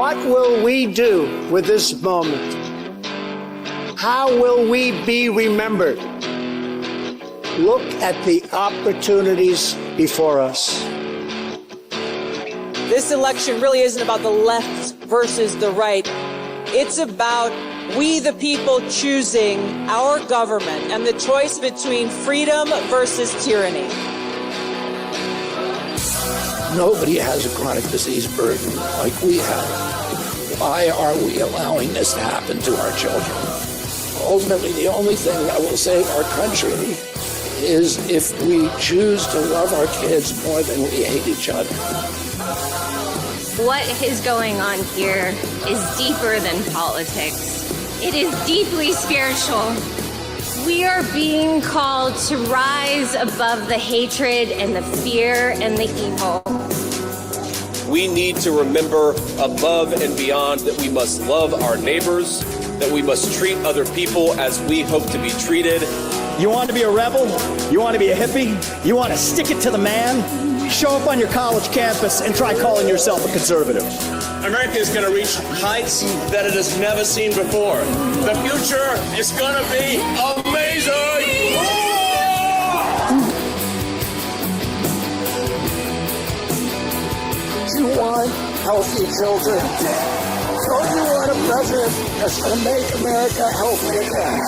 What will we do with this moment? How will we be remembered? Look at the opportunities before us. This election really isn't about the left versus the right. It's about we the people choosing our government and the choice between freedom versus tyranny. Nobody has a chronic disease burden like we have. Why are we allowing this to happen to our children? Ultimately, the only thing that will save our country is if we choose to love our kids more than we hate each other. What is going on here is deeper than politics. It is deeply spiritual. We are being called to rise above the hatred and the fear and the evil. We need to remember above and beyond that we must love our neighbors, that we must treat other people as we hope to be treated. You want to be a rebel? You want to be a hippie? You want to stick it to the man? Show up on your college campus and try calling yourself a conservative. America is going to reach heights that it has never seen before. The future is going to be amazing! You want healthy children. Don't you want a president that's going to make America healthy again?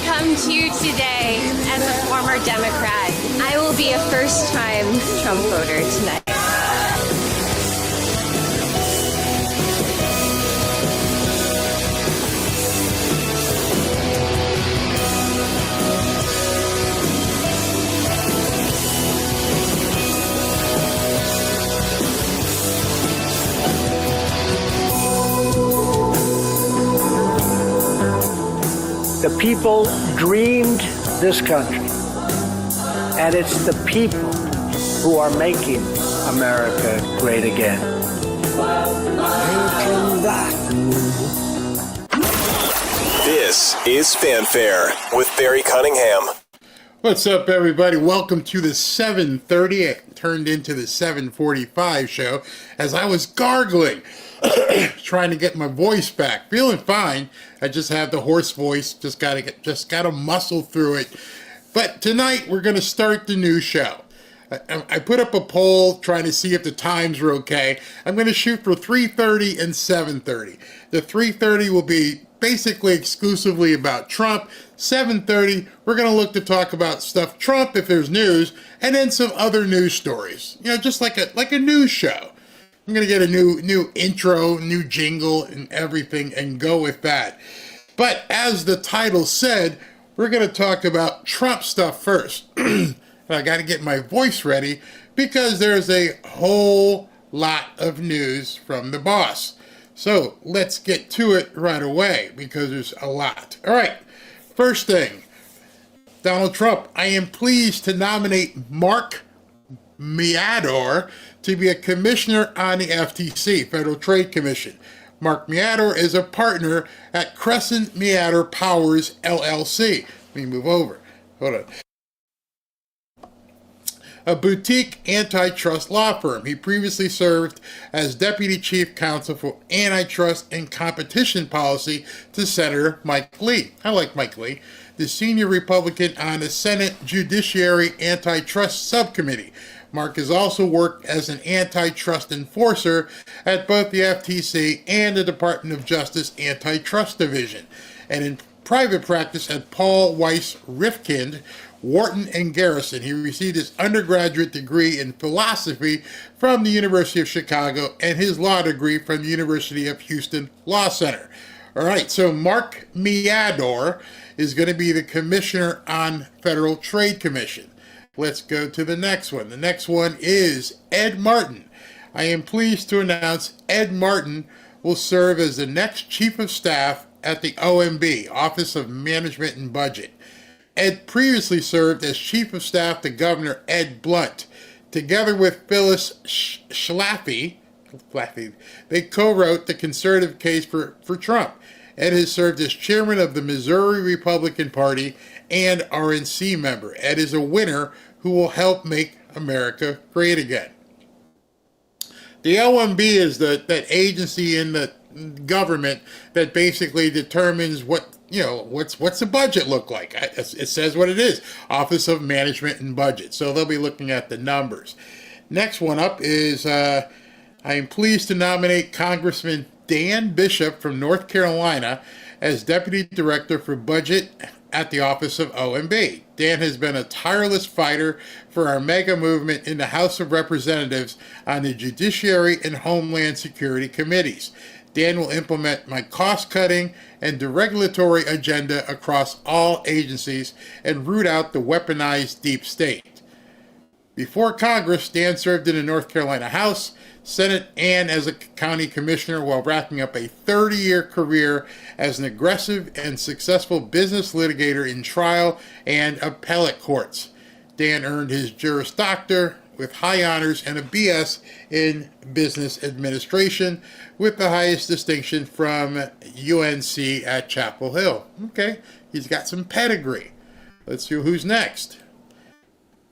Come to you today as a former Democrat. I will be a first-time Trump voter tonight. The people dreamed this country, and it's the people who are making America great again. This is Fanfare with Barry Cunningham. What's up, everybody? Welcome to the 7:30. It turned into the 7:45 show as I was gargling, trying to get my voice back. Feeling fine. I just have the hoarse voice. Just gotta muscle through it. But tonight we're gonna start the new show. I put up a poll trying to see if the times were okay. I'm gonna shoot for 3:30 and 7:30. The 3:30 will be basically exclusively about Trump. 7:30, we're going to look to talk about stuff Trump if there's news, and then some other news stories. You know, just like a news show. I'm going to get a new intro, new jingle, and everything, and go with that. But as the title said, we're going to talk about Trump stuff first. I got to get my voice ready because there's a whole lot of news from the boss. So let's get to it right away because there's a lot. All right, first thing, Donald Trump. I am pleased to nominate Mark Meador to be a commissioner on the FTC, Federal Trade Commission. Mark Meador is a partner at Crescent Meador Powers, LLC. Let me move over. Hold on. A boutique antitrust law firm. He previously served as Deputy Chief Counsel for Antitrust and Competition Policy to Senator Mike Lee. I like Mike Lee, the senior Republican on the Senate Judiciary Antitrust Subcommittee. Mark has also worked as an antitrust enforcer at both the FTC and the Department of Justice Antitrust Division, and in private practice at Paul Weiss Rifkind, Wharton and Garrison. He received his undergraduate degree in philosophy from the University of Chicago and his law degree from the University of Houston Law Center. All right, so Mark Meador is going to be the commissioner on Federal Trade Commission. Let's go to the next one. The next one is Ed Martin. I am pleased to announce Ed Martin will serve as the next Chief of Staff at the OMB, Office of Management and Budget. Ed previously served as Chief of Staff to Governor Ed Blunt. Together with Phyllis Schlafly, they co-wrote the conservative case for Trump. Ed has served as chairman of the Missouri Republican Party and RNC member. Ed is a winner who will help make America great again. The OMB is that agency in the government that basically determines what's the budget look like. It says what it is, Office of Management and Budget. So they'll be looking at the numbers. Next one up is I am pleased to nominate Congressman Dan Bishop from North Carolina as Deputy Director for Budget at the Office of OMB. Dan has been a tireless fighter for our mega movement in the House of Representatives on the Judiciary and Homeland Security Committees. Dan will implement my cost-cutting and deregulatory agenda across all agencies and root out the weaponized deep state. Before Congress, Dan served in the North Carolina House, Senate, and as a county commissioner while wrapping up a 30-year career as an aggressive and successful business litigator in trial and appellate courts. Dan earned his Juris Doctor with high honors and a BS in business administration with the highest distinction from UNC at Chapel Hill. Okay, he's got some pedigree. Let's see who's next.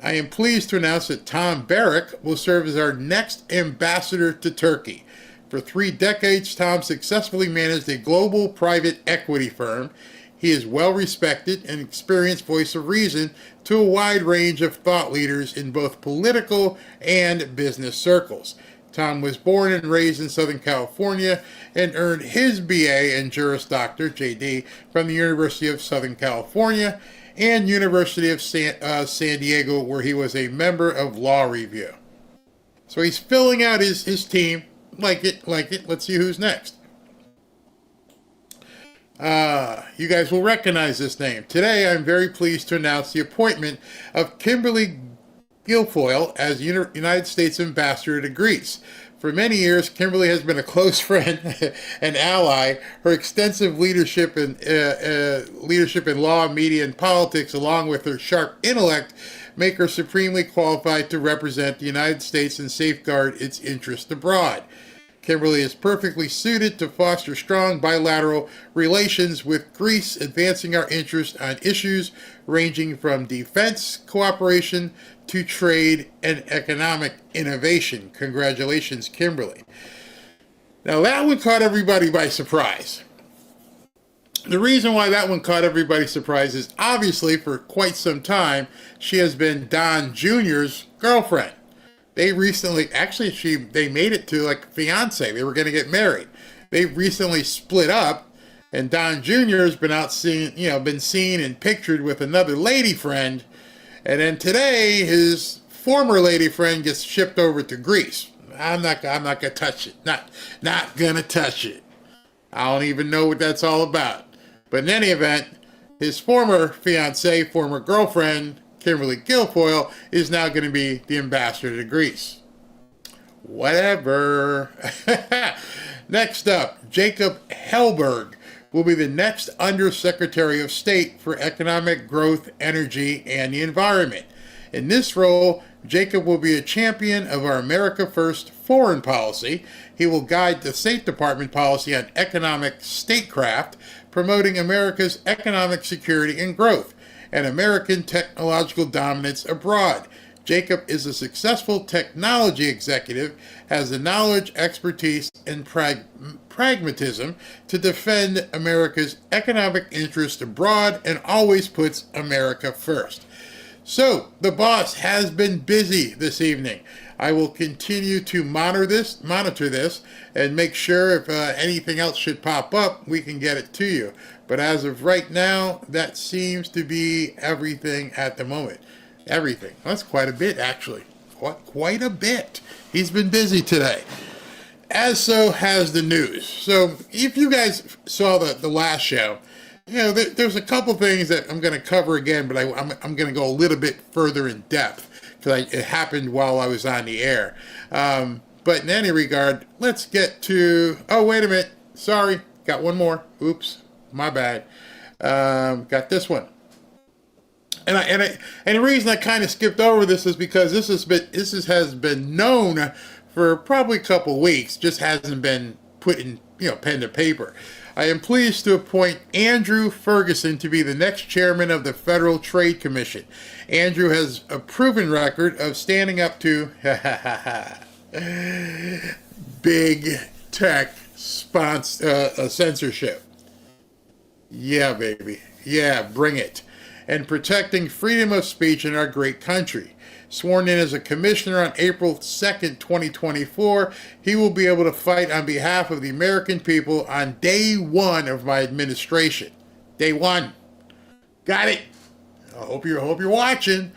I am pleased to announce that Tom Barrick will serve as our next ambassador to Turkey. For 3 decades, Tom successfully managed a global private equity firm. He is well respected and experienced voice of reason to a wide range of thought leaders in both political and business circles. Tom was born and raised in Southern California and earned his BA and Juris Doctor, JD, from the University of Southern California and University of San Diego, where he was a member of Law Review. So he's filling out his team. Like it. Let's see who's next. You guys will recognize this name. Today, I'm very pleased to announce the appointment of Kimberly Guilfoyle as United States Ambassador to Greece. For many years, Kimberly has been a close friend and ally. Her extensive leadership in law, media, and politics, along with her sharp intellect, make her supremely qualified to represent the United States and safeguard its interests abroad. Kimberly is perfectly suited to foster strong bilateral relations with Greece, advancing our interests on issues ranging from defense cooperation to trade and economic innovation. Congratulations, Kimberly. Now, that one caught everybody by surprise. The reason why that one caught everybody by surprise is obviously for quite some time, she has been Don Jr.'s girlfriend. They recently, they made it to like fiance. They were going to get married. They recently split up, and Don Jr. has been seen and pictured with another lady friend. And then today, his former lady friend gets shipped over to Greece. I'm not gonna touch it. Not gonna touch it. I don't even know what that's all about. But in any event, his former fiance, former girlfriend, Kimberly Guilfoyle, is now going to be the ambassador to Greece. Whatever. Next up, Jacob Hellberg will be the next Undersecretary of State for Economic Growth, Energy, and the Environment. In this role, Jacob will be a champion of our America First foreign policy. He will guide the State Department policy on economic statecraft, promoting America's economic security and growth, and American technological dominance abroad. Jacob is a successful technology executive, has the knowledge, expertise, and pragmatism to defend America's economic interests abroad and always puts America first. So, the boss has been busy this evening. I will continue to monitor this, and make sure if anything else should pop up, we can get it to you. But as of right now, that seems to be everything at the moment. Everything. That's quite a bit, actually. Quite a bit. He's been busy today. As so has the news. So if you guys saw the last show, there's a couple things that I'm going to cover again, but I'm going to go a little bit further in depth because it happened while I was on the air. But in any regard, let's get to... Oh, wait a minute. Sorry. Got one more. Oops. My bad. Got this one. And the reason I kind of skipped over this is because this has been known for probably a couple weeks, just hasn't been put in pen to paper. I am pleased to appoint Andrew Ferguson to be the next chairman of the Federal Trade Commission. Andrew has a proven record of standing up to big tech censorship. Yeah, baby. Yeah, bring it. And protecting freedom of speech in our great country. Sworn in as a commissioner on April 2nd, 2024, he will be able to fight on behalf of the American people on day one of my administration. Day one. Got it. I hope you're watching.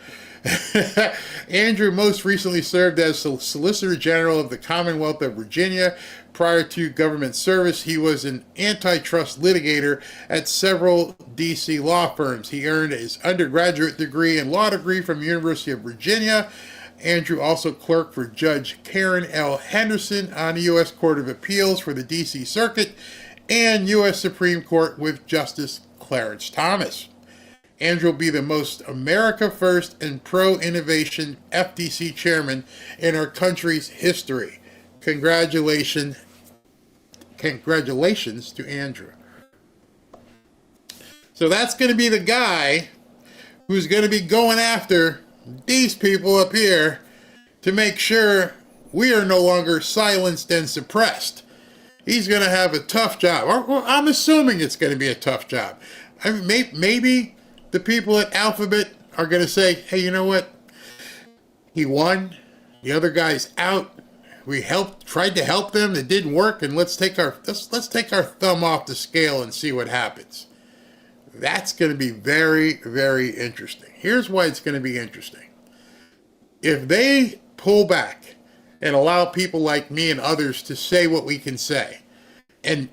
Andrew most recently served as Solicitor General of the Commonwealth of Virginia. Prior to government service, he was an antitrust litigator at several D.C. law firms. He earned his undergraduate degree and law degree from the University of Virginia. Andrew also clerked for Judge Karen L. Henderson on the U.S. Court of Appeals for the D.C. Circuit and U.S. Supreme Court with Justice Clarence Thomas. Andrew will be the most America First and pro-innovation FTC chairman in our country's history. Congratulations to Andrew. So that's going to be the guy who's going to be going after these people up here to make sure we are no longer silenced and suppressed. He's going to have a tough job. Or I'm assuming it's going to be a tough job. I mean, maybe the people at Alphabet are going to say, hey, you know what? He won. The other guy's out. We tried to help them. It didn't work, and let's take our thumb off the scale and see what happens. That's going to be very, very interesting. Here's why it's going to be interesting. If they pull back and allow people like me and others to say what we can say, and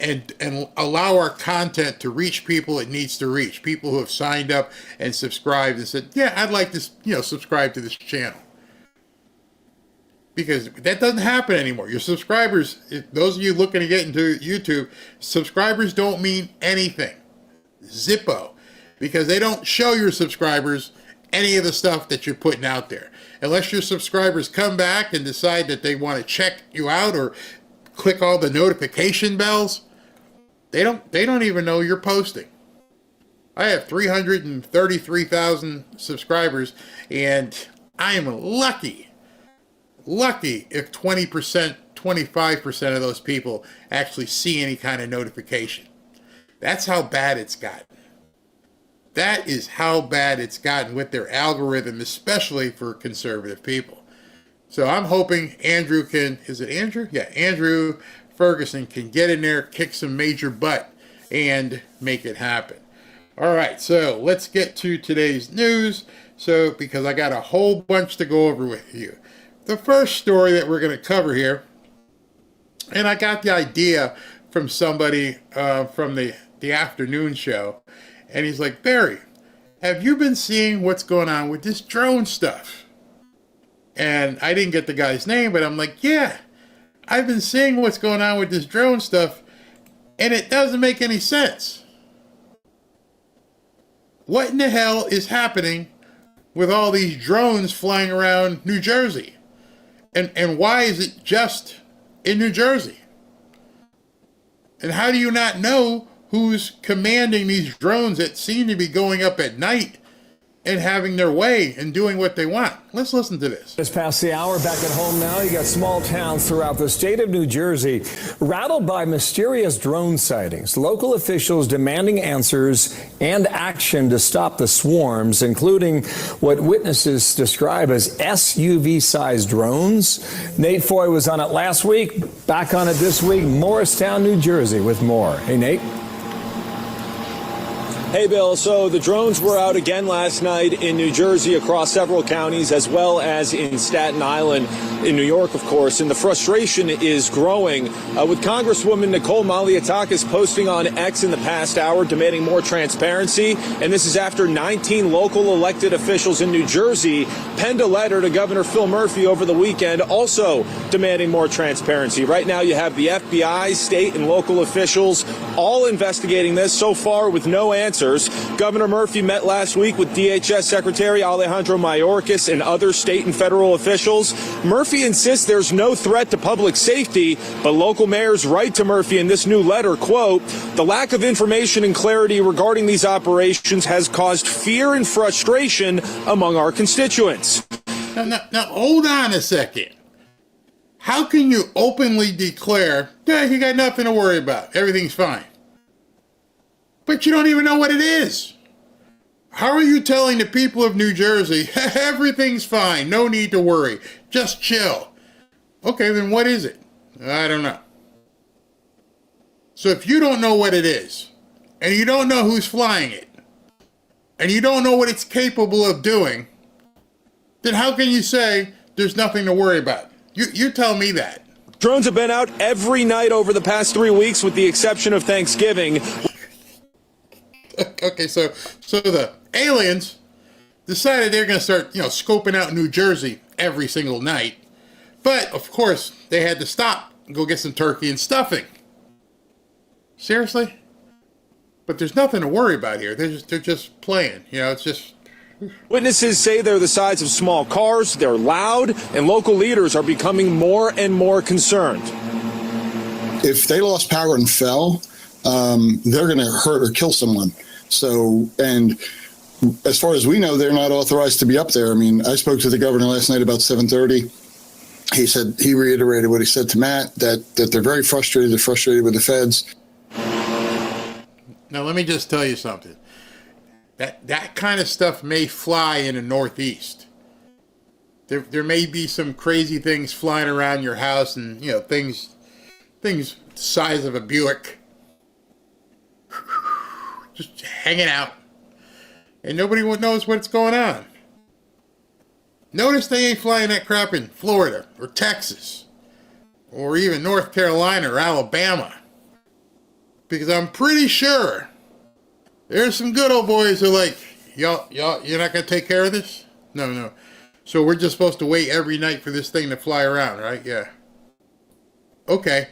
allow our content to reach people it needs to reach, people who have signed up and subscribed and said, yeah, I'd like to, subscribe to this channel. Because that doesn't happen anymore. Your subscribers, those of you looking to get into YouTube, subscribers don't mean anything. Zippo. Because they don't show your subscribers any of the stuff that you're putting out there. Unless your subscribers come back and decide that they want to check you out or click all the notification bells, they don't even know you're posting. I have 333,000 subscribers, and I am lucky if 20%, 25% of those people actually see any kind of notification. That's how bad it's gotten. That is how bad it's gotten with their algorithm, especially for conservative people. So I'm hoping Andrew is it Andrew? Yeah, Andrew Ferguson can get in there, kick some major butt, and make it happen. All right, so let's get to today's news. So, because I got a whole bunch to go over with you. The first story that we're going to cover here, and I got the idea from somebody from the afternoon show, and he's like, Barry, have you been seeing what's going on with this drone stuff? And I didn't get the guy's name, but I'm like, yeah, I've been seeing what's going on with this drone stuff, and it doesn't make any sense. What in the hell is happening with all these drones flying around New Jersey? And why is it just in New Jersey? And how do you not know who's commanding these drones that seem to be going up at night and having their way and doing what they want? Let's listen to this. Just past the hour, back at home now. You got small towns throughout the state of New Jersey rattled by mysterious drone sightings. Local officials demanding answers and action to stop the swarms, including what witnesses describe as SUV-sized drones. Nate Foy was on it last week, back on it this week. Morristown, New Jersey with more. Hey, Nate. Hey, Bill. So the drones were out again last night in New Jersey across several counties, as well as in Staten Island, in New York, of course. And the frustration is growing with Congresswoman Nicole Malliotakis posting on X in the past hour demanding more transparency. And this is after 19 local elected officials in New Jersey penned a letter to Governor Phil Murphy over the weekend, also demanding more transparency. Right now you have the FBI, state and local officials all investigating this so far with no answer. officers. Governor Murphy met last week with DHS Secretary Alejandro Mayorkas and other state and federal officials. Murphy insists there's no threat to public safety, but local mayors write to Murphy in this new letter, quote, "The lack of information and clarity regarding these operations has caused fear and frustration among our constituents." Now, hold on a second. How can you openly declare, yeah, you got nothing to worry about, everything's fine, but you don't even know what it is? How are you telling the people of New Jersey, everything's fine, no need to worry, just chill? Okay, then what is it? I don't know. So if you don't know what it is, and you don't know who's flying it, and you don't know what it's capable of doing, then how can you say there's nothing to worry about? You tell me that. Drones have been out every night over the past 3 weeks with the exception of Thanksgiving. Okay, so the aliens decided they're going to start, scoping out New Jersey every single night. But, of course, they had to stop and go get some turkey and stuffing. Seriously? But there's nothing to worry about here. They're just playing. It's just... Witnesses say they're the size of small cars, they're loud, and local leaders are becoming more and more concerned. If they lost power and fell, they're going to hurt or kill someone. So, and as far as we know, they're not authorized to be up there. I mean, I spoke to the governor last night about 7:30. He reiterated what he said to Matt, that they're very frustrated. They're frustrated with the feds. Now, let me just tell you something. That kind of stuff may fly in the Northeast. There may be some crazy things flying around your house, and things the size of a Buick, just hanging out, and nobody knows what's going on. Notice they ain't flying that crap in Florida or Texas or even North Carolina or Alabama, because I'm pretty sure there's some good old boys who are like, y'all, you're not going to take care of this? No. So we're just supposed to wait every night for this thing to fly around, right? Yeah. Okay.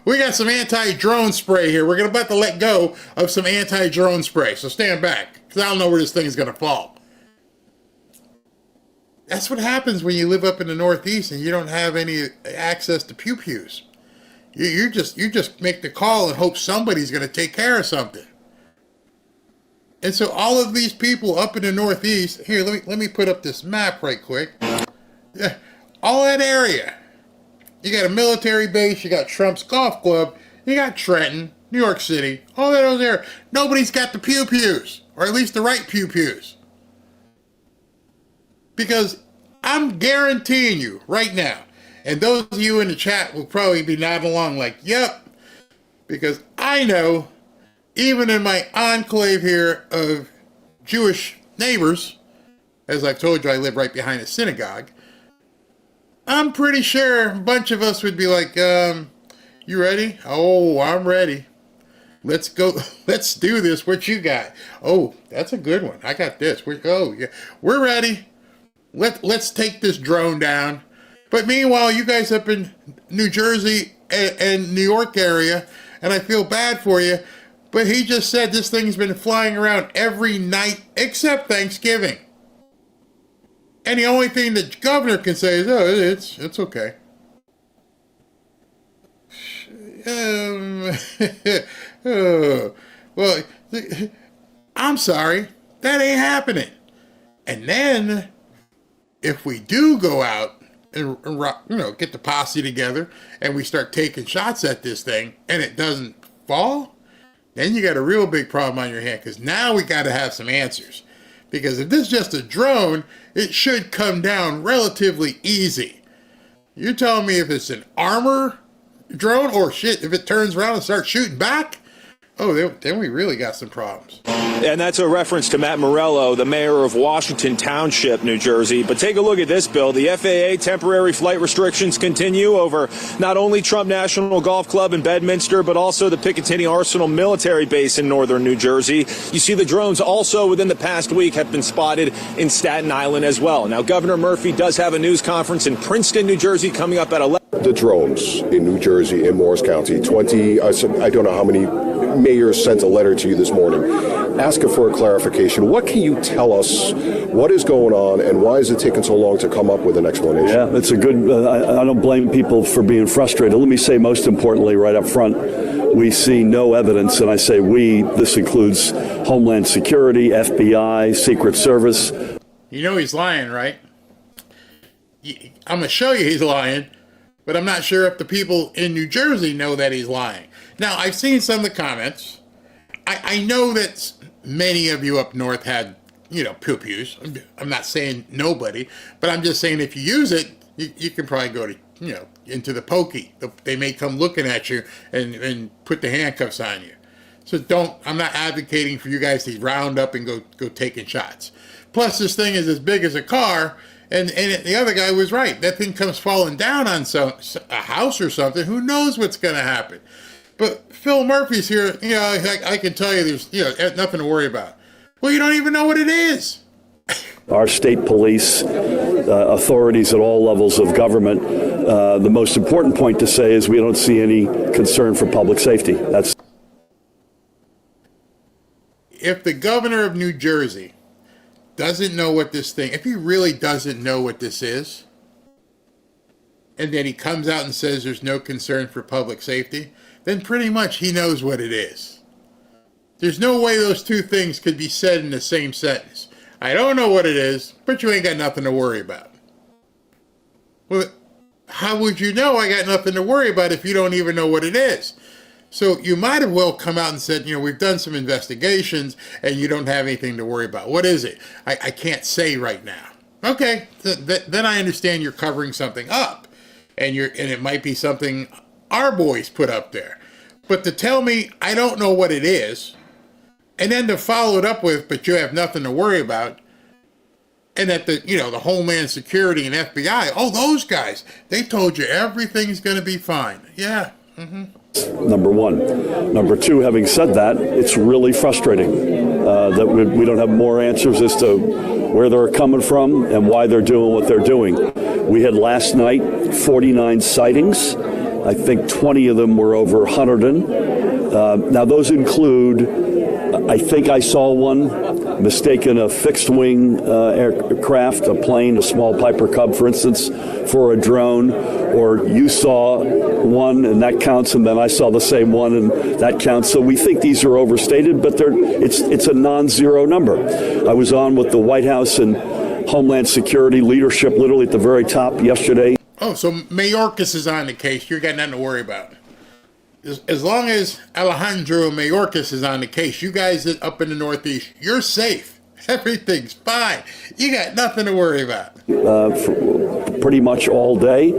We got some anti-drone spray here. We're about to let go of some anti-drone spray. So stand back, because I don't know where this thing is going to fall. That's what happens when you live up in the Northeast and you don't have any access to pew-pews. You just make the call and hope somebody's going to take care of something. And so all of these people up in the Northeast, here, let me put up this map right quick. Yeah, all that area. You got a military base, you got Trump's golf club, you got Trenton, New York City, all that over there. Nobody's got the pew-pews, or at least the right pew-pews. Because I'm guaranteeing you right now, and those of you in the chat will probably be nodding along like, yep, because I know, even in my enclave here of Jewish neighbors, as I've told you, I live right behind a synagogue, I'm pretty sure a bunch of us would be like, you ready? Oh, I'm ready. Let's go. Let's do this. What you got? Oh, that's a good one. I got this. We're ready. Let's take this drone down. But meanwhile, you guys up in New Jersey and New York area, and I feel bad for you, but he just said this thing's been flying around every night except Thanksgiving. And the only thing the governor can say is, oh, it's okay. Well, I'm sorry. That ain't happening. And then, if we do go out and get the posse together and we start taking shots at this thing and it doesn't fall, then you got a real big problem on your hand, because now we got to have some answers. Because if this is just a drone, it should come down relatively easy. You're telling me if it's an armor drone, or shit, if it turns around and starts shooting back, oh, then we really got some problems. And that's a reference to Matt Morello, the mayor of Washington Township, New Jersey. But take a look at this, Bill. The FAA temporary flight restrictions continue over not only Trump National Golf Club in Bedminster, but also the Picatinny Arsenal military base in northern New Jersey. You see the drones also within the past week have been spotted in Staten Island as well. Now, Governor Murphy does have a news conference in Princeton, New Jersey coming up at 11. the drones in New Jersey, in Morris County. 20, I don't know how many mayors sent a letter to you this morning asking for a clarification. What can you tell us? What is going on, and why is it taking so long to come up with an explanation? Yeah, it's a good, I don't blame people for being frustrated. Let me say, most importantly, right up front, we see no evidence, and I say we, this includes Homeland Security, FBI, Secret Service. You know he's lying, right? I'm going to show you he's lying, but I'm not sure if the people in New Jersey know that he's lying. Now, I've seen some of the comments. I know that many of you up north had, pew-pews. I'm not saying nobody, but I'm just saying if you use it, you can probably go to, into the pokey. They may come looking at you and put the handcuffs on you. So I'm not advocating for you guys to round up and go taking shots. Plus, this thing is as big as a car, and the other guy was right. That thing comes falling down on a house or something. Who knows what's going to happen? But Phil Murphy's here. I can tell you there's nothing to worry about. Well, you don't even know what it is. Our state police, authorities at all levels of government, the most important point to say is we don't see any concern for public safety. That's. If the governor of New Jersey doesn't know what this thing, if he really doesn't know what this is, and then he comes out and says there's no concern for public safety, then pretty much he knows what it is. There's no way those two things could be said in the same sentence. I don't know what it is, but you ain't got nothing to worry about. Well, how would you know I got nothing to worry about if you don't even know what it is? So you might have well come out and said, we've done some investigations and you don't have anything to worry about. What is it? I can't say right now. Okay, then I understand you're covering something up, and it might be something our boys put up there. But to tell me I don't know what it is, and then to follow it up with, but you have nothing to worry about, and that the Homeland Security and FBI, those guys, they told you everything's going to be fine. Yeah. Mm-hmm. Number one. Number two, having said that, it's really frustrating that we don't have more answers as to where they're coming from and why they're doing what they're doing. We had last night 49 sightings. I think 20 of them were over Hunterdon. Now, those include, I think I saw one mistaken a fixed-wing aircraft, a plane, a small Piper Cub, for instance, for a drone, or you saw one, and that counts, and then I saw the same one, and that counts. So we think these are overstated, but it's a non-zero number. I was on with the White House and Homeland Security leadership literally at the very top yesterday. Oh, so Mayorkas is on the case. You got nothing to worry about. As long as Alejandro Mayorkas is on the case, you guys up in the Northeast, you're safe. Everything's fine. You got nothing to worry about. For pretty much all day.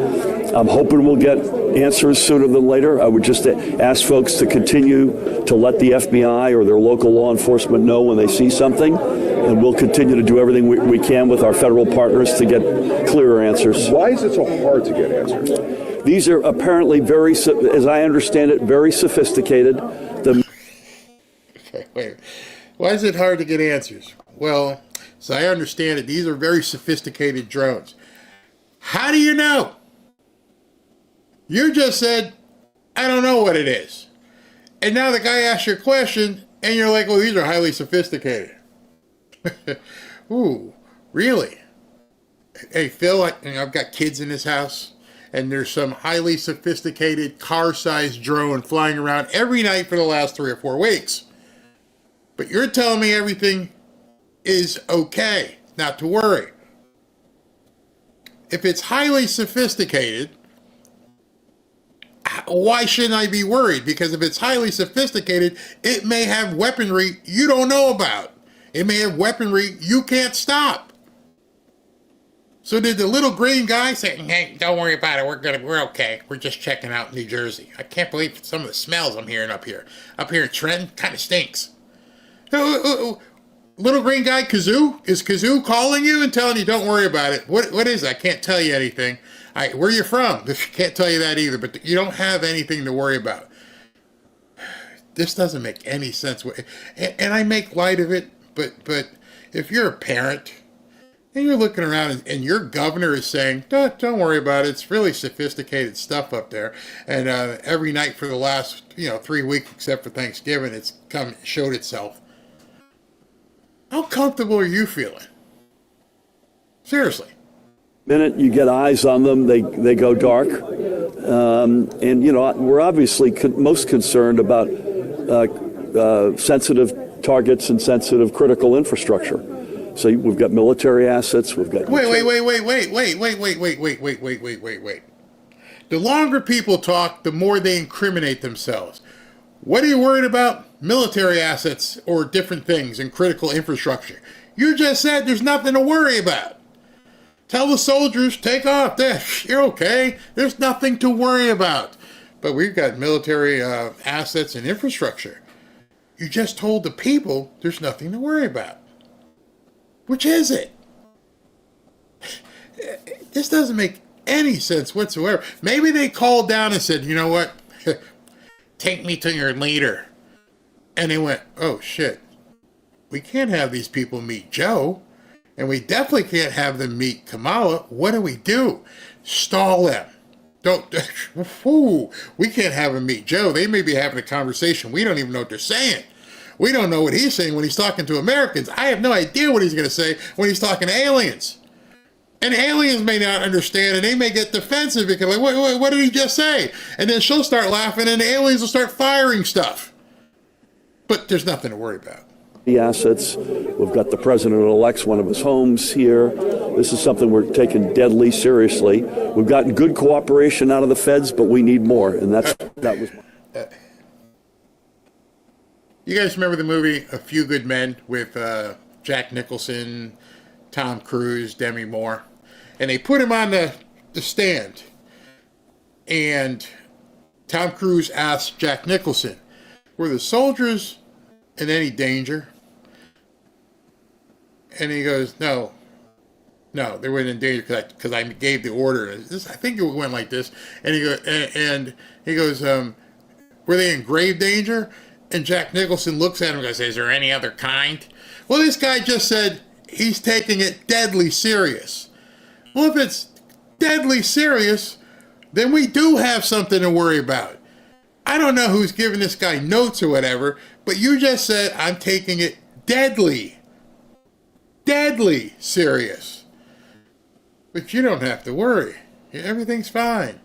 I'm hoping we'll get answers sooner than later. I would just ask folks to continue to let the FBI or their local law enforcement know when they see something, and we'll continue to do everything we can with our federal partners to get clearer answers. Why is it so hard to get answers? These are apparently as I understand it, very sophisticated. Okay, wait. Why is it hard to get answers? Well, so I understand it. These are very sophisticated drones. How do you know? You just said, I don't know what it is. And now the guy asks you a question, and you're like, well, these are highly sophisticated. Ooh, really? Hey, Phil, I've got kids in this house, and there's some highly sophisticated car-sized drone flying around every night for the last 3 or 4 weeks. But you're telling me everything is okay, not to worry. If it's highly sophisticated, why shouldn't I be worried? Because if it's highly sophisticated, it may have weaponry you don't know about. It may have weaponry you can't stop. So did the little green guy say, hey, don't worry about it, we're okay. We're just checking out New Jersey. I can't believe some of the smells I'm hearing up here. Up here in Trenton, kind of stinks. Little green guy, Kazoo? Is Kazoo calling you and telling you don't worry about it? What is it? I can't tell you anything. Where are you from? Can't tell you that either, but you don't have anything to worry about. This doesn't make any sense. And I make light of it, but if you're a parent And you're looking around and your governor is saying, don't worry about it. It's really sophisticated stuff up there. And every night for the last 3 weeks, except for Thanksgiving, it's showed itself. How comfortable are you feeling? Seriously. Minute you get eyes on them, they go dark. And, we're obviously most concerned about sensitive targets and sensitive critical infrastructure. So we've got military assets, we've got... Wait. The longer people talk, the more they incriminate themselves. What are you worried about? Military assets or different things and critical infrastructure. You just said there's nothing to worry about. Tell the soldiers, take off. You're okay. There's nothing to worry about. But we've got military assets and infrastructure. You just told the people there's nothing to worry about. Which is it? This doesn't make any sense whatsoever. Maybe they called down and said, you know what? Take me to your leader. And they went, oh shit. We can't have these people meet Joe. And we definitely can't have them meet Kamala. What do? Stall them. We can't have them meet Joe. They may be having a conversation. We don't even know what they're saying. We don't know what he's saying when he's talking to Americans. I have no idea what he's going to say when he's talking to aliens. And aliens may not understand, and they may get defensive because, like, what did he just say? And then she'll start laughing, and the aliens will start firing stuff. But there's nothing to worry about. The assets, we've got the president-elect's one of his homes here. This is something we're taking deadly seriously. We've gotten good cooperation out of the feds, but we need more, and that was... You guys remember the movie A Few Good Men with Jack Nicholson, Tom Cruise, Demi Moore? And they put him on the stand. And Tom Cruise asked Jack Nicholson, were the soldiers in any danger? And he goes, no, they weren't in danger because I gave the order. I think it went like this. And he goes, were they in grave danger? And Jack Nicholson looks at him and goes, is there any other kind? Well, this guy just said he's taking it deadly serious. Well, if it's deadly serious, then we do have something to worry about. I don't know who's giving this guy notes or whatever, but you just said I'm taking it deadly serious. But you don't have to worry. Everything's fine.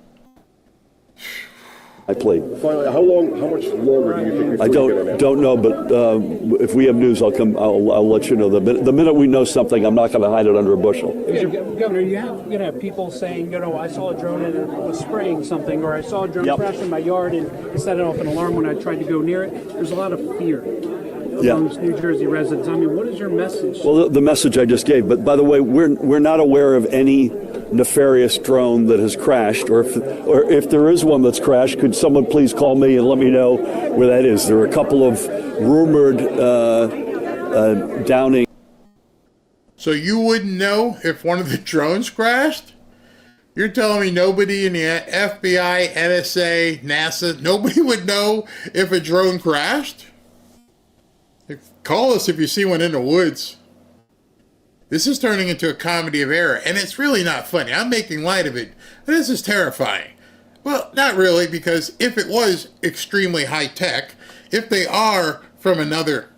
I played. Finally, how much longer do you think? I don't know, but if we have news, I'll let you know. The minute we know something, I'm not going to hide it under a bushel. Governor, you're going to have people saying, I saw a drone and it was spraying something, or I saw a drone crash in my yard and it set off an alarm when I tried to go near it. There's a lot of fear amongst New Jersey residents. I mean, what is your message? Well, the message I just gave. But by the way, we're not aware of any nefarious drone that has crashed, or if there is one that's crashed, could someone please call me and let me know where that is? There are a couple of rumored downing. So you wouldn't know if one of the drones crashed? You're telling me nobody in the FBI, NSA, NASA, nobody would know if a drone crashed? Call us if you see one in the woods. This is turning into a comedy of error, and it's really not funny. I'm making light of it. This is terrifying. Well, not really, because if it was extremely high-tech, if they are from another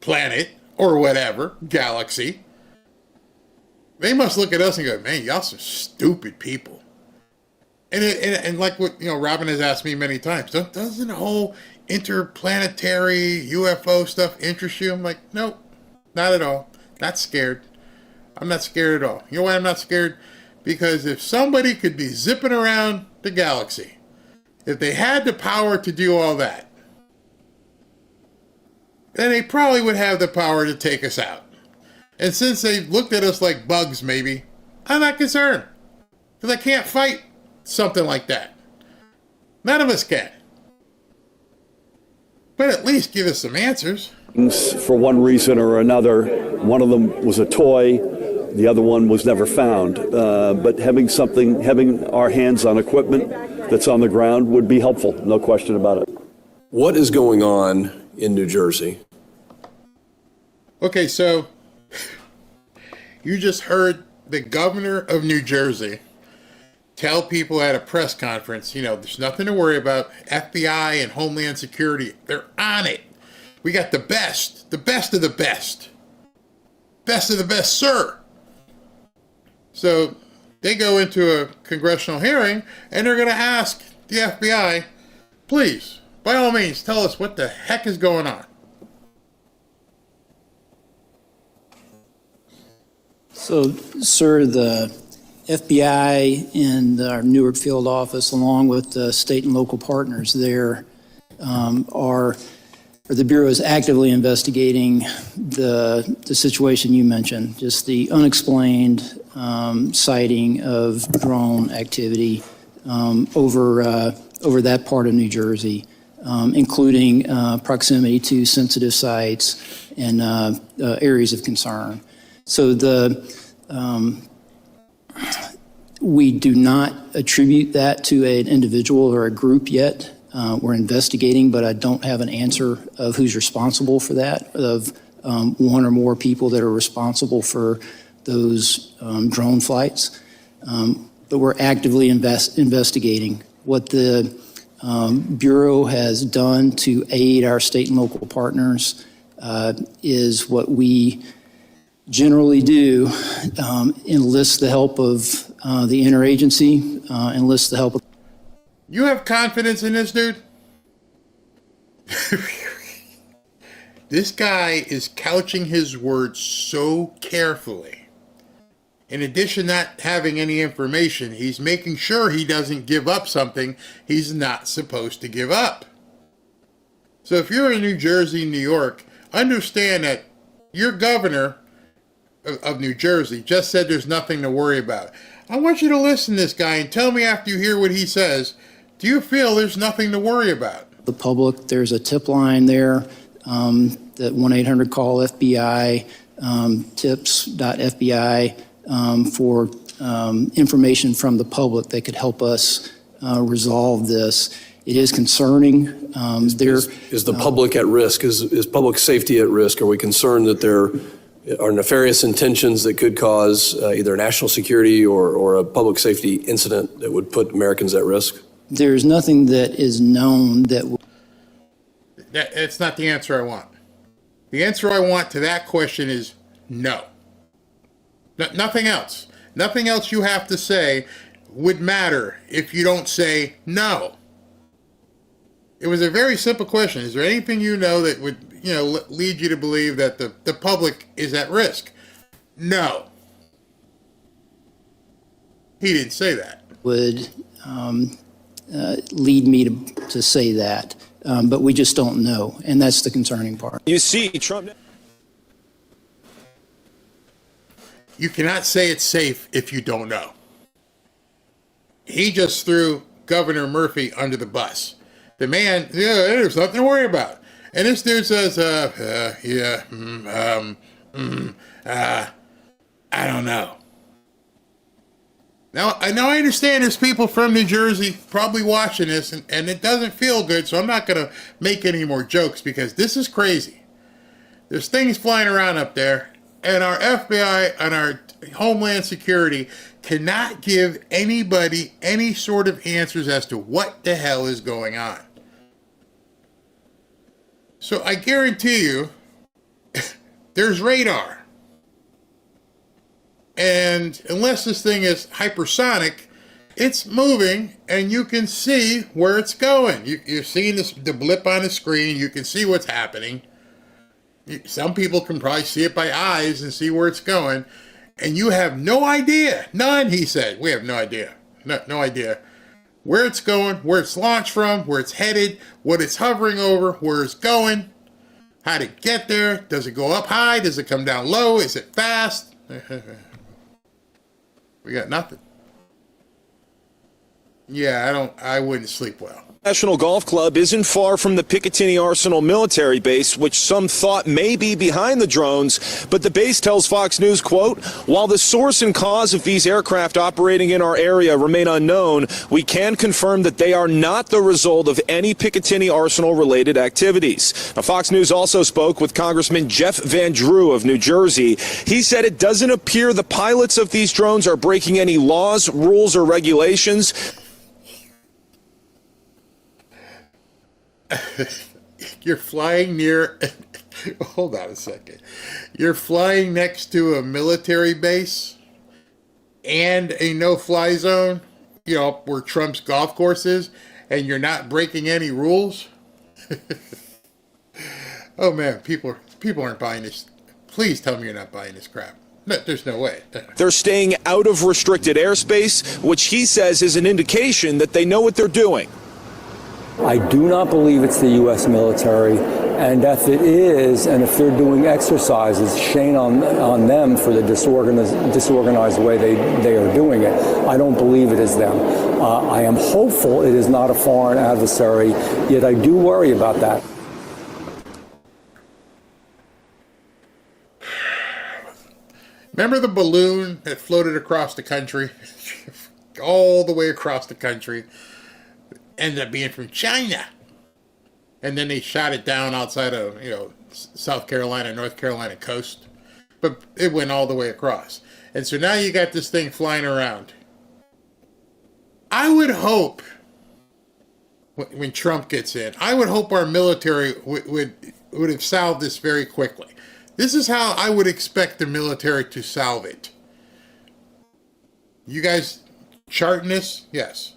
planet or whatever, galaxy, they must look at us and go, man, y'all some stupid people. And like what Robin has asked me many times, doesn't the whole interplanetary UFO stuff interest you? I'm like, nope, not at all. Not scared. I'm not scared at all. You know why I'm not scared? Because if somebody could be zipping around the galaxy, if they had the power to do all that, then they probably would have the power to take us out. And since they looked at us like bugs, maybe, I'm not concerned. Because I can't fight something like that. None of us can. But at least give us some answers. For one reason or another, one of them was a toy, the other one was never found. But having our hands on equipment that's on the ground would be helpful, no question about it. What is going on in New Jersey? Okay, so You just heard the governor of New Jersey tell people at a press conference, there's nothing to worry about. FBI and Homeland Security, they're on it. We got the best of the best. Best of the best, sir. So they go into a congressional hearing and they're going to ask the FBI, please, by all means, tell us what the heck is going on. So, sir, the FBI and our Newark field office, along with the state and local partners there, the Bureau is actively investigating the situation you mentioned, just the unexplained sighting of drone activity over that part of New Jersey, including proximity to sensitive sites and areas of concern. So we do not attribute that to an individual or a group yet. We're investigating, but I don't have an answer of who's responsible for that, of one or more people that are responsible for those drone flights. But we're actively investigating. What the Bureau has done to aid our state and local partners is what we generally do, enlist the help of the interagency, enlist the help of... You have confidence in this dude? This guy is couching his words so carefully. In addition to not having any information, he's making sure he doesn't give up something he's not supposed to give up. So if you're in New Jersey, New York, understand that your governor of New Jersey just said there's nothing to worry about. I want you to listen to this guy and tell me after you hear what he says, do you feel there's nothing to worry about? The public, there's a tip line there, that 1-800-CALL-FBI, tips.fbi, for information from the public that could help us resolve this. It is concerning. Is the public at risk? Is public safety at risk? Are we concerned that there are nefarious intentions that could cause either national security or a public safety incident that would put Americans at risk? There's nothing that is known that... That's not the answer I want. The answer I want to that question is no. Nothing else. Nothing else you have to say would matter if you don't say no. It was a very simple question. Is there anything you know that would, lead you to believe that the public is at risk? No. He didn't say that. Would lead me to say that, but we just don't know, and that's the concerning part. You see, Trump... You cannot say it's safe if you don't know. He just threw Governor Murphy under the bus. The man, there's nothing to worry about. And this dude says, I don't know. Now I understand there's people from New Jersey probably watching this, and it doesn't feel good, so I'm not going to make any more jokes because this is crazy. There's things flying around up there, and our FBI and our Homeland Security cannot give anybody any sort of answers as to what the hell is going on. So I guarantee you, there's radar. And unless this thing is hypersonic, it's moving and you can see where it's going. You're seeing the blip on the screen. You can see what's happening. Some people can probably see it by eyes and see where it's going. And you have no idea. None, he said. We have no idea. No idea where it's going, where it's launched from, where it's headed, what it's hovering over, where it's going, how to get there. Does it go up high? Does it come down low? Is it fast? We got nothing. Yeah, I wouldn't sleep well. National Golf Club isn't far from the Picatinny Arsenal military base, which some thought may be behind the drones. But the base tells Fox News, quote, while the source and cause of these aircraft operating in our area remain unknown, we can confirm that they are not the result of any Picatinny Arsenal-related activities. Now, Fox News also spoke with Congressman Jeff Van Drew of New Jersey. He said it doesn't appear the pilots of these drones are breaking any laws, rules, or regulations. You're flying near, hold on a second. You're flying next to a military base and a no-fly zone, you know, where Trump's golf course is, and you're not breaking any rules? Oh man, people aren't buying this. Please tell me you're not buying this crap. No, there's no way. They're staying out of restricted airspace, which he says is an indication that they know what they're doing. I do not believe it's the U.S. military, and if it is, and if they're doing exercises, shame on them for the disorganized way they are doing it. I don't believe it is them. I am hopeful it is not a foreign adversary, yet I do worry about that. Remember the balloon that floated across the country? All the way across the country. Ended up being from China. And then they shot it down outside of, you know, South Carolina, North Carolina coast. But it went all the way across. And so now you got this thing flying around. I would hope, when Trump gets in, I would hope our military would have solved this very quickly. This is how I would expect the military to solve it. You guys charting this? Yes.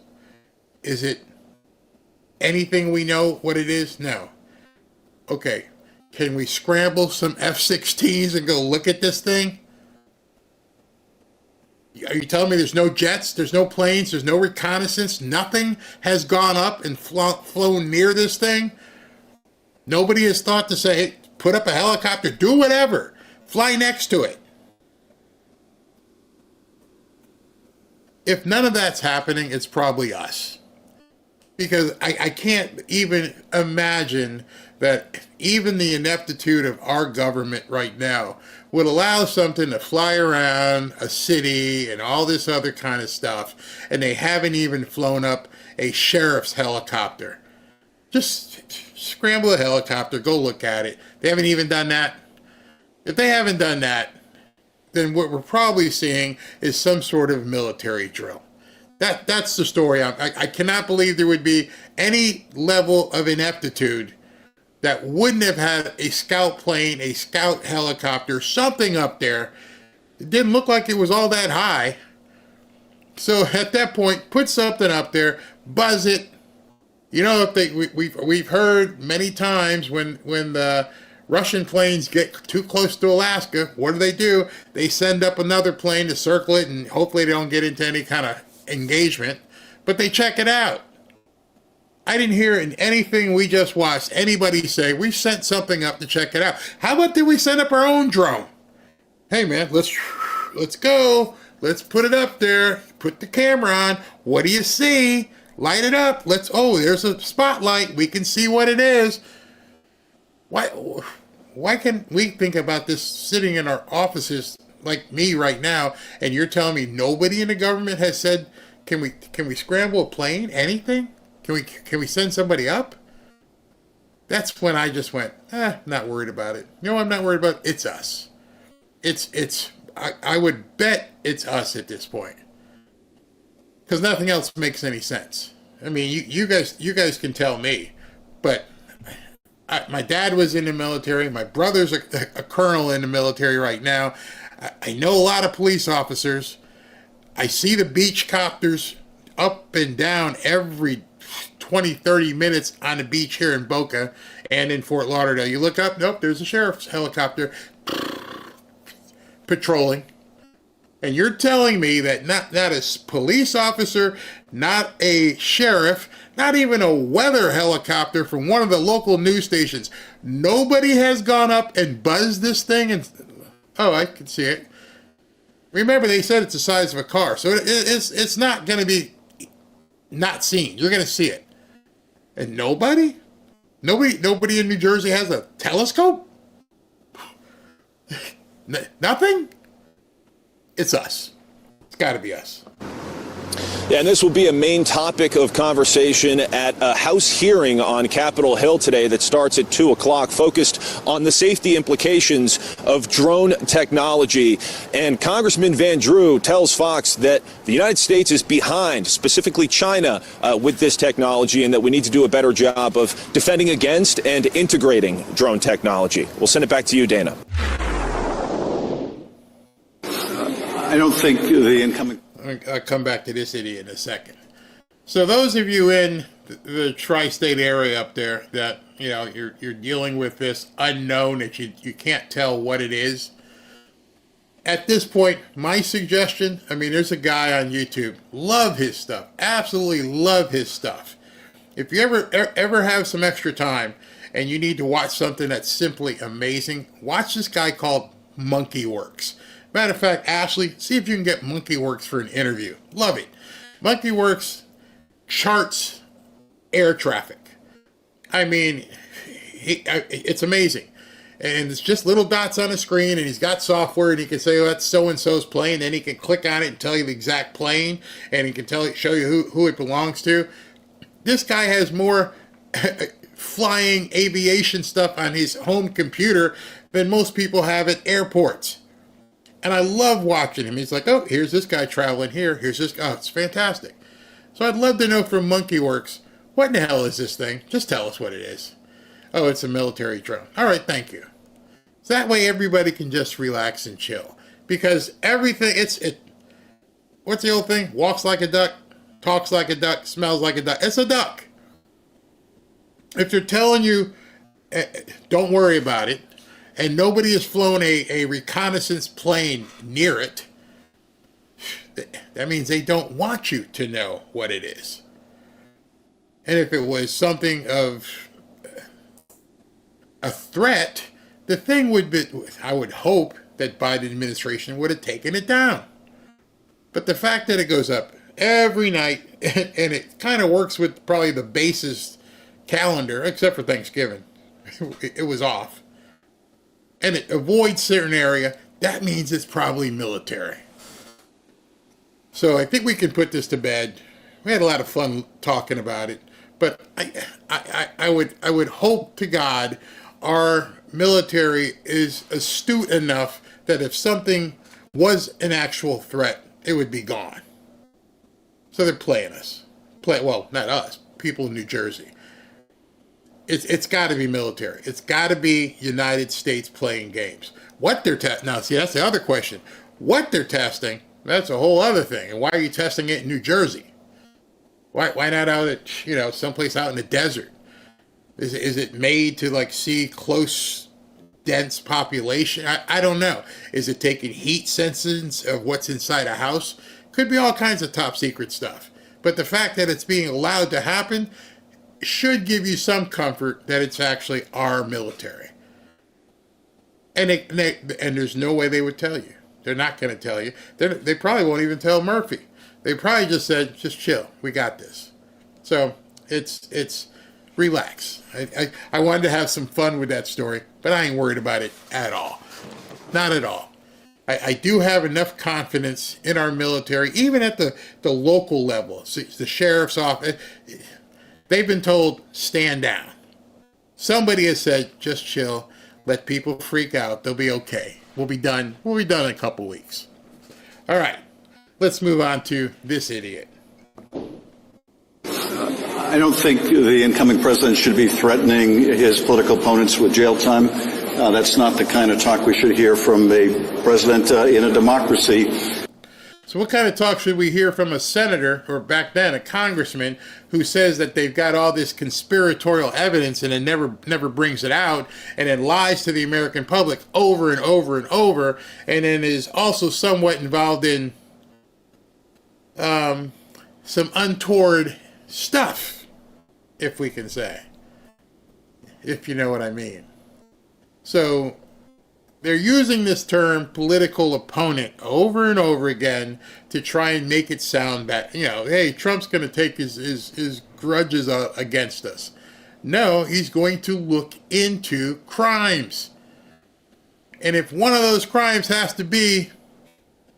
Is it anything we know what it is? No. Okay. Can we scramble some F-16s and go look at this thing? Are you telling me there's no jets, there's no planes, there's no reconnaissance, nothing has gone up and flown near this thing? Nobody has thought to say, hey, put up a helicopter, do whatever, fly next to it. If none of that's happening, it's probably us. Because I can't even imagine that even the ineptitude of our government right now would allow something to fly around a city and all this other kind of stuff, and they haven't even flown up a sheriff's helicopter. Just scramble a helicopter, go look at it. They haven't even done that. If they haven't done that, then what we're probably seeing is some sort of military drill. That's the story. I cannot believe there would be any level of ineptitude that wouldn't have had a scout plane, a scout helicopter, something up there. It didn't look like it was all that high. So at that point, put something up there, buzz it. You know, if we've heard many times when the Russian planes get too close to Alaska, what do? They send up another plane to circle it, and hopefully they don't get into any kind of engagement, but they check it out. I didn't hear in anything we just watched anybody say, we sent something up to check it out. How about did we send up our own drone? Hey man, let's go. Let's put it up there. Put the camera on. What do you see? Light it up. There's a spotlight. We can see what it is. Why can we think about this sitting in our offices like me right now, and you're telling me nobody in the government has said, can we scramble a plane? Anything? Can we send somebody up? That's when I just went, not worried about it. You know what I'm not worried about? It's us. I would bet it's us at this point. Because nothing else makes any sense. I mean, you guys can tell me, but my dad was in the military. My brother's a colonel in the military right now. I know a lot of police officers. I see the beach copters up and down every 20, 30 minutes on the beach here in Boca and in Fort Lauderdale. You look up, nope, there's a sheriff's helicopter patrolling. And you're telling me that not a police officer, not a sheriff, not even a weather helicopter from one of the local news stations, nobody has gone up and buzzed this thing and... Oh, I can see it. Remember, they said it's the size of a car, so it's not going to be not seen. You're going to see it. And nobody in New Jersey has a telescope? Nothing? It's us. It's got to be us. Yeah, and this will be a main topic of conversation at a House hearing on Capitol Hill today that starts at 2 o'clock, focused on the safety implications of drone technology. And Congressman Van Drew tells Fox that the United States is behind, specifically China, with this technology, and that we need to do a better job of defending against and integrating drone technology. We'll send it back to you, Dana. I don't think the incoming... I'll come back to this idiot in a second. So those of you in the tri-state area up there that, you know, you're dealing with this unknown that you can't tell what it is. At this point, my suggestion, I mean, there's a guy on YouTube, love his stuff, absolutely love his stuff. If you ever have some extra time and you need to watch something that's simply amazing, watch this guy called Monkey Works. Matter of fact, Ashley, see if you can get Monkey Works for an interview. Love it. Monkey Works charts air traffic. I mean, it's amazing. And it's just little dots on a screen, and he's got software, and he can say, oh, that's so-and-so's plane. Then he can click on it and tell you the exact plane, and he can show you who it belongs to. This guy has more flying aviation stuff on his home computer than most people have at airports. And I love watching him. He's like, oh, here's this guy traveling here. Here's this guy. Oh, it's fantastic. So I'd love to know from Monkey Works, what in the hell is this thing? Just tell us what it is. Oh, it's a military drone. All right, thank you. So that way everybody can just relax and chill. Because everything, what's the old thing? Walks like a duck, talks like a duck, smells like a duck. It's a duck. If they're telling you, don't worry about it, and nobody has flown a reconnaissance plane near it, that means they don't want you to know what it is. And if it was something of a threat, the thing would be, I would hope that Biden administration would have taken it down. But the fact that it goes up every night, and it kind of works with probably the base's calendar, except for Thanksgiving, it was off. And it avoids certain area, that means it's probably military. So I think we can put this to bed. We had a lot of fun talking about it, but I would hope to God our military is astute enough that if something was an actual threat, it would be gone. So they're playing us. Well, not us, people in New Jersey. It's got to be military. It's got to be United States playing games. What they're testing, now see, that's the other question. What they're testing, that's a whole other thing. And why are you testing it in New Jersey? Why not out at, you know, someplace out in the desert? Is it made to like see close, dense population? I don't know. Is it taking heat sensors of what's inside a house? Could be all kinds of top secret stuff. But the fact that it's being allowed to happen should give you some comfort that it's actually our military. And there's no way they would tell you. They're not going to tell you. They probably won't even tell Murphy. They probably just said, just chill. We got this. So it's relax. I wanted to have some fun with that story, but I ain't worried about it at all. Not at all. I do have enough confidence in our military, even at the local level. The sheriff's office, they've been told, stand down. Somebody has said, just chill, let people freak out, they'll be okay. We'll be done in a couple weeks. All right, let's move on to this idiot. I don't think the incoming president should be threatening his political opponents with jail time. That's not the kind of talk we should hear from a president in a democracy. So what kind of talk should we hear from a senator, or back then a congressman, who says that they've got all this conspiratorial evidence and then never brings it out, and then lies to the American public over and over and over, and then is also somewhat involved in some untoward stuff, if we can say, if you know what I mean. So they're using this term political opponent over and over again to try and make it sound bad. You know, hey, Trump's going to take his grudges against us. No, he's going to look into crimes. And if one of those crimes has to be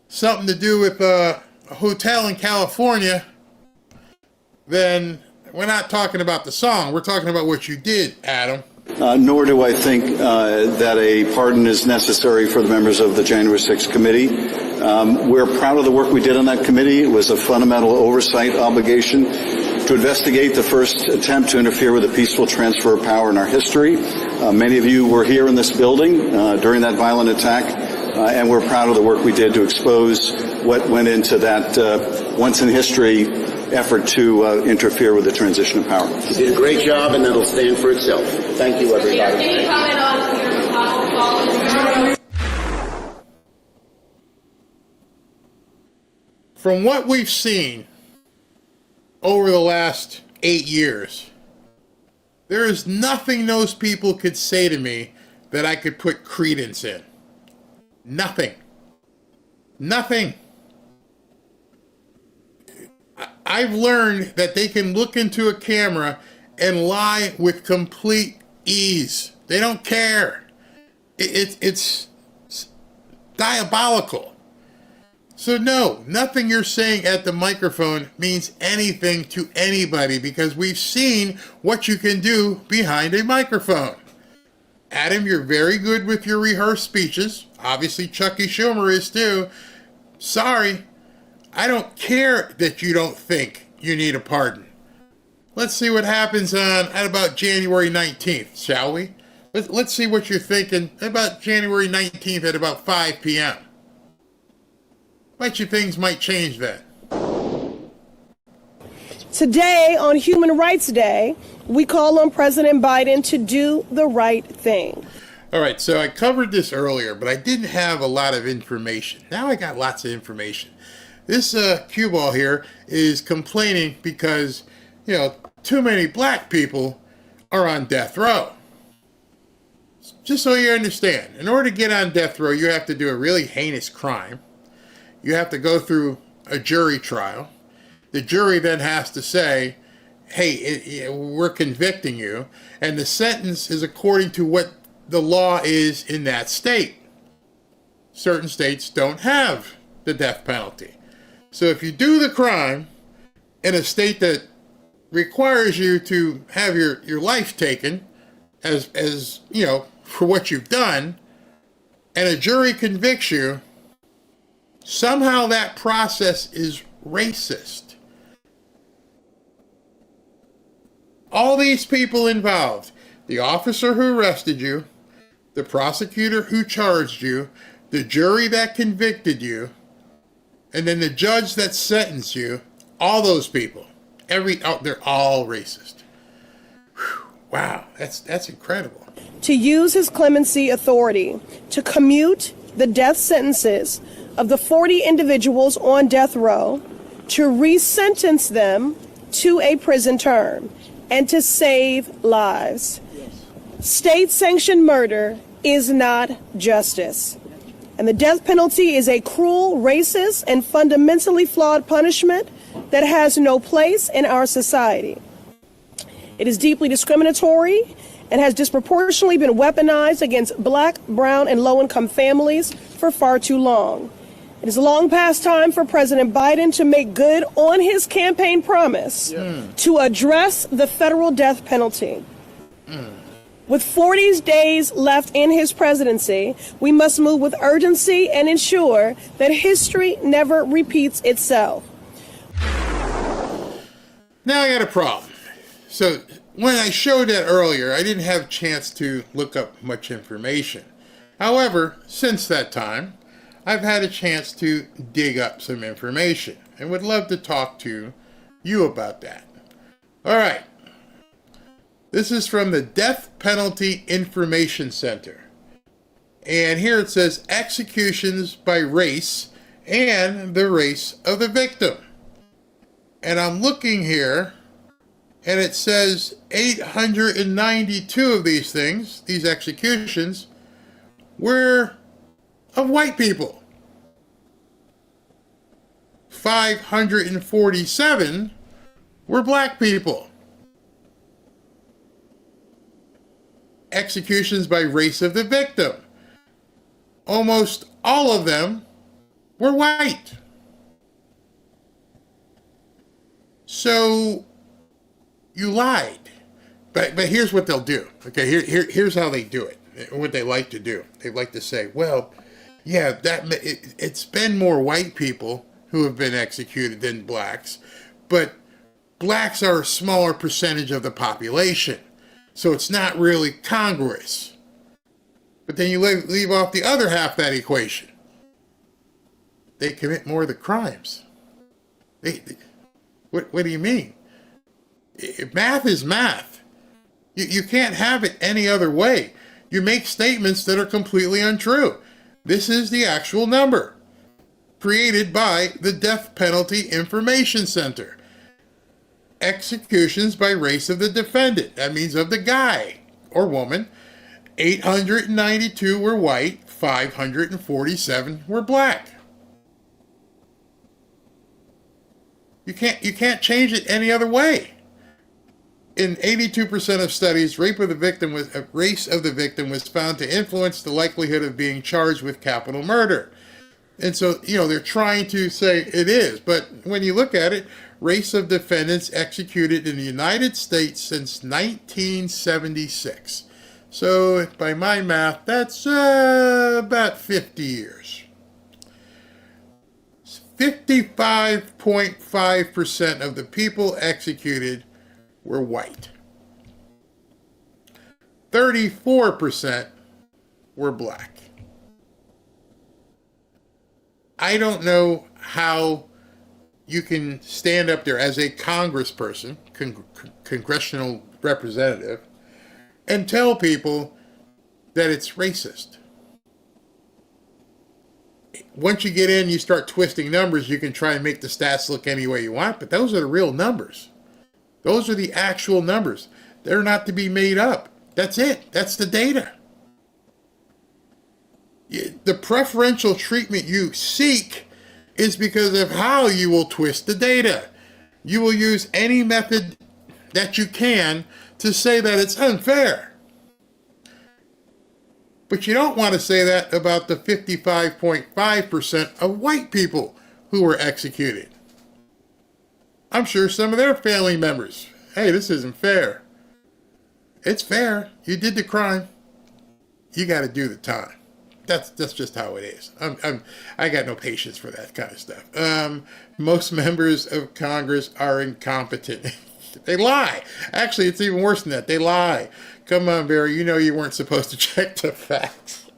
something to do with a hotel in California, then we're not talking about the song. We're talking about what you did, Adam. Nor do I think that a pardon is necessary for the members of the January 6th committee. We're proud of the work we did on that committee. It was a fundamental oversight obligation to investigate the first attempt to interfere with a peaceful transfer of power in our history. Many of you were here in this building during that violent attack, and we're proud of the work we did to expose what went into that once-in-history effort to interfere with the transition of power. You did a great job, and that'll stand for itself. Thank you, everybody. Can you comment on your possible? From what we've seen over the last 8 years, there is nothing those people could say to me that I could put credence in. Nothing. Nothing. I've learned that they can look into a camera and lie with complete ease. They don't care. It's diabolical. So no, nothing you're saying at the microphone means anything to anybody, because we've seen what you can do behind a microphone. Adam, you're very good with your rehearsed speeches. Obviously, Chucky Schumer is too. Sorry, I don't care that you don't think you need a pardon. Let's see what happens at about January 19th, shall we? Let's see what you're thinking about January 19th at about 5 p.m. Bet you things might change then. Today, on Human Rights Day, we call on President Biden to do the right thing. All right, so I covered this earlier, but I didn't have a lot of information. Now I got lots of information. This cue ball here is complaining because, too many black people are on death row. Just so you understand, in order to get on death row, you have to do a really heinous crime. You have to go through a jury trial. The jury then has to say, hey, we're convicting you. And the sentence is according to what the law is in that state. Certain states don't have the death penalty. So if you do the crime in a state that requires you to have your life taken as for what you've done, and a jury convicts you, somehow that process is racist. All these people involved, the officer who arrested you, the prosecutor who charged you, the jury that convicted you, and then the judge that sentenced you, all those people, they're all racist. Whew, wow, that's incredible. To use his clemency authority to commute the death sentences of the 40 individuals on death row, to resentence them to a prison term, and to save lives. State-sanctioned murder is not justice. And the death penalty is a cruel, racist, and fundamentally flawed punishment that has no place in our society. It is deeply discriminatory and has disproportionately been weaponized against black, brown, and low-income families for far too long. It is long past time for President Biden to make good on his campaign promise to address the federal death penalty. With 40 days left in his presidency, we must move with urgency and ensure that history never repeats itself. Now I got a problem. So when I showed that earlier, I didn't have a chance to look up much information. However, since that time, I've had a chance to dig up some information and would love to talk to you about that. All right. This is from the Death Penalty Information Center. And here it says executions by race and the race of the victim. And I'm looking here, and it says 892 of these things, these executions, were of white people. 547 were black people. executions by race of the victim. Almost all of them were white. So you lied. But here's what they'll do. Okay, here's how they do it. What they like to do. They like to say, well, yeah, it's been more white people who have been executed than blacks, but blacks are a smaller percentage of the population, so it's not really congruous. But then you leave off the other half of that equation. They commit more of the crimes. What do you mean? Math is math. You can't have it any other way. You make statements that are completely untrue. This is the actual number created by the Death Penalty Information Center. Executions by race of the defendant. That means of the guy or woman. 892 were white, 547 were black. You can't change it any other way. In 82% of studies, race of the victim was found to influence the likelihood of being charged with capital murder. And so, they're trying to say it is, but when you look at it, race of defendants executed in the United States since 1976. So, by my math, that's about 50 years. 55.5% of the people executed were white. 34% were black. I don't know how you can stand up there as a congressperson, congressional representative, and tell people that it's racist. Once you get in, you start twisting numbers, you can try and make the stats look any way you want, but those are the real numbers. Those are the actual numbers. They're not to be made up. That's it. That's the data. The preferential treatment you seek is because of how you will twist the data. You will use any method that you can to say that it's unfair. But you don't want to say that about the 55.5% of white people who were executed. I'm sure some of their family members, hey, this isn't fair. It's fair. You did the crime. You got to do the time. That's just how it is. I got no patience for that kind of stuff. Most members of Congress are incompetent. They lie. Actually, it's even worse than that. They lie. Come on, Barry. You know you weren't supposed to check the facts.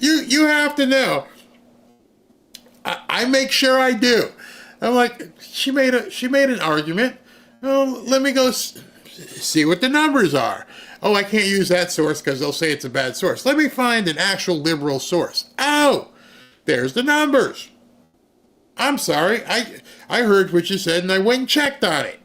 You have to know. I make sure I do. I'm like, she made an argument. Oh, let me go see what the numbers are. Oh, I can't use that source because they'll say it's a bad source. Let me find an actual liberal source. Oh, there's the numbers. I'm sorry. I heard what you said and I went and checked on it.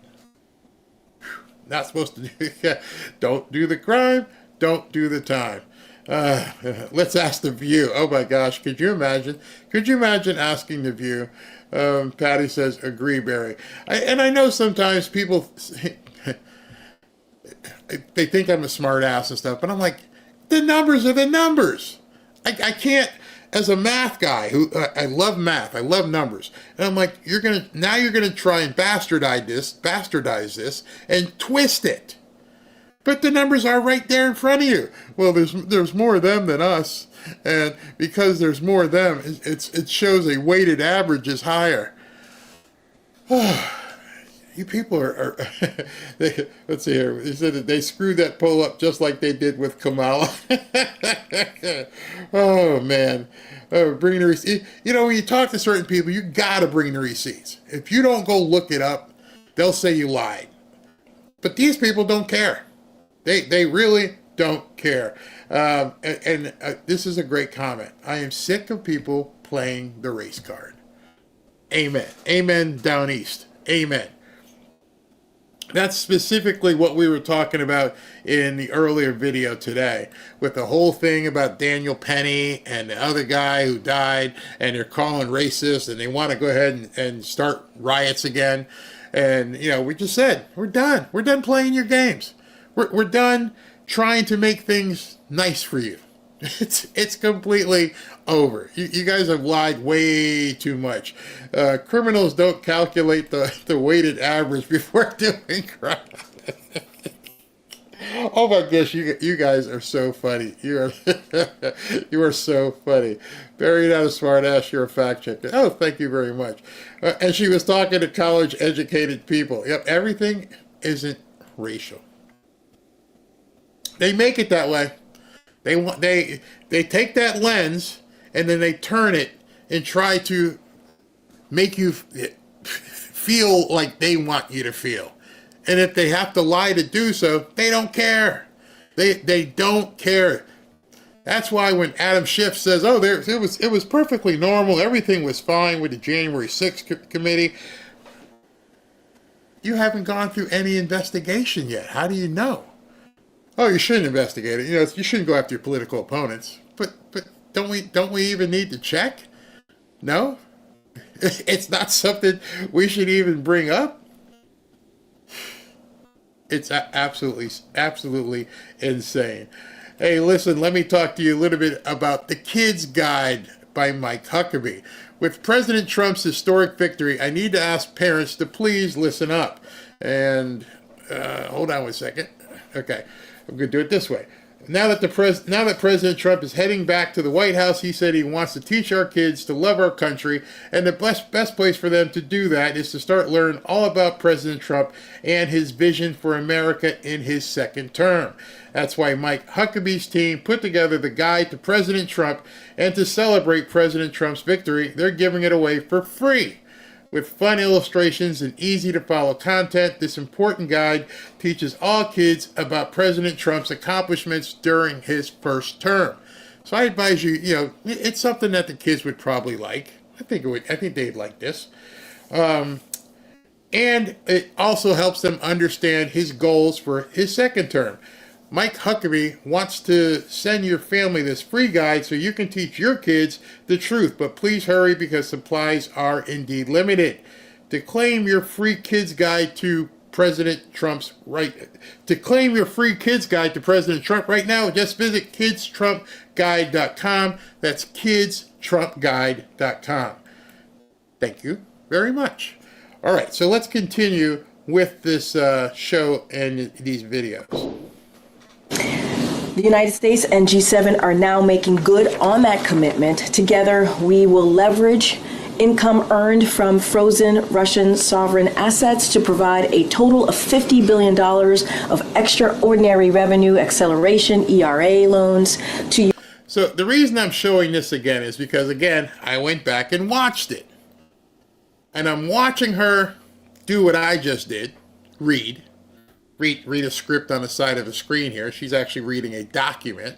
Not supposed to do that. Don't do the crime. Don't do the time. Let's ask The View. Oh my gosh, could you imagine? Could you imagine asking The View? Patty says, agree, Barry. I know sometimes people, they think I'm a smart ass and stuff, but I'm like, the numbers are the numbers. I can't, as a math guy, who I love math, I love numbers, and I'm like, you're gonna try and bastardize this and twist it. But the numbers are right there in front of you. Well, there's more of them than us, and because there's more of them, it shows a weighted average is higher. You people are let's see here. They said that they screwed that poll up just like they did with Kamala. Oh man, bring the receipts. You know, when you talk to certain people, you gotta bring the receipts. If you don't go look it up, they'll say you lied. But these people don't care. They really don't care. And this is a great comment. I am sick of people playing the race card. Amen. Amen down east. Amen. That's specifically what we were talking about in the earlier video today, with the whole thing about Daniel Penny and the other guy who died, and they're calling racist, and they want to go ahead and start riots again. And, you know, we just said, we're done. We're done playing your games. We're done trying to make things nice for you. It's completely over. You guys have lied way too much. Criminals don't calculate the weighted average before doing crime. Oh my gosh, you guys are so funny. You are so funny. Barry, not a smart ass, you're a fact checker. Oh, thank you very much. And she was talking to college educated people. Yep, everything isn't racial. They make it that way. They take that lens and then they turn it and try to make you feel like they want you to feel. And if they have to lie to do so, they don't care. They don't care. That's why when Adam Schiff says, "Oh, it was perfectly normal. Everything was fine with the January 6th committee," you haven't gone through any investigation yet. How do you know? Oh, you shouldn't investigate it. You shouldn't go after your political opponents. But don't we even need to check? No, it's not something we should even bring up. It's absolutely insane. Hey, listen, let me talk to you a little bit about The Kid's Guide by Mike Huckabee. With President Trump's historic victory, I need to ask parents to please listen up. And hold on one second. Okay, I'm going to do it this way. Now that President Trump is heading back to the White House, he said he wants to teach our kids to love our country, and the best place for them to do that is to start learning all about President Trump and his vision for America in his second term. That's why Mike Huckabee's team put together the guide to President Trump, and to celebrate President Trump's victory, they're giving it away for free. With fun illustrations and easy-to-follow content, this important guide teaches all kids about President Trump's accomplishments during his first term. So I advise you, it's something that the kids would probably like. I think they'd like this. And it also helps them understand his goals for his second term. Mike Huckabee wants to send your family this free guide so you can teach your kids the truth, but please hurry because supplies are indeed limited. To claim your free kids guide to President Trump right now, just visit kidstrumpguide.com. That's kidstrumpguide.com. Thank you very much. All right, so let's continue with this show and these videos. The United States and G7 are now making good on that commitment. Together, we will leverage income earned from frozen Russian sovereign assets to provide a total of $50 billion of extraordinary revenue acceleration ERA loans to. So the reason I'm showing this again is because, again, I went back and watched it. And I'm watching her do what I just did, read a script on the side of the screen here. She's actually reading a document.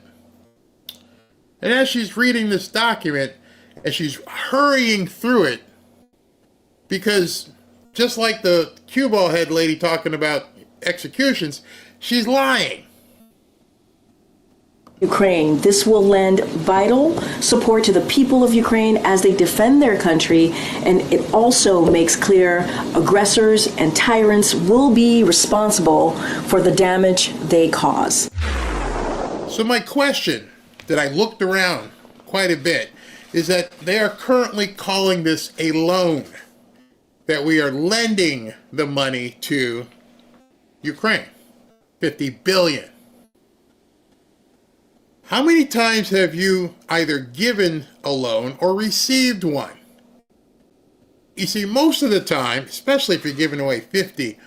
And as she's reading this document, and she's hurrying through it, because just like the cue ball head lady talking about executions, she's lying. Ukraine. This will lend vital support to the people of Ukraine as they defend their country, and it also makes clear aggressors and tyrants will be responsible for the damage they cause. So my question that I looked around quite a bit is that they are currently calling this a loan, that we are lending the money to Ukraine, $50 billion. How many times have you either given a loan or received one? You see, most of the time, especially if you're giving away $50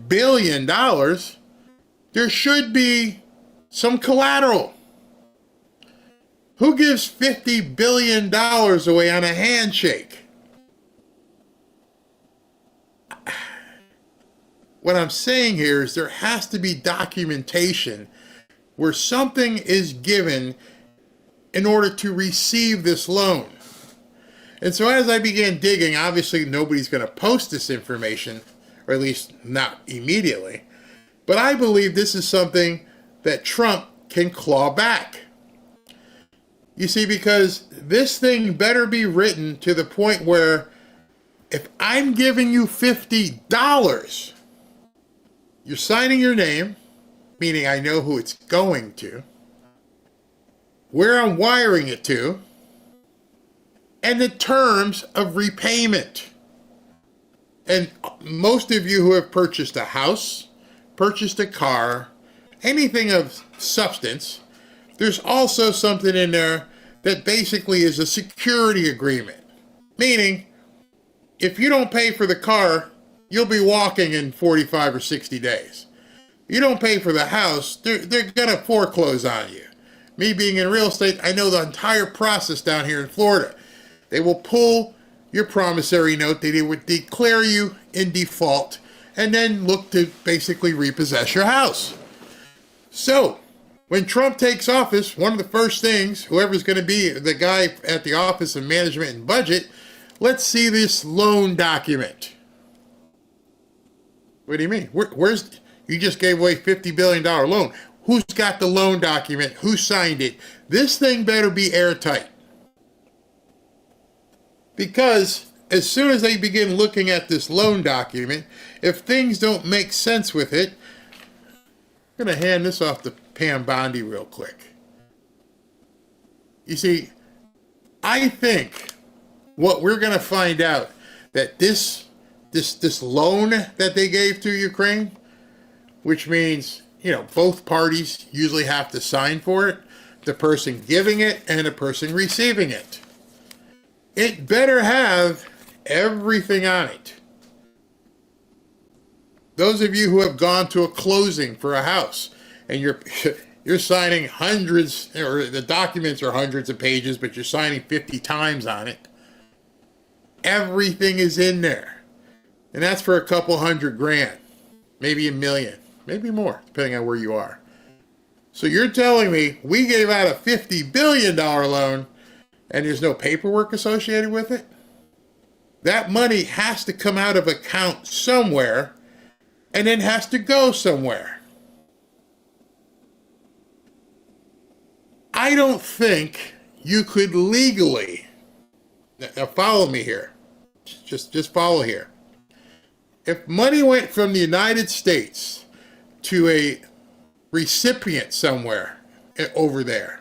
billion, there should be some collateral. Who gives $50 billion away on a handshake? What I'm saying here is there has to be documentation where something is given in order to receive this loan. And so as I began digging, obviously nobody's going to post this information, or at least not immediately, but I believe this is something that Trump can claw back. You see, because this thing better be written to the point where if I'm giving you $50, you're signing your name, meaning I know who it's going to, where I'm wiring it to, and the terms of repayment. And most of you who have purchased a house, purchased a car, anything of substance, there's also something in there that basically is a security agreement. Meaning, if you don't pay for the car, you'll be walking in 45 or 60 days. You don't pay for the house, they're gonna foreclose on you. Me being in real estate, I know the entire process down here in Florida. They will pull your promissory note, they would declare you in default, and then look to basically repossess your house. So, when Trump takes office, one of the first things, whoever's going to be the guy at the Office of Management and Budget, let's see this loan document. What do you mean? Where's you just gave away $50 billion loan. Who's got the loan document? Who signed it? This thing better be airtight. Because as soon as they begin looking at this loan document, if things don't make sense with it, I'm going to hand this off to Pam Bondi real quick. You see, I think what we're going to find out that this loan that they gave to Ukraine, which means, both parties usually have to sign for it, the person giving it and the person receiving it. It better have everything on it. Those of you who have gone to a closing for a house and you're signing hundreds, or the documents are hundreds of pages, but you're signing 50 times on it. Everything is in there. And that's for a couple $100,000, maybe $1 million, maybe more, depending on where you are. So you're telling me we gave out a $50 billion loan and there's no paperwork associated with it? That money has to come out of account somewhere and then has to go somewhere. I don't think you could legally, now follow me here, just follow here. If money went from the United States to a recipient somewhere over there,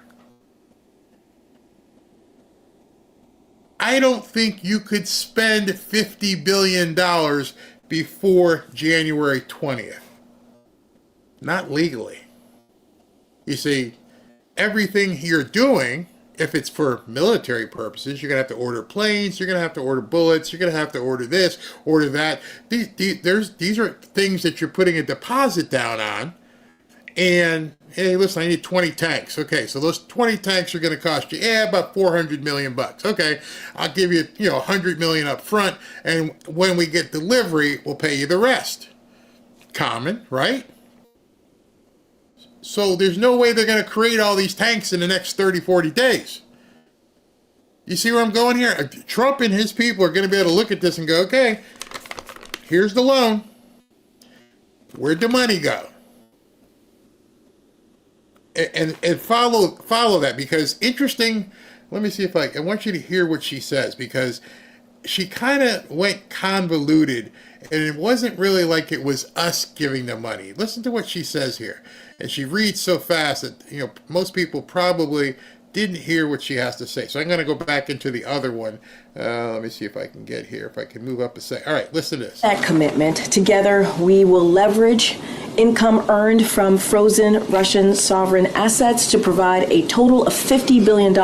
I don't think you could spend $50 billion before January 20th. Not legally. You see, everything you're doing, if it's for military purposes, you're going to have to order planes, you're going to have to order bullets, you're going to have to order this, order that. These are things that you're putting a deposit down on. And, hey, listen, I need 20 tanks. Okay, so those 20 tanks are going to cost you, about $400 million. Okay, I'll give you, $100 million up front, and when we get delivery, we'll pay you the rest. Common, right? So there's no way they're going to create all these tanks in the next 30, 40 days. You see where I'm going here? Trump and his people are going to be able to look at this and go, okay, here's the loan. Where'd the money go? And follow that, because interesting, let me see if I want you to hear what she says, because she kind of went convoluted and it wasn't really like it was us giving the money. Listen to what she says here. And she reads so fast that, most people probably didn't hear what she has to say. So I'm going to go back into the other one. Let me see if I can get here, if I can move up a second. All right, listen to this. That commitment. Together, we will leverage income earned from frozen Russian sovereign assets to provide a total of $50 billion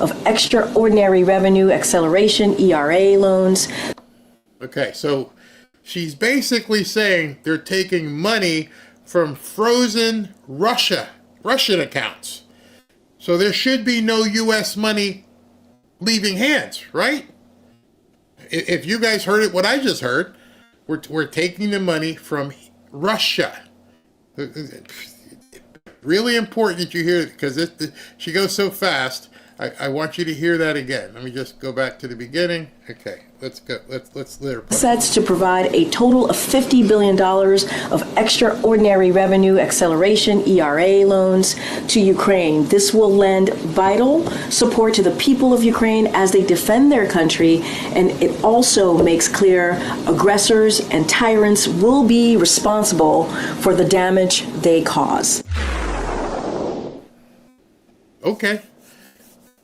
of extraordinary revenue acceleration, ERA loans. Okay, so she's basically saying they're taking money from frozen Russian accounts. So there should be no U.S. money leaving hands, right? If you guys heard it, what I just heard, we're taking the money from Russia. Really important that you hear it, because she goes so fast. I want you to hear that again. Let me just go back to the beginning. Okay, let's go. Let's Lear. Sets to provide a total of $50 billion of extraordinary revenue acceleration ERA loans to Ukraine. This will lend vital support to the people of Ukraine as they defend their country, and it also makes clear aggressors and tyrants will be responsible for the damage they cause. Okay.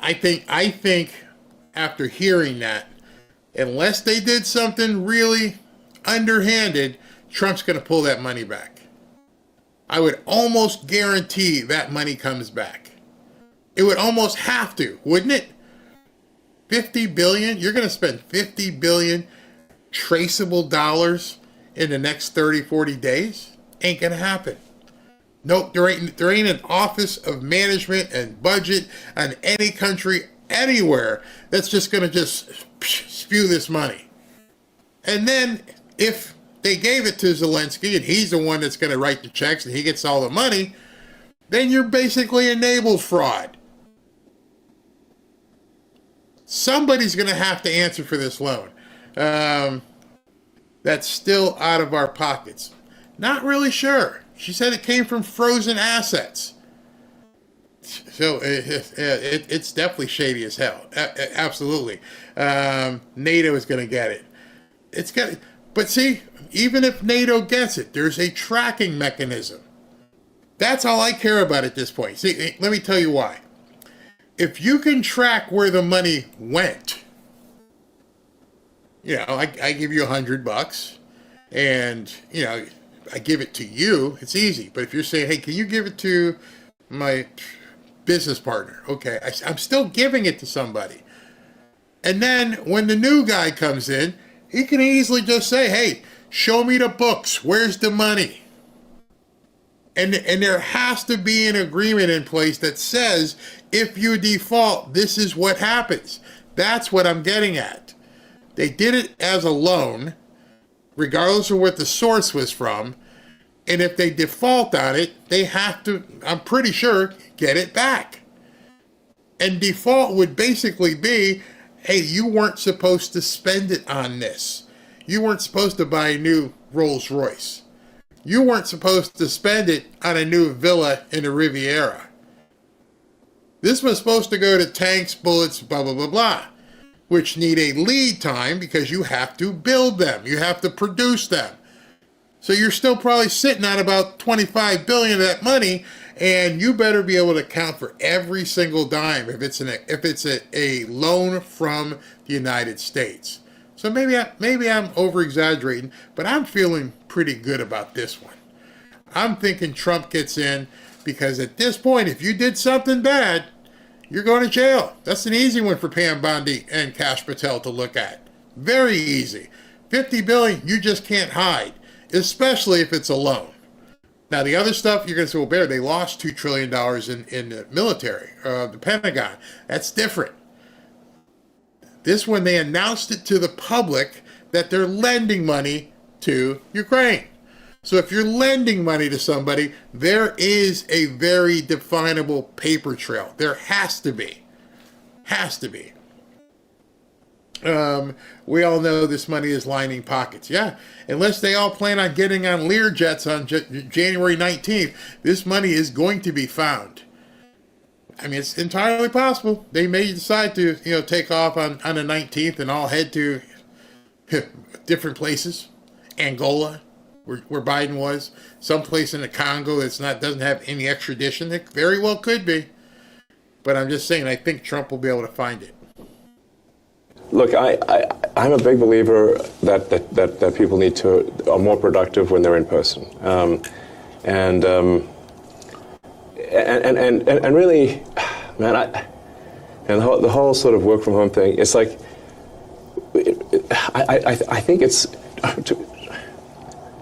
I think after hearing that, unless they did something really underhanded, Trump's going to pull that money back. I would almost guarantee that money comes back. It would almost have to, wouldn't it? 50 billion? You're going to spend 50 billion traceable dollars in the next 30, 40 days? Ain't going to happen. Nope, there ain't an office of management and budget in any country anywhere that's just going to just spew this money. And then if they gave it to Zelensky and he's the one that's going to write the checks and he gets all the money, then you're basically enabled fraud. Somebody's going to have to answer for this loan. That's still out of our pockets. Not really sure. She said it came from frozen assets. So it's definitely shady as hell. Absolutely. NATO is going to get it. But see, even if NATO gets it, there's a tracking mechanism. That's all I care about at this point. See, let me tell you why. If you can track where the money went, I give you $100 and, I give it to you, it's easy. But if you're saying, hey, can you give it to my business partner? Okay, I'm still giving it to somebody. And then when the new guy comes in, he can easily just say, hey, show me the books. Where's the money? And there has to be an agreement in place that says, if you default, this is what happens. That's what I'm getting at. They did it as a loan, regardless of what the source was from. And if they default on it, they have to, I'm pretty sure, get it back. And default would basically be, hey, you weren't supposed to spend it on this. You weren't supposed to buy a new Rolls Royce. You weren't supposed to spend it on a new villa in the Riviera. This was supposed to go to tanks, bullets, blah, blah, blah, blah, which need a lead time because you have to build them. You have to produce them. So you're still probably sitting on about $25 billion of that money, and you better be able to account for every single dime if it's a loan from the United States. So maybe I'm over-exaggerating, but I'm feeling pretty good about this one. I'm thinking Trump gets in because at this point, if you did something bad, you're going to jail. That's an easy one for Pam Bondi and Kash Patel to look at. Very easy. $50 billion, you just can't hide, especially if it's a loan. Now, the other stuff, you're going to say, well, Bear, they lost $2 trillion in the military, the Pentagon. That's different. This one, they announced it to the public that they're lending money to Ukraine. So if you're lending money to somebody, there is a very definable paper trail. There has to be. Has to be. We all know this money is lining pockets. Yeah, unless they all plan on getting on Lear jets on January 19th, this money is going to be found. I mean, it's entirely possible. They may decide to, take off on the 19th and all head to different places. Angola, where Biden was. Someplace in the Congo doesn't have any extradition. It very well could be. But I'm just saying, I think Trump will be able to find it. Look, I'm a big believer that people are more productive when they're in person, and really, man, the whole sort of work from home thing. It's like I think it's.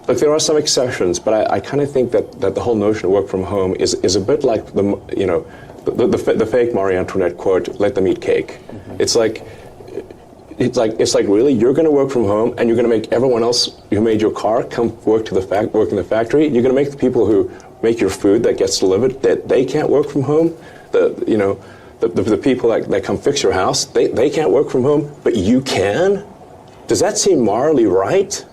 Look, there are some exceptions, but I kind of think that the whole notion of work from home is a bit like the fake Marie Antoinette quote, "Let them eat cake." Mm-hmm. It's like really, you're going to work from home and you're going to make everyone else who made your car come work in the factory. You're going to make the people who make your food that gets delivered that they can't work from home. the people that come fix your house, they can't work from home, but you can? Does that seem morally right?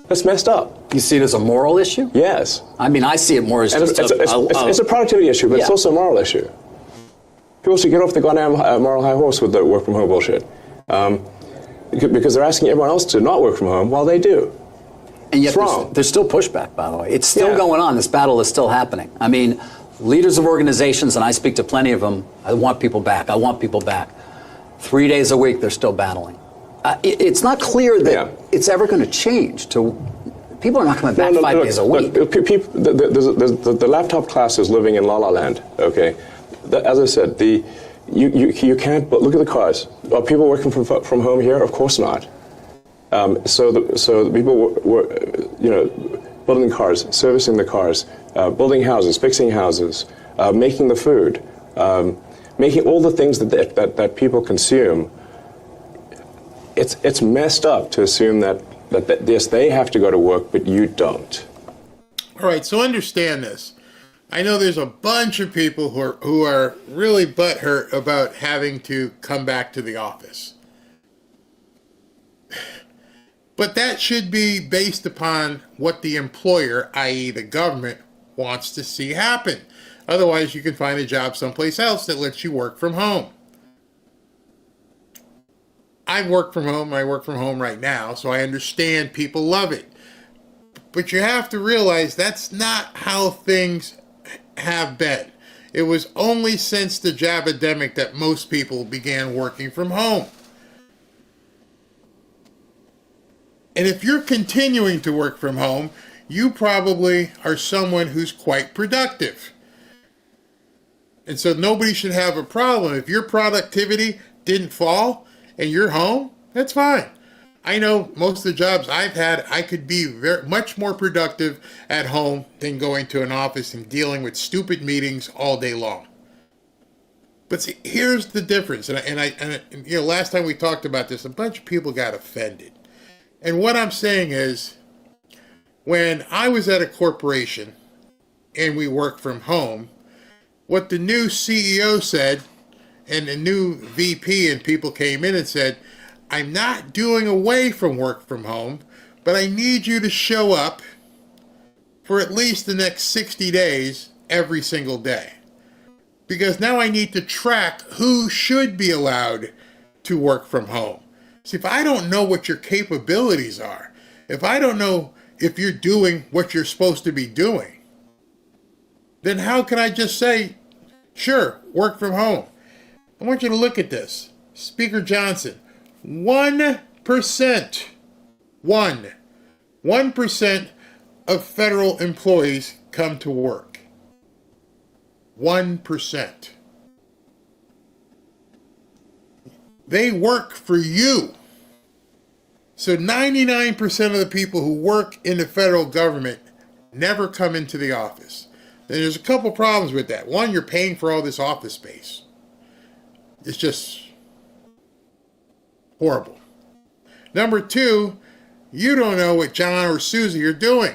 That's messed up. You see it as a moral issue? Yes. I mean, I see it more as just it's a productivity issue, but it's also a moral issue. People should get off the goddamn moral high horse with the work from home bullshit. Because they're asking everyone else to not work from home while they do. And yet there's still pushback, by the way. It's still going on. This battle is still happening. I mean, leaders of organizations, and I speak to plenty of them, I want people back. I want people back. 3 days a week, they're still battling. It's not clear that it's ever going to change. People are not coming back 5 days a week. The laptop class is living in La La Land, okay? As I said, you can't, but look at the cars. Are people working from home here? Of course not. So the people were building cars, servicing the cars, building houses, fixing houses, making the food, making all the things that people consume. It's messed up to assume that yes, they have to go to work, but you don't. All right, so understand this. I know there's a bunch of people who are really butthurt about having to come back to the office. But that should be based upon what the employer, i.e. the government, wants to see happen. Otherwise, you can find a job someplace else that lets you work from home. I work from home. I work from home right now, so I understand people love it. But you have to realize that's not how things have been. It was only since the jabademic that most people began working from home. And if you're continuing to work from home, you probably are someone who's quite productive. And so nobody should have a problem. If your productivity didn't fall and you're home, that's fine. I know most of the jobs I've had, I could be much more productive at home than going to an office and dealing with stupid meetings all day long. But see, here's the difference. And last time we talked about this, a bunch of people got offended. And what I'm saying is, when I was at a corporation and we worked from home, what the new CEO said, and the new VP and people came in and said, I'm not doing away from work from home, but I need you to show up for at least the next 60 days every single day. Because now I need to track who should be allowed to work from home. See, if I don't know what your capabilities are, if I don't know if you're doing what you're supposed to be doing, then how can I just say, sure, work from home? I want you to look at this. Speaker Johnson, 1% of federal employees come to work. 1%. They work for you. So 99% of the people who work in the federal government never come into the office. Then there's a couple problems with that. One, you're paying for all this office space. It's just horrible. Number two, you don't know what John or Susie are doing.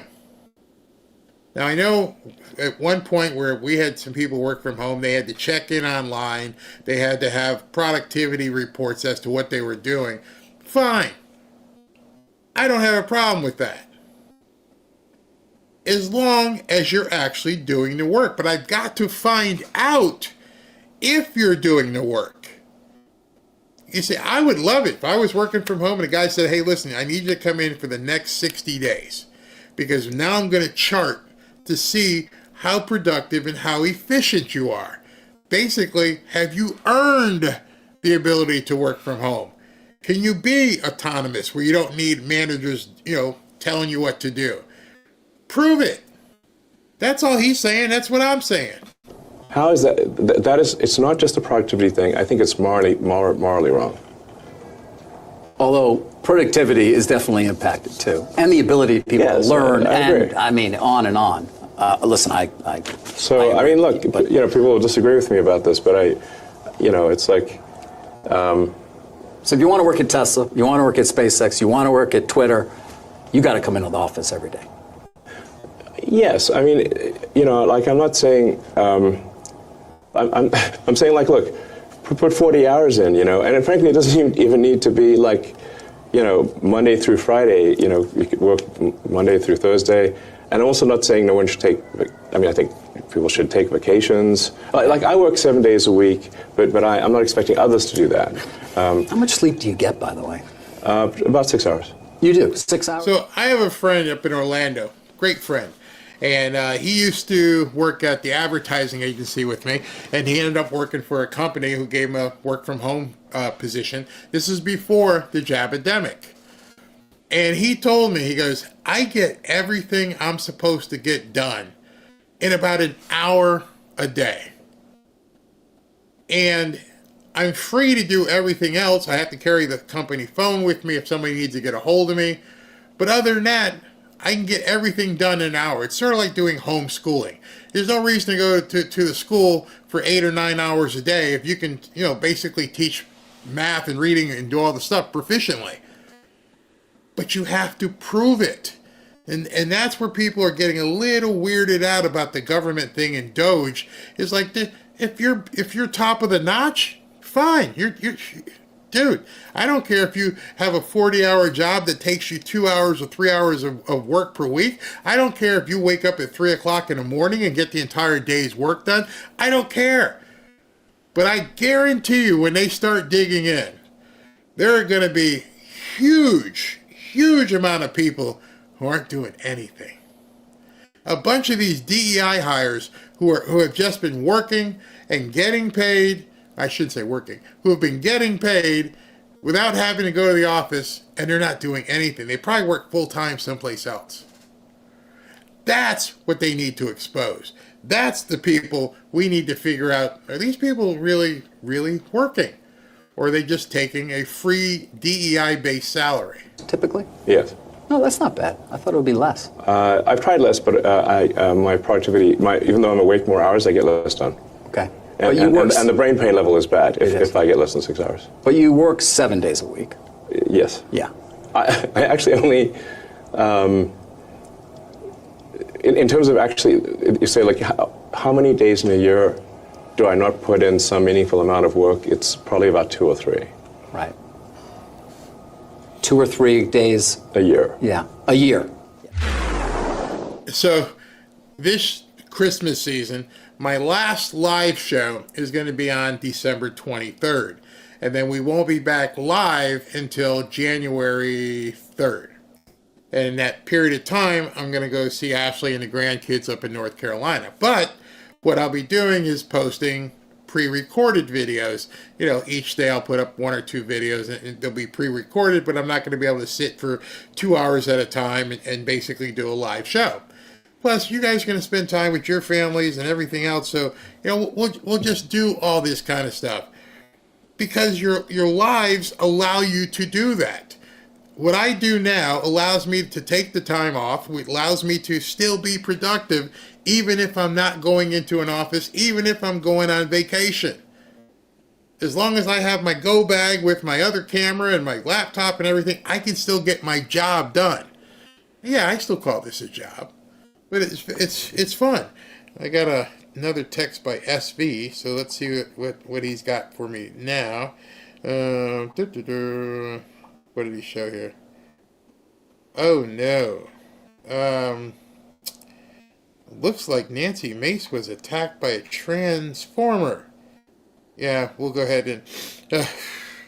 Now, I know at one point where we had some people work from home, they had to check in online. They had to have productivity reports as to what they were doing. Fine. I don't have a problem with that, as long as you're actually doing the work. But I've got to find out if you're doing the work. You see, I would love it if I was working from home and a guy said, hey, listen, I need you to come in for the next 60 days because now I'm going to chart to see how productive and how efficient you are. Basically, have you earned the ability to work from home? Can you be autonomous where you don't need managers, telling you what to do? Prove it. That's all he's saying. That's what I'm saying. How is that? It's not just a productivity thing. I think it's morally wrong. Although productivity is definitely impacted too, and the ability of people to learn, I mean, on and on. Listen, look, people will disagree with me about this, but it's like. So if you want to work at Tesla, you want to work at SpaceX, you want to work at Twitter, you got to come into the office every day. Yes, I mean, I'm not saying I'm saying, like, look, put 40 hours in, and frankly, it doesn't even need to be like, Monday through Friday. You could work Monday through Thursday. And I'm also not saying no one should take, I think people should take vacations. Like, I work 7 days a week, but I'm not expecting others to do that. How much sleep do you get, by the way? About 6 hours. You do? 6 hours? So I have a friend up in Orlando, great friend. And he used to work at the advertising agency with me, and he ended up working for a company who gave him a work-from-home position. This is before the jab-ademic. And he told me, he goes, I get everything I'm supposed to get done in about an hour a day. And I'm free to do everything else. I have to carry the company phone with me if somebody needs to get a hold of me. But other than that, I can get everything done in an hour. It's sort of like doing homeschooling. There's no reason to go to the school for 8 or 9 hours a day if you can, basically teach math and reading and do all the stuff proficiently. But you have to prove it. And that's where people are getting a little weirded out about the government thing and Doge. It's like, if you're top of the notch, fine. You're dude, I don't care if you have a 40-hour job that takes you 2 hours or 3 hours of work per week. I don't care if you wake up at 3 o'clock in the morning and get the entire day's work done. I don't care. But I guarantee you, when they start digging in, there are going to be huge amount of people who aren't doing anything. A bunch of these DEI hires who have just been working and getting paid, I should say working, who have been getting paid without having to go to the office, and they're not doing anything. They probably work full-time someplace else. That's what they need to expose. That's the people we need to figure out, are these people really, really working? Or are they just taking a free DEI-based salary? Typically? Yes. No, that's not bad. I thought it would be less. I've tried less, but my productivity, even though I'm awake more hours, I get less done. Okay. And the brain pain level is bad if I get less than 6 hours. But you work 7 days a week. Yes. Yeah. I actually only, in terms of actually, you say, like, how many days in a year do I not put in some meaningful amount of work? It's probably about 2 or 3. Right. 2 or 3 days. A year. Yeah, a year. So this Christmas season, my last live show is going to be on December 23rd. And then we won't be back live until January 3rd. And in that period of time, I'm going to go see Ashley and the grandkids up in North Carolina. But what I'll be doing is posting pre-recorded videos. Each day I'll put up 1 or 2 videos, and they'll be pre-recorded, but I'm not going to be able to sit for 2 hours at a time and basically do a live show. Plus, you guys are going to spend time with your families and everything else, so we'll just do all this kind of stuff because your lives allow you to do that. What I do now allows me to take the time off. It allows me to still be productive, even if I'm not going into an office, even if I'm going on vacation. As long as I have my go bag with my other camera and my laptop and everything, I can still get my job done. Yeah, I still call this a job, but it's fun. I got another text by SV, so let's see what he's got for me now. What did he show here? Oh no. Looks like Nancy Mace was attacked by a transformer. Yeah, we'll go ahead and...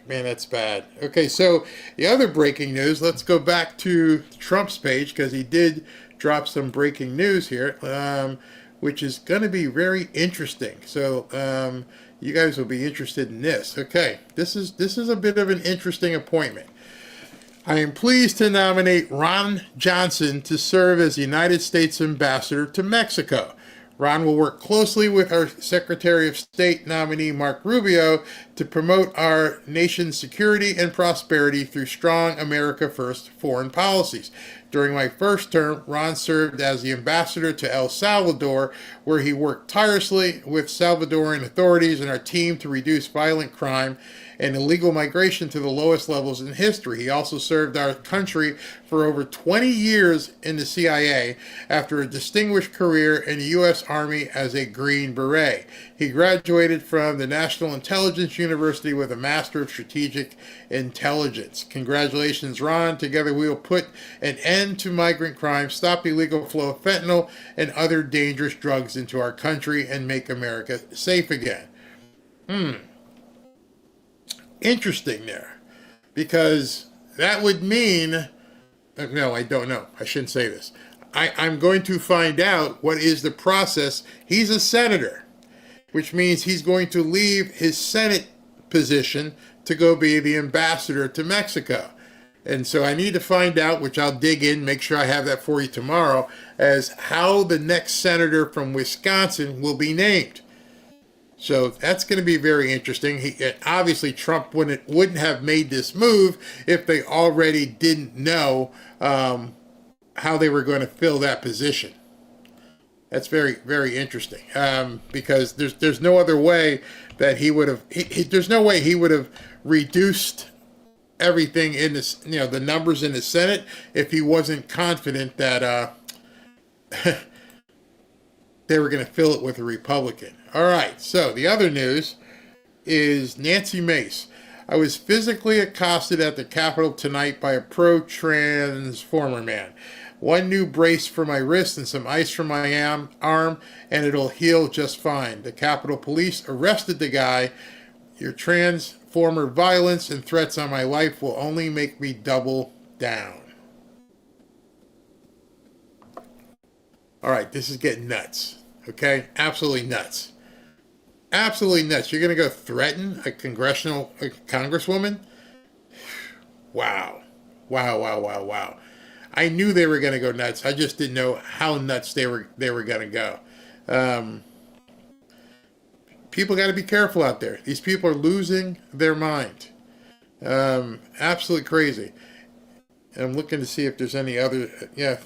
man, that's bad. Okay, so the other breaking news, let's go back to Trump's page, because he did drop some breaking news here, which is going to be very interesting. So you guys will be interested in this. Okay, this is a bit of an interesting appointment. I am pleased to nominate Ron Johnson to serve as the United States Ambassador to Mexico. Ron will work closely with our Secretary of State nominee Mark Rubio to promote our nation's security and prosperity through strong America First foreign policies. During my first term, Ron served as the ambassador to El Salvador, where he worked tirelessly with Salvadoran authorities and our team to reduce violent crime and illegal migration to the lowest levels in history. He also served our country for over 20 years in the CIA after a distinguished career in the U.S. Army as a Green Beret. He graduated from the National Intelligence University with a Master of Strategic Intelligence. Congratulations, Ron. Together we will put an end to migrant crime, stop the illegal flow of fentanyl and other dangerous drugs into our country, and make America safe again. Interesting there, because that would mean, no, I don't know. I shouldn't say this. I'm going to find out what is the process. He's a senator, which means he's going to leave his Senate position to go be the ambassador to Mexico. And so I need to find out, which I'll dig in, make sure I have that for you tomorrow, as how the next senator from Wisconsin will be named. So that's going to be very interesting. Obviously, Trump wouldn't have made this move if they already didn't know how they were going to fill that position. That's very, very interesting, because there's no other way that he would have. There's no way he would have reduced everything in this, the numbers in the Senate, if he wasn't confident that they were going to fill it with a Republican. All right, so the other news is Nancy Mace. I was physically accosted at the Capitol tonight by a pro-transformer man. One new brace for my wrist and some ice for my arm, and it'll heal just fine. The Capitol Police arrested the guy. Your transformer violence and threats on my life will only make me double down. All right, this is getting nuts, okay? Absolutely nuts. Absolutely nuts. You're going to go threaten a congresswoman? Wow. Wow. I knew they were going to go nuts. I just didn't know how nuts they were going to go. People got to be careful out there. These people are losing their mind. Absolutely crazy. And I'm looking to see if there's any other... Yeah,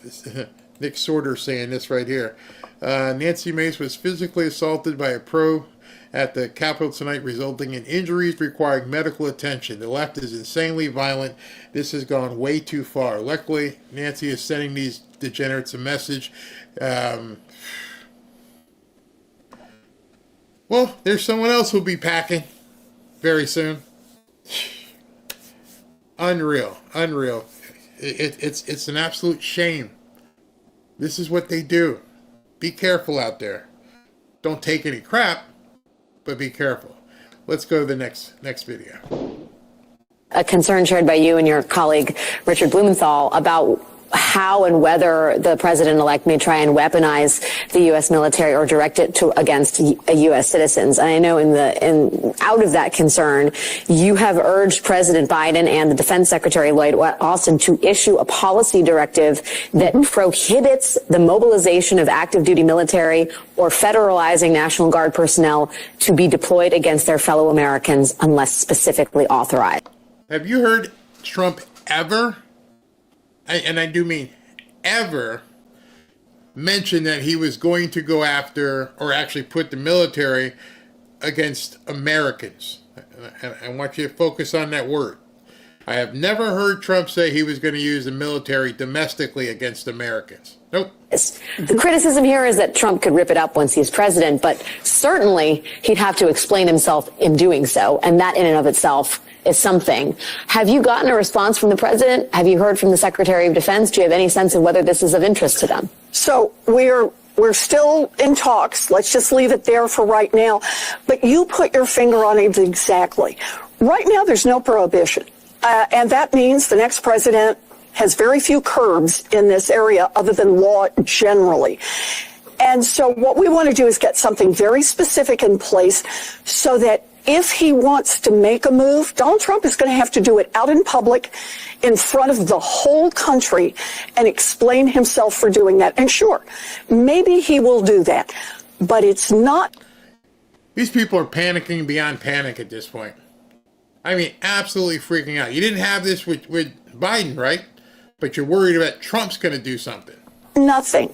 Nick Sorter saying this right here. Nancy Mace was physically assaulted by a pro at the Capitol tonight, resulting in injuries requiring medical attention. The left is insanely violent. This has gone way too far. Luckily, Nancy is sending these degenerates a message. Well, there's someone else who'll be packing very soon. Unreal. It's an absolute shame. This is what they do. Be careful out there. Don't take any crap, but be careful. Let's go to the next video. A concern shared by you and your colleague Richard Blumenthal about how and whether the president-elect may try and weaponize the U.S. military or direct it against U.S. citizens. And I know out of that concern, you have urged President Biden and the Defense Secretary Lloyd Austin to issue a policy directive that prohibits the mobilization of active duty military or federalizing National Guard personnel to be deployed against their fellow Americans unless specifically authorized. Have you heard Trump ever, and I do mean ever, mention that he was going to go after or actually put the military against Americans? I want you to focus on that word. I have never heard Trump say he was going to use the military domestically against Americans. Nope. The criticism here is that Trump could rip it up once he's president, but certainly he'd have to explain himself in doing so, and that in and of itself is something. Have you gotten a response from the president? Have you heard from the Secretary of Defense? Do you have any sense of whether this is of interest to them? So we're still in talks. Let's just leave it there for right now. But you put your finger on it exactly. Right now, there's no prohibition. And that means the next president has very few curbs in this area other than law generally. And so what we want to do is get something very specific in place so that if he wants to make a move, Donald Trump is going to have to do it out in public in front of the whole country and explain himself for doing that. And sure, maybe he will do that, but it's not. These people are panicking beyond panic at this point. I mean, absolutely freaking out. You didn't have this with Biden, right? but you're worried about Trump's going to do something. Nothing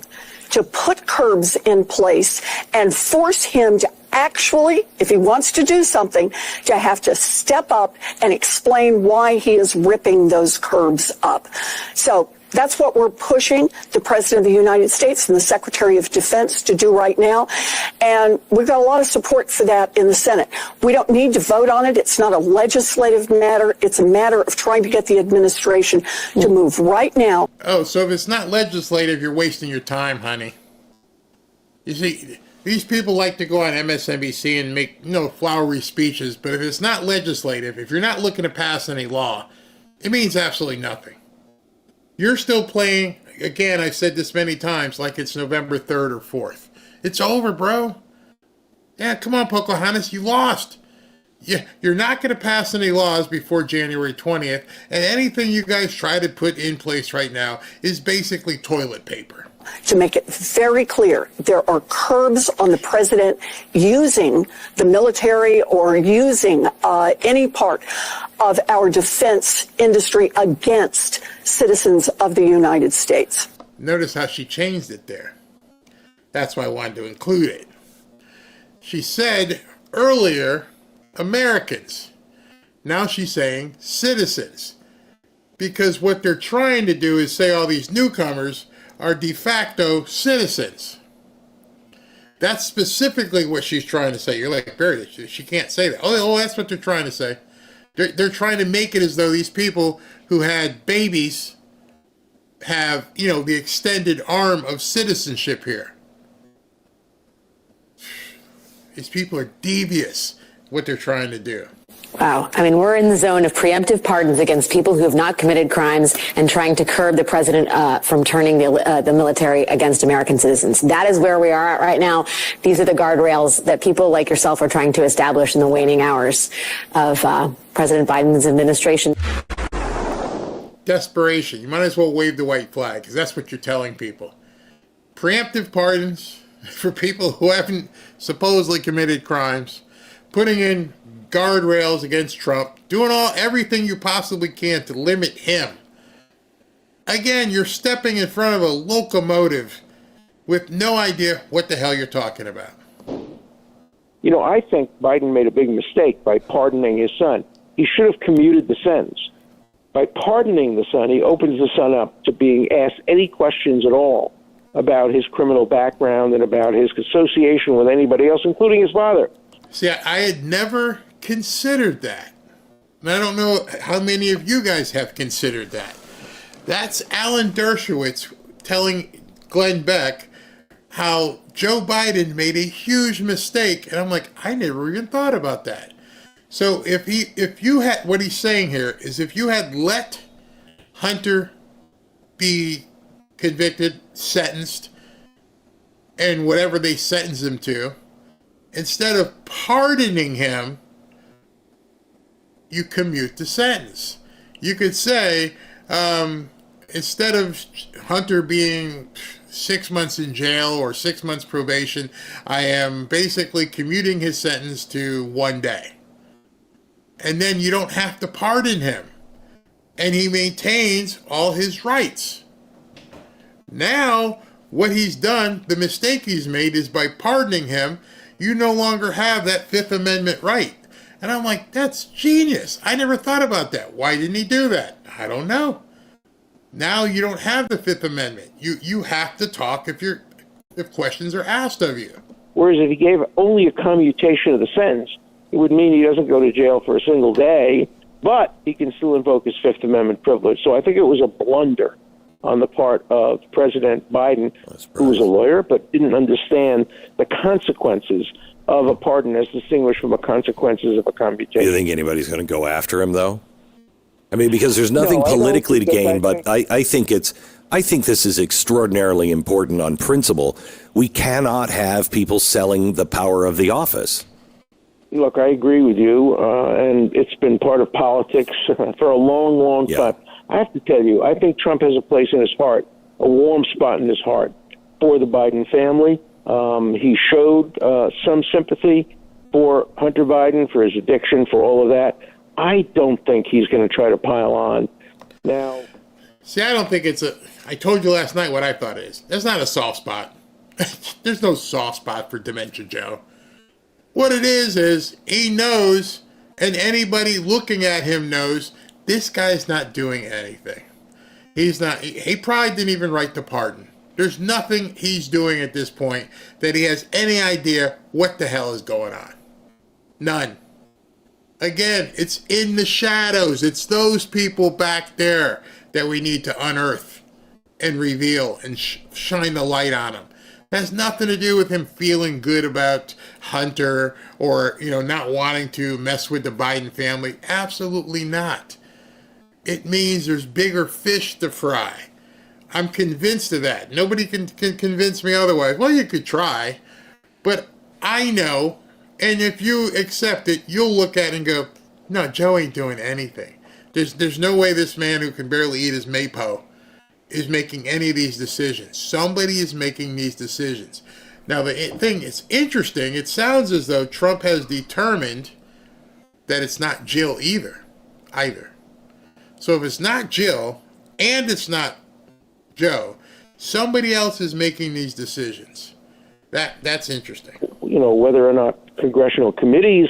to put curbs in place and force him to actually, if he wants to do something, to have to step up and explain why he is ripping those curbs up. So that's what we're pushing the President of the United States and the Secretary of Defense to do right now. And we've got a lot of support for that in the Senate. We don't need to vote on it. It's not a legislative matter. It's a matter of trying to get the administration to move right now. Oh, so if it's not legislative, you're wasting your time, honey. You see, these people like to go on MSNBC and make, flowery speeches, but if it's not legislative, if you're not looking to pass any law, it means absolutely nothing. You're still playing, again, I've said this many times, like it's November 3rd or 4th. It's over, bro. Yeah, come on, Pocahontas, you lost. Yeah, you're not going to pass any laws before January 20th, and anything you guys try to put in place right now is basically toilet paper. To make it very clear, there are curbs on the president using the military or using any part of our defense industry against citizens of the United States. Notice how she changed it there. That's why I wanted to include it. She said earlier, Americans. Now she's saying citizens. Because what they're trying to do is say all these newcomers are de facto citizens. That's specifically what she's trying to say. You're like, Barry, she can't say that. Oh, that's what they're trying to say. They're trying to make it as though these people who had babies have, the extended arm of citizenship here. These people are devious, what they're trying to do. Wow. I mean, we're in the zone of preemptive pardons against people who have not committed crimes and trying to curb the president from turning the military against American citizens. That is where we are at right now. These are the guardrails that people like yourself are trying to establish in the waning hours of President Biden's administration. Desperation. You might as well wave the white flag, because that's what you're telling people. Preemptive pardons for people who haven't supposedly committed crimes, putting in guardrails against Trump, doing everything you possibly can to limit him. Again, you're stepping in front of a locomotive with no idea what the hell you're talking about. I think Biden made a big mistake by pardoning his son. He should have commuted the sentence. By pardoning the son, he opens the son up to being asked any questions at all about his criminal background and about his association with anybody else, including his father. See, I had never considered that. And I don't know how many of you guys have considered that. That's Alan Dershowitz telling Glenn Beck how Joe Biden made a huge mistake. And I'm like, I never even thought about that. So if you had, what he's saying here is if you had let Hunter be convicted, sentenced, and whatever they sentence him to, instead of pardoning him, you commute the sentence. You could say, instead of Hunter being 6 months in jail or 6 months probation, I am basically commuting his sentence to 1 day. And then you don't have to pardon him. And he maintains all his rights. Now, what he's done, the mistake he's made is by pardoning him, you no longer have that Fifth Amendment right. And I'm like, that's genius. I never thought about that. Why didn't he do that? I don't know. Now you don't have the Fifth Amendment. You have to talk if questions are asked of you. Whereas if he gave only a commutation of the sentence, it would mean he doesn't go to jail for a single day, but he can still invoke his Fifth Amendment privilege. So I think it was a blunder on the part of President Biden, who was a lawyer but didn't understand the consequences of a pardon as distinguished from the consequences of a commutation. Do you think anybody's going to go after him, though? I mean, because there's nothing politically to gain, but I think this is extraordinarily important on principle. We cannot have people selling the power of the office. Look, I agree with you, and it's been part of politics for a long, long time. I have to tell you, I think Trump has a place in his heart, a warm spot in his heart for the Biden family. He showed some sympathy for Hunter Biden, for his addiction, for all of that. I don't think he's going to try to pile on. Now, See, I don't think it's I told you last night what I thought it is. That's not a soft spot. There's no soft spot for Dementia Joe. What it is he knows, and anybody looking at him knows, this guy's not doing anything. He probably didn't even write the pardon. There's nothing he's doing at this point that he has any idea what the hell is going on. None. Again, it's in the shadows. It's those people back there that we need to unearth and reveal and shine the light on them. It has nothing to do with him feeling good about Hunter or, not wanting to mess with the Biden family. Absolutely not. It means there's bigger fish to fry. I'm convinced of that. Nobody can convince me otherwise. Well, you could try, but I know, and if you accept it, you'll look at it and go, no, Joe ain't doing anything. There's no way this man who can barely eat his Maypo is making any of these decisions. Somebody is making these decisions. Now, the thing is interesting. It sounds as though Trump has determined that it's not Jill either. So if it's not Jill and it's not Joe, somebody else is making these decisions. That's interesting. Whether or not congressional committees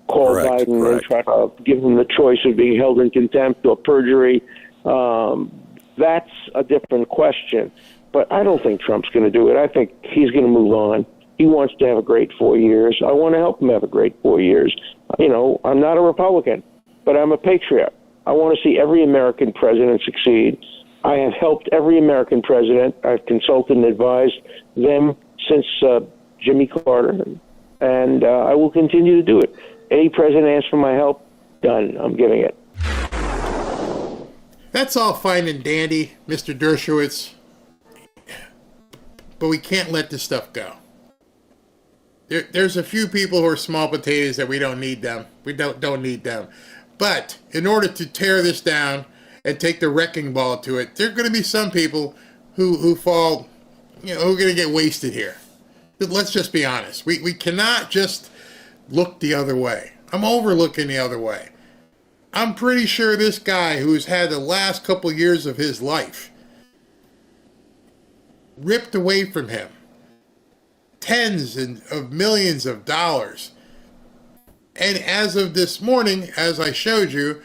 call Biden and try to give him the choice of being held in contempt or perjury, that's a different question. But I don't think Trump's going to do it. I think he's going to move on. He wants to have a great 4 years. I want to help him have a great 4 years. I'm not a Republican, but I'm a patriot. I want to see every American president succeed. I have helped every American president. I've consulted and advised them since Jimmy Carter, and I will continue to do it. Any president asks for my help, done. I'm giving it. That's all fine and dandy, Mr. Dershowitz, but we can't let this stuff go. There's a few people who are small potatoes that we don't need them. We don't need them. But in order to tear this down and take the wrecking ball to it, there are going to be some people who fall, who are going to get wasted here. But let's just be honest. We cannot just look the other way. I'm overlooking the other way. I'm pretty sure this guy who's had the last couple years of his life ripped away from him tens of millions of dollars. And as of this morning, as I showed you,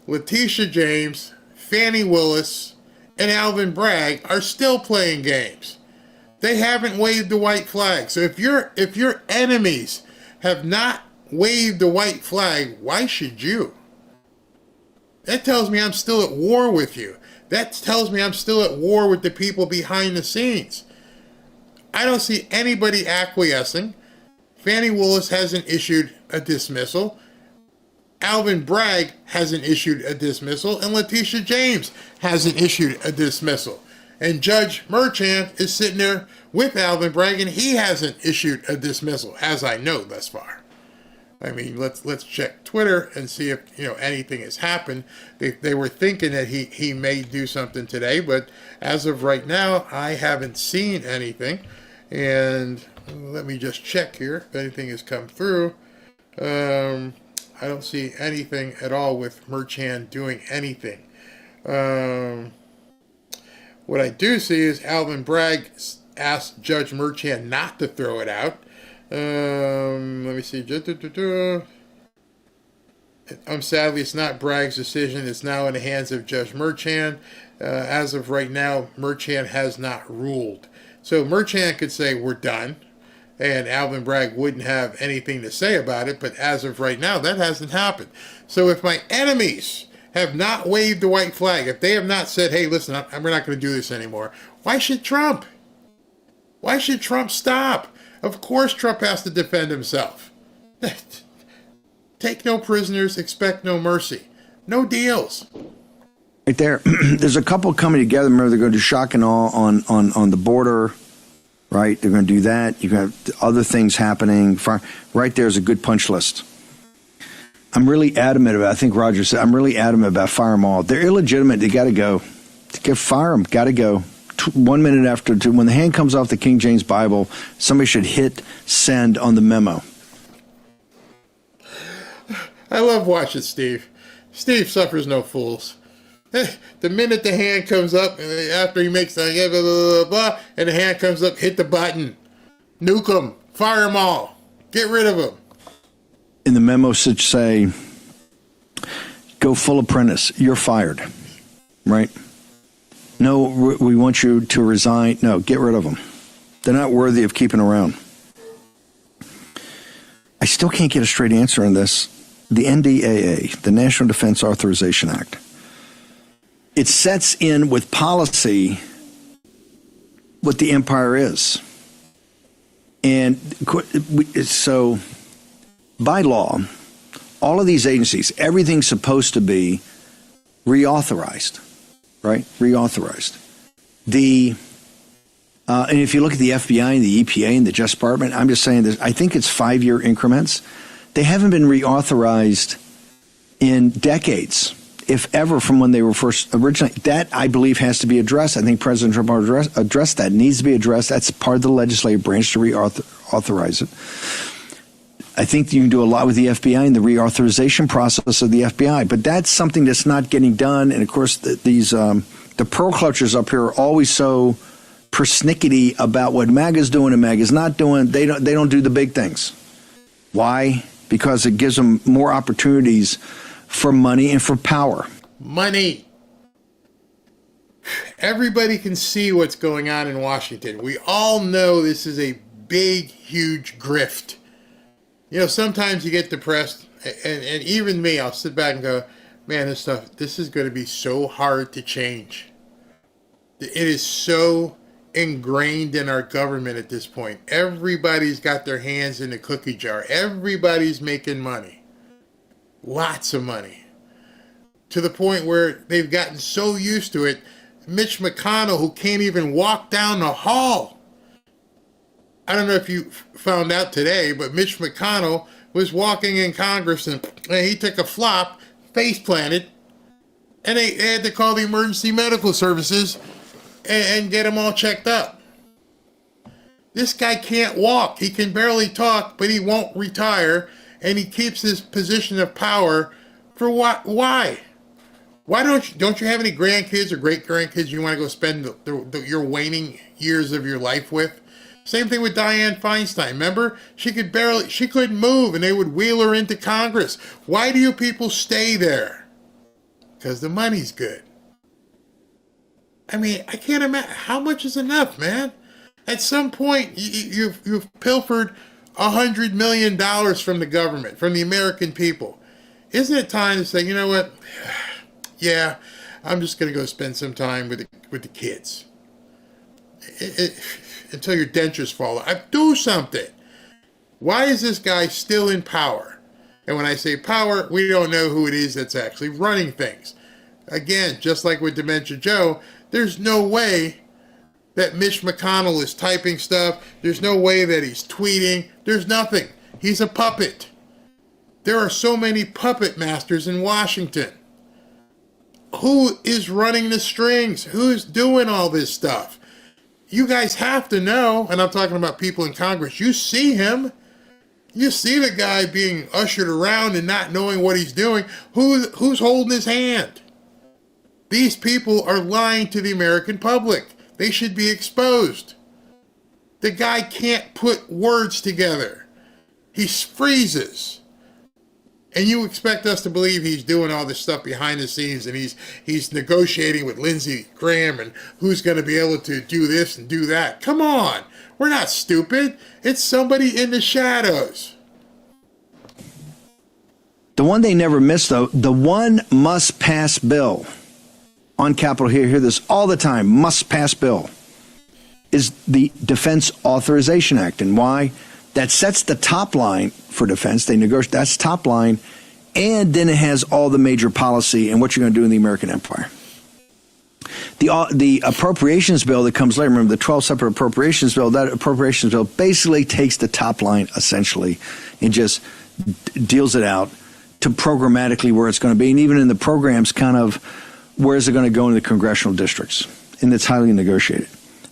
Letitia James, Fannie Willis, and Alvin Bragg are still playing games. They haven't waved the white flag. So if your enemies have not waved the white flag, why should you? That tells me I'm still at war with you. That tells me I'm still at war with the people behind the scenes. I don't see anybody acquiescing. Fannie Willis hasn't issued a dismissal. Alvin Bragg hasn't issued a dismissal. And Letitia James hasn't issued a dismissal. And Judge Merchant is sitting there with Alvin Bragg, and he hasn't issued a dismissal, as I know thus far. I mean, let's check Twitter and see if anything has happened. They were thinking that he may do something today, but as of right now, I haven't seen anything. And let me just check here if anything has come through. I don't see anything at all with Merchant doing anything. What I do see is Alvin Bragg asked Judge Merchant not to throw it out. Let me see. Sadly, it's not Bragg's decision. It's now in the hands of Judge Merchant. As of right now, Merchant has not ruled. So Merchant could say, we're done. And Alvin Bragg wouldn't have anything to say about it. But as of right now, that hasn't happened. So if my enemies have not waved the white flag, if they have not said, hey, listen, we're not going to do this anymore, why should Trump? Why should Trump stop? Of course Trump has to defend himself. Take no prisoners, expect no mercy. No deals. Right there, there's a couple coming together. Remember, they're going to do shock and awe on the border, right? They're going to do that. You have other things happening. Right there's a good punch list. I'm really adamant about, I think Roger said, I'm really adamant about fire them all. They're illegitimate. They got to go. Fire them. Got to go. 1 minute after, when the hand comes off the King James Bible, somebody should hit send on the memo. I love watching Steve. Steve suffers no fools. The minute the hand comes up, after he makes the blah, blah, blah, blah, and the hand comes up, hit the button. Nuke them. Fire them all. Get rid of them. In the memo should say, go full apprentice. You're fired. Right? No, we want you to resign. No, get rid of them. They're not worthy of keeping around. I still can't get a straight answer on this. The NDAA, the National Defense Authorization Act, it sets in with policy what the empire is. And so, by law, all of these agencies, everything's supposed to be reauthorized, right? Reauthorized. And if you look at the FBI and the EPA and the Justice Department, I'm just saying this, I think it's 5-year increments. They haven't been reauthorized in decades, if ever, from when they were first originally. That, I believe, has to be addressed. I think President Trump addressed that. It needs to be addressed. That's part of the legislative branch to reauthorize it. I think you can do a lot with the FBI and the reauthorization process of the FBI, but that's something that's not getting done. And, of course, the pearl clutchers up here are always so persnickety about what MAGA's doing and MAGA's not doing. They don't do the big things. Why? Because it gives them more opportunities for money and for power. Money. Everybody can see what's going on in Washington. We all know this is a big, huge grift. You know, sometimes you get depressed, and even me, I'll sit back and go, man, this is going to be so hard to change. It is so ingrained in our government at this point. Everybody's got their hands in the cookie jar. Everybody's making money. Lots of money. To the point where they've gotten so used to it, Mitch McConnell, who can't even walk down the hall. I don't know if you found out today, but Mitch McConnell was walking in Congress and he took a flop, face planted, and they had to call the emergency medical services and get him all checked up. This guy can't walk. He can barely talk, but he won't retire, and he keeps his position of power for what? Why? Why don't you have any grandkids or great-grandkids you want to go spend your waning years of your life with? Same thing with Dianne Feinstein. Remember? She couldn't move, and they would wheel her into Congress. Why do you people stay there? Because the money's good. I mean, I can't imagine. How much is enough, man? At some point, you've pilfered $100 million from the government, from the American people. Isn't it time to say, you know what? Yeah, I'm just going to go spend some time with the kids. Until your dentures fall out. Do something. Why is this guy still in power? And when I say power, we don't know who it is that's actually running things. Again, just like with Dementia Joe, there's no way that Mitch McConnell is typing stuff. There's no way that he's tweeting. There's nothing. He's a puppet. There are so many puppet masters in Washington. Who is running the strings? Who's doing all this stuff? You guys have to know, and I'm talking about people in Congress. You see him. You see the guy being ushered around and not knowing what he's doing. Who's holding his hand? These people are lying to the American public. They should be exposed. The guy can't put words together. He freezes. And you expect us to believe he's doing all this stuff behind the scenes and he's negotiating with Lindsey Graham and who's going to be able to do this and do that. Come on. We're not stupid. It's somebody in the shadows. The one they never miss, though, the one must-pass bill on Capitol Hill, hear this all the time, must-pass bill, is the Defense Authorization Act. And why? That sets the top line for defense. They negotiate, that's top line. And then it has all the major policy and what you're going to do in the American empire. The appropriations bill that comes later, remember the 12 separate appropriations bill, that appropriations bill basically takes the top line essentially and just deals it out to programmatically where it's going to be. And even in the programs, kind of where is it going to go in the congressional districts? And it's highly negotiated.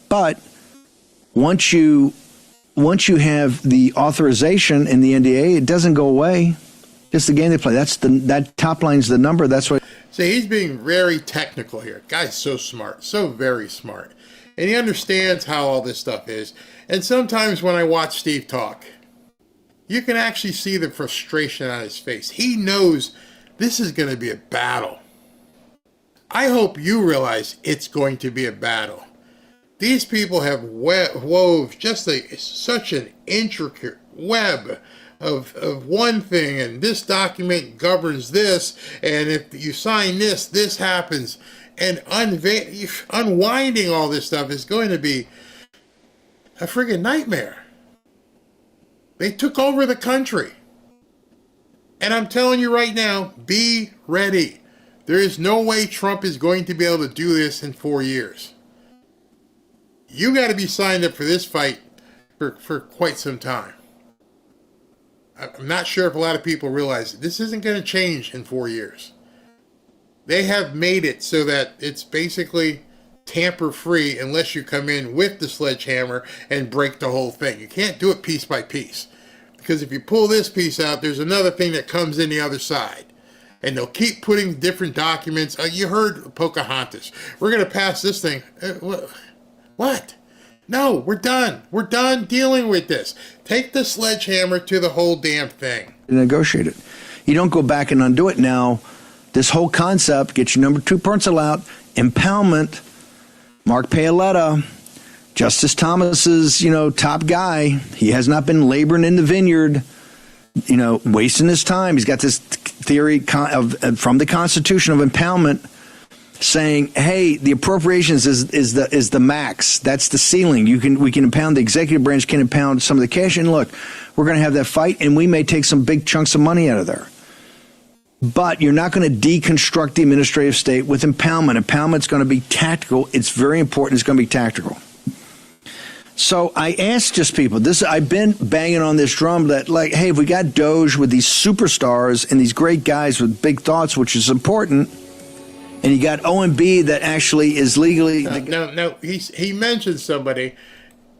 But once you have the authorization in the NDA, it doesn't go away. It's the game they play. That top line's the number. That's what. See, he's being very technical here. Guy's so smart, so very smart. And he understands how all this stuff is. And sometimes when I watch Steve talk, you can actually see the frustration on his face. He knows this is going to be a battle. I hope you realize it's going to be a battle. These people have wove just such an intricate web of one thing, and this document governs this, and if you sign this, this happens. And unwinding all this stuff is going to be a friggin' nightmare. They took over the country. And I'm telling you right now, be ready. There is no way Trump is going to be able to do this in 4 years. You got to be signed up for this fight for quite some time. I'm not sure if a lot of people realize this isn't going to change in 4 years. They have made it so that it's basically tamper-free unless you come in with the sledgehammer and break the whole thing. You can't do it piece by piece. Because if you pull this piece out, there's another thing that comes in the other side. And they'll keep putting different documents. You heard Pocahontas. We're going to pass this thing. What? No, we're done. We're done dealing with this. Take the sledgehammer to the whole damn thing. Negotiate it. You don't go back and undo it now. This whole concept, get your number 2 pencil out, impoundment, Mark Paoletta, Justice Thomas's, top guy. He has not been laboring in the vineyard, wasting his time. He's got this theory from the Constitution of impoundment saying, hey, the appropriations is the max. That's the ceiling. We can impound, the executive branch can impound some of the cash. And look, we're going to have that fight, and we may take some big chunks of money out of there. But you're not going to deconstruct the administrative state with impoundment. Impoundment's going to be tactical. It's very important. It's going to be tactical. So I asked just people, I've been banging on this drum that, like, hey, if we got Doge with these superstars and these great guys with big thoughts, which is important, and you got OMB that actually is legally... No, he mentioned somebody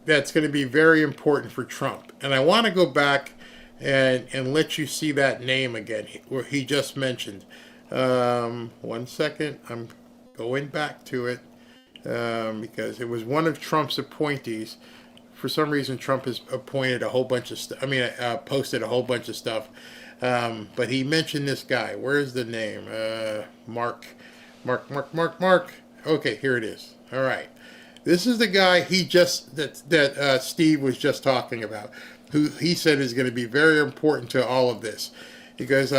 that's going to be very important for Trump. And I want to go back and let you see that name again, where he just mentioned. 1 second, I'm going back to it. Because it was one of Trump's appointees. For some reason, Trump has appointed a whole bunch of stuff. Posted a whole bunch of stuff. But he mentioned this guy. Where's the name? Mark. Okay, here it is. All right. This is the guy that Steve was just talking about, who he said is going to be very important to all of this. Because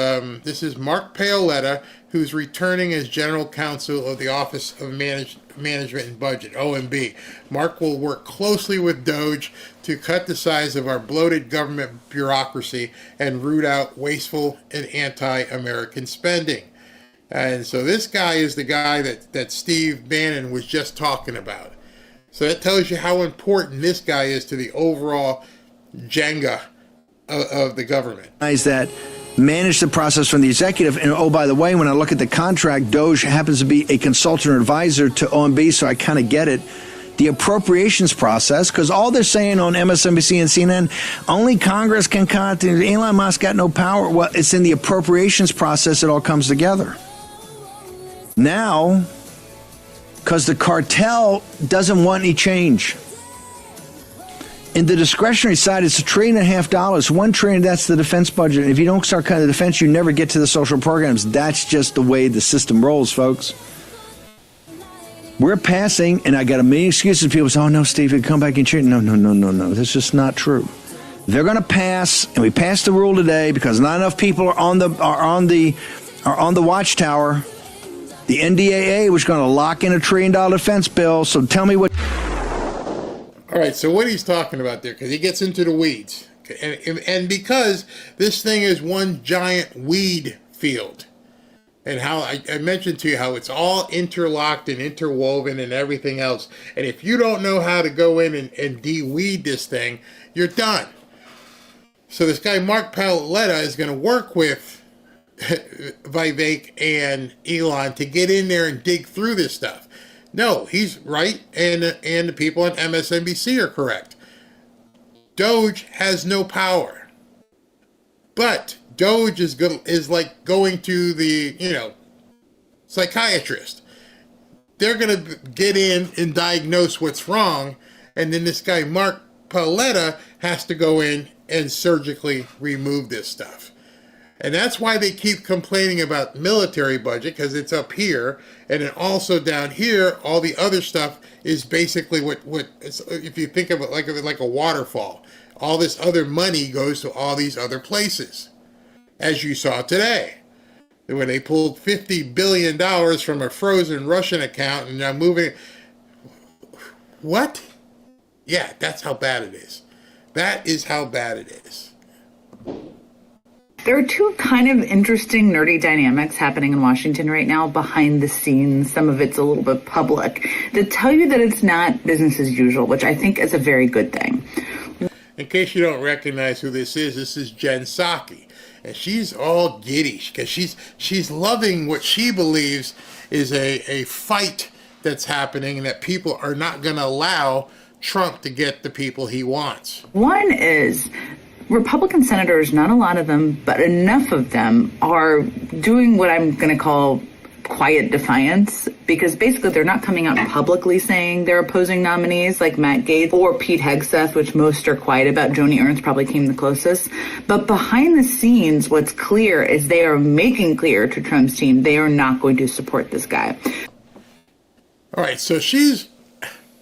this is Mark Paoletta, who's returning as General Counsel of the Office of Management and Budget, OMB. Mark will work closely with Doge to cut the size of our bloated government bureaucracy and root out wasteful and anti-American spending. And so this guy is the guy that Steve Bannon was just talking about. So that tells you how important this guy is to the overall Jenga of the government. That manage the process from the executive. And oh, by the way, when I look at the contract, Doge happens to be a consultant or advisor to OMB, so I kind of get it. The appropriations process, because all they're saying on MSNBC and CNN, only Congress can cut, Elon Musk got no power. Well, it's in the appropriations process it all comes together. Now, because the cartel doesn't want any change. In the discretionary side, it's $1.5 trillion. $1 trillion, that's the defense budget. And if you don't start cutting the defense, you never get to the social programs. That's just the way the system rolls, folks. We're passing, and I got a million excuses. People say, oh, no, Steve, you come back and change. No. That's just not true. They're going to pass, and we passed the rule today because not enough people are on the watchtower. The NDAA was going to lock in $1 trillion defense bill. So tell me what. All right, so what he's talking about there, because he gets into the weeds. And because this thing is one giant weed field, and how I mentioned to you how it's all interlocked and interwoven and everything else. And if you don't know how to go in and de-weed this thing, you're done. So this guy, Mark Paoletta, is going to work with Vivek and Elon to get in there and dig through this stuff. No, he's right, and the people on MSNBC are correct. Doge has no power. But Doge is like going to the, psychiatrist. They're going to get in and diagnose what's wrong, and then this guy, Mark Paoletta, has to go in and surgically remove this stuff. And that's why they keep complaining about military budget, because it's up here, and then also down here, all the other stuff is basically what if you think of it like a waterfall. All this other money goes to all these other places, as you saw today, when they pulled $50 billion from a frozen Russian account and now moving it. What? Yeah, that's how bad it is. That is how bad it is. There are two kind of interesting nerdy dynamics happening in Washington right now behind the scenes. Some of it's a little bit public that tell you that it's not business as usual, which I think is a very good thing. In case you don't recognize who this is Jen Psaki. And she's all giddy because she's loving what she believes is a fight that's happening and that people are not going to allow Trump to get the people he wants. One is Republican senators, not a lot of them, but enough of them are doing what I'm going to call quiet defiance, because basically they're not coming out publicly saying they're opposing nominees like Matt Gaetz or Pete Hegseth, which most are quiet about. Joni Ernst probably came the closest. But behind the scenes, what's clear is they are making clear to Trump's team they are not going to support this guy. All right, so she's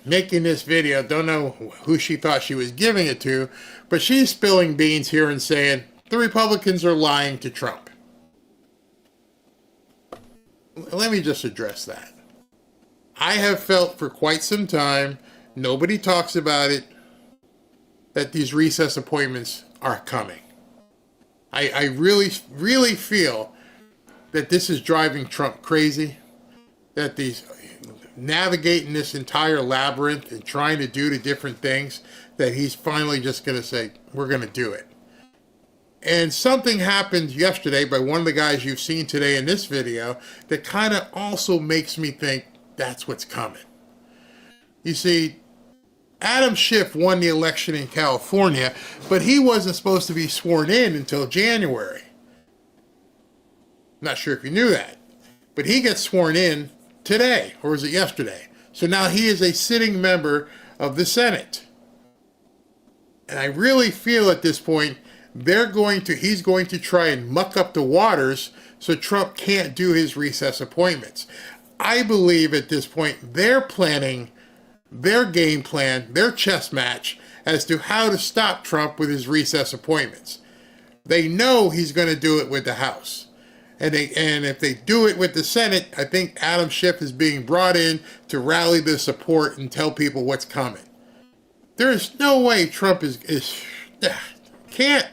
making this video. Don't know who she thought she was giving it to, but she's spilling beans here and saying the Republicans are lying to Trump. Let me just address that. I have felt for quite some time, nobody talks about it, that these recess appointments are coming. I really, really feel that this is driving Trump crazy, that these navigating this entire labyrinth and trying to do the different things, that he's finally just going to say, we're going to do it. And something happened yesterday by one of the guys you've seen today in this video that kind of also makes me think that's what's coming. You see, Adam Schiff won the election in California, but he wasn't supposed to be sworn in until January. Not sure if you knew that, but he gets sworn in today, or was it yesterday? So now he is a sitting member of the Senate. And I really feel at this point he's going to try and muck up the waters so Trump can't do his recess appointments. I believe at this point they're planning their game plan, their chess match as to how to stop Trump with his recess appointments. They know he's going to do it with the House. And if they do it with the Senate, I think Adam Schiff is being brought in to rally the support and tell people what's coming. There is no way Trump can't.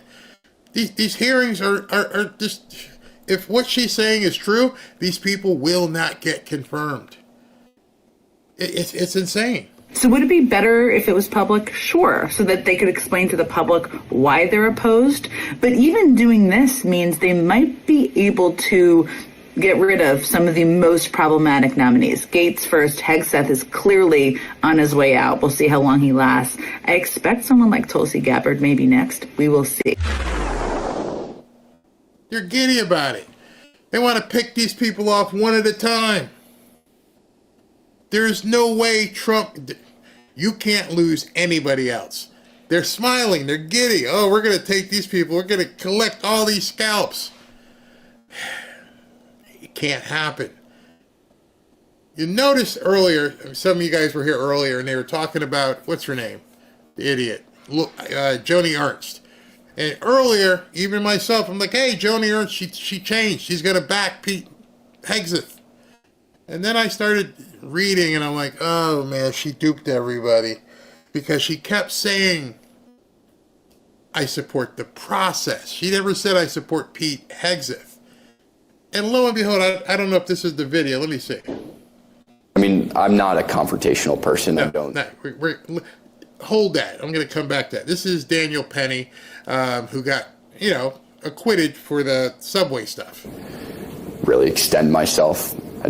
These hearings are just, if what she's saying is true, these people will not get confirmed. It's insane. So would it be better if it was public? Sure, so that they could explain to the public why they're opposed. But even doing this means they might be able to get rid of some of the most problematic nominees. Gaetz first. Hegseth is clearly on his way out. We'll see how long he lasts. I expect someone like Tulsi Gabbard maybe next. We will see. They're giddy about it. They want to pick these people off one at a time. There's no way Trump, you can't lose anybody else. They're smiling, they're giddy. Oh, we're going to take these people, we're going to collect all these scalps. It can't happen. You noticed earlier, some of you guys were here earlier, and they were talking about, what's her name? The idiot. Joni Ernst. And earlier, even myself, I'm like, hey, Joni Ernst, she changed. She's going to back Pete Hegseth. And then I started reading, and I'm like, oh, man, she duped everybody. Because she kept saying, I support the process. She never said, I support Pete Hegseth. And lo and behold, I don't know if this is the video. Let me see. I mean, I'm not a confrontational person. I don't. Hold that. I'm going to come back to that. This is Daniel Penny, who got, acquitted for the subway stuff. Really extend myself. I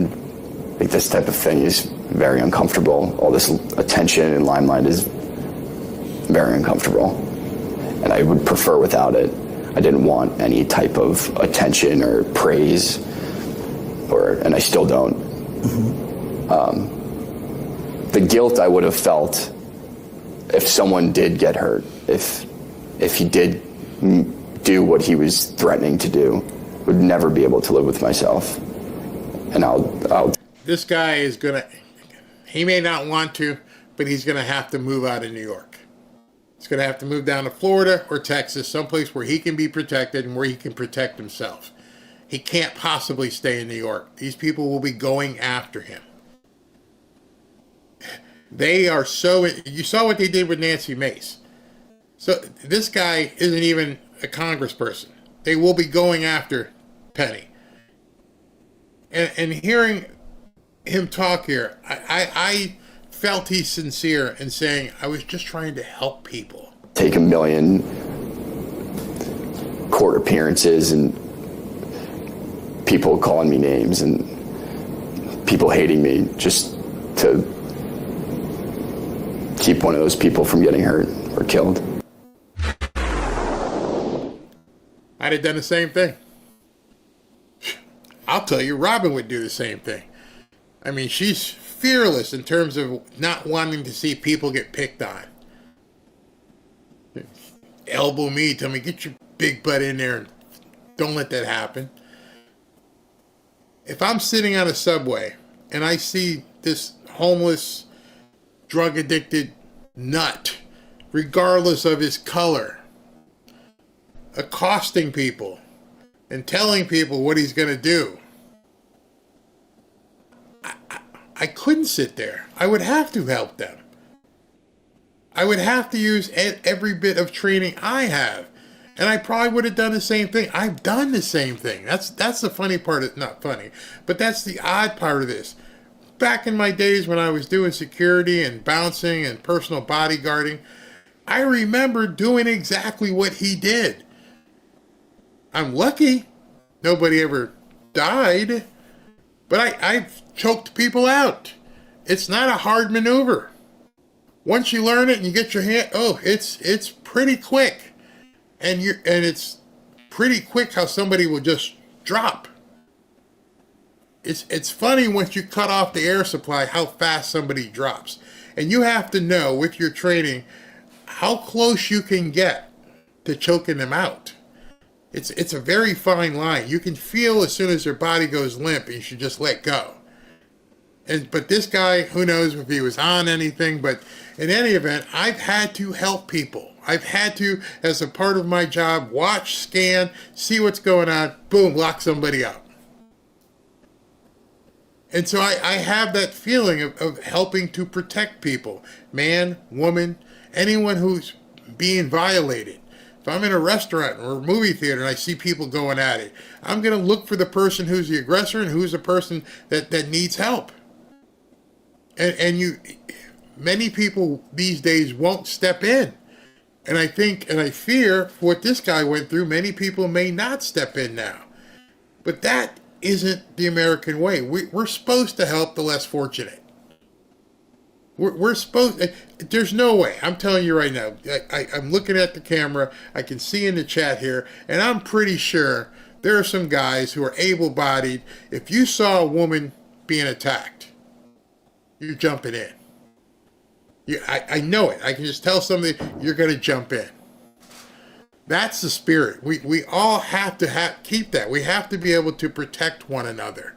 think this type of thing is very uncomfortable. All this attention and limelight is very uncomfortable. And I would prefer without it. I didn't want any type of attention or praise. and I still don't. The guilt I would have felt if someone did get hurt, if he did do what he was threatening to do, would never be able to live with myself. And I'll. This guy is gonna. He may not want to, but he's gonna have to move out of New York. He's gonna have to move down to Florida or Texas, someplace where he can be protected and where he can protect himself. He can't possibly stay in New York. These people will be going after him. They are so. You saw what they did with Nancy Mace. So this guy isn't even a congressperson. They will be going after Penny. And hearing him talk here, I felt he's sincere in saying, I was just trying to help people. Take 1 million court appearances and people calling me names and people hating me just to keep one of those people from getting hurt or killed. I'd have done the same thing. I'll tell you, Robin would do the same thing. I mean, she's fearless in terms of not wanting to see people get picked on. Elbow me, tell me, get your big butt in there and don't let that happen. If I'm sitting on a subway and I see this homeless, drug-addicted nut, regardless of his color, accosting people and telling people what he's going to do, I couldn't sit there. I would have to help them. I would have to use every bit of training I have. And I probably would have done the same thing. I've done the same thing. That's the funny part. Not funny, but that's the odd part of this. Back in my days when I was doing security and bouncing and personal bodyguarding, I remember doing exactly what he did. I'm lucky nobody ever died, but I've choked people out. It's not a hard maneuver. Once you learn it and you get your hand, it's pretty quick. And it's pretty quick how somebody will just drop. It's funny once you cut off the air supply how fast somebody drops. And you have to know with your training how close you can get to choking them out. It's a very fine line. You can feel as soon as their body goes limp, you should just let go. But this guy, who knows if he was on anything, but in any event, I've had to help people. I've had to, as a part of my job, watch, scan, see what's going on, boom, lock somebody up. And so I have that feeling of helping to protect people. Man, woman, anyone who's being violated. If I'm in a restaurant or a movie theater and I see people going at it, I'm going to look for the person who's the aggressor and who's the person that needs help. And many people these days won't step in. And I think, and I fear for what this guy went through, many people may not step in now. But that isn't the American way. We're supposed to help the less fortunate. We're supposed, there's no way. I'm telling you right now, I'm looking at the camera, I can see in the chat here, and I'm pretty sure there are some guys who are able-bodied. If you saw a woman being attacked, you're jumping in. I know it. I can just tell somebody you're going to jump in. That's the spirit. We all have to keep that. We have to be able to protect one another.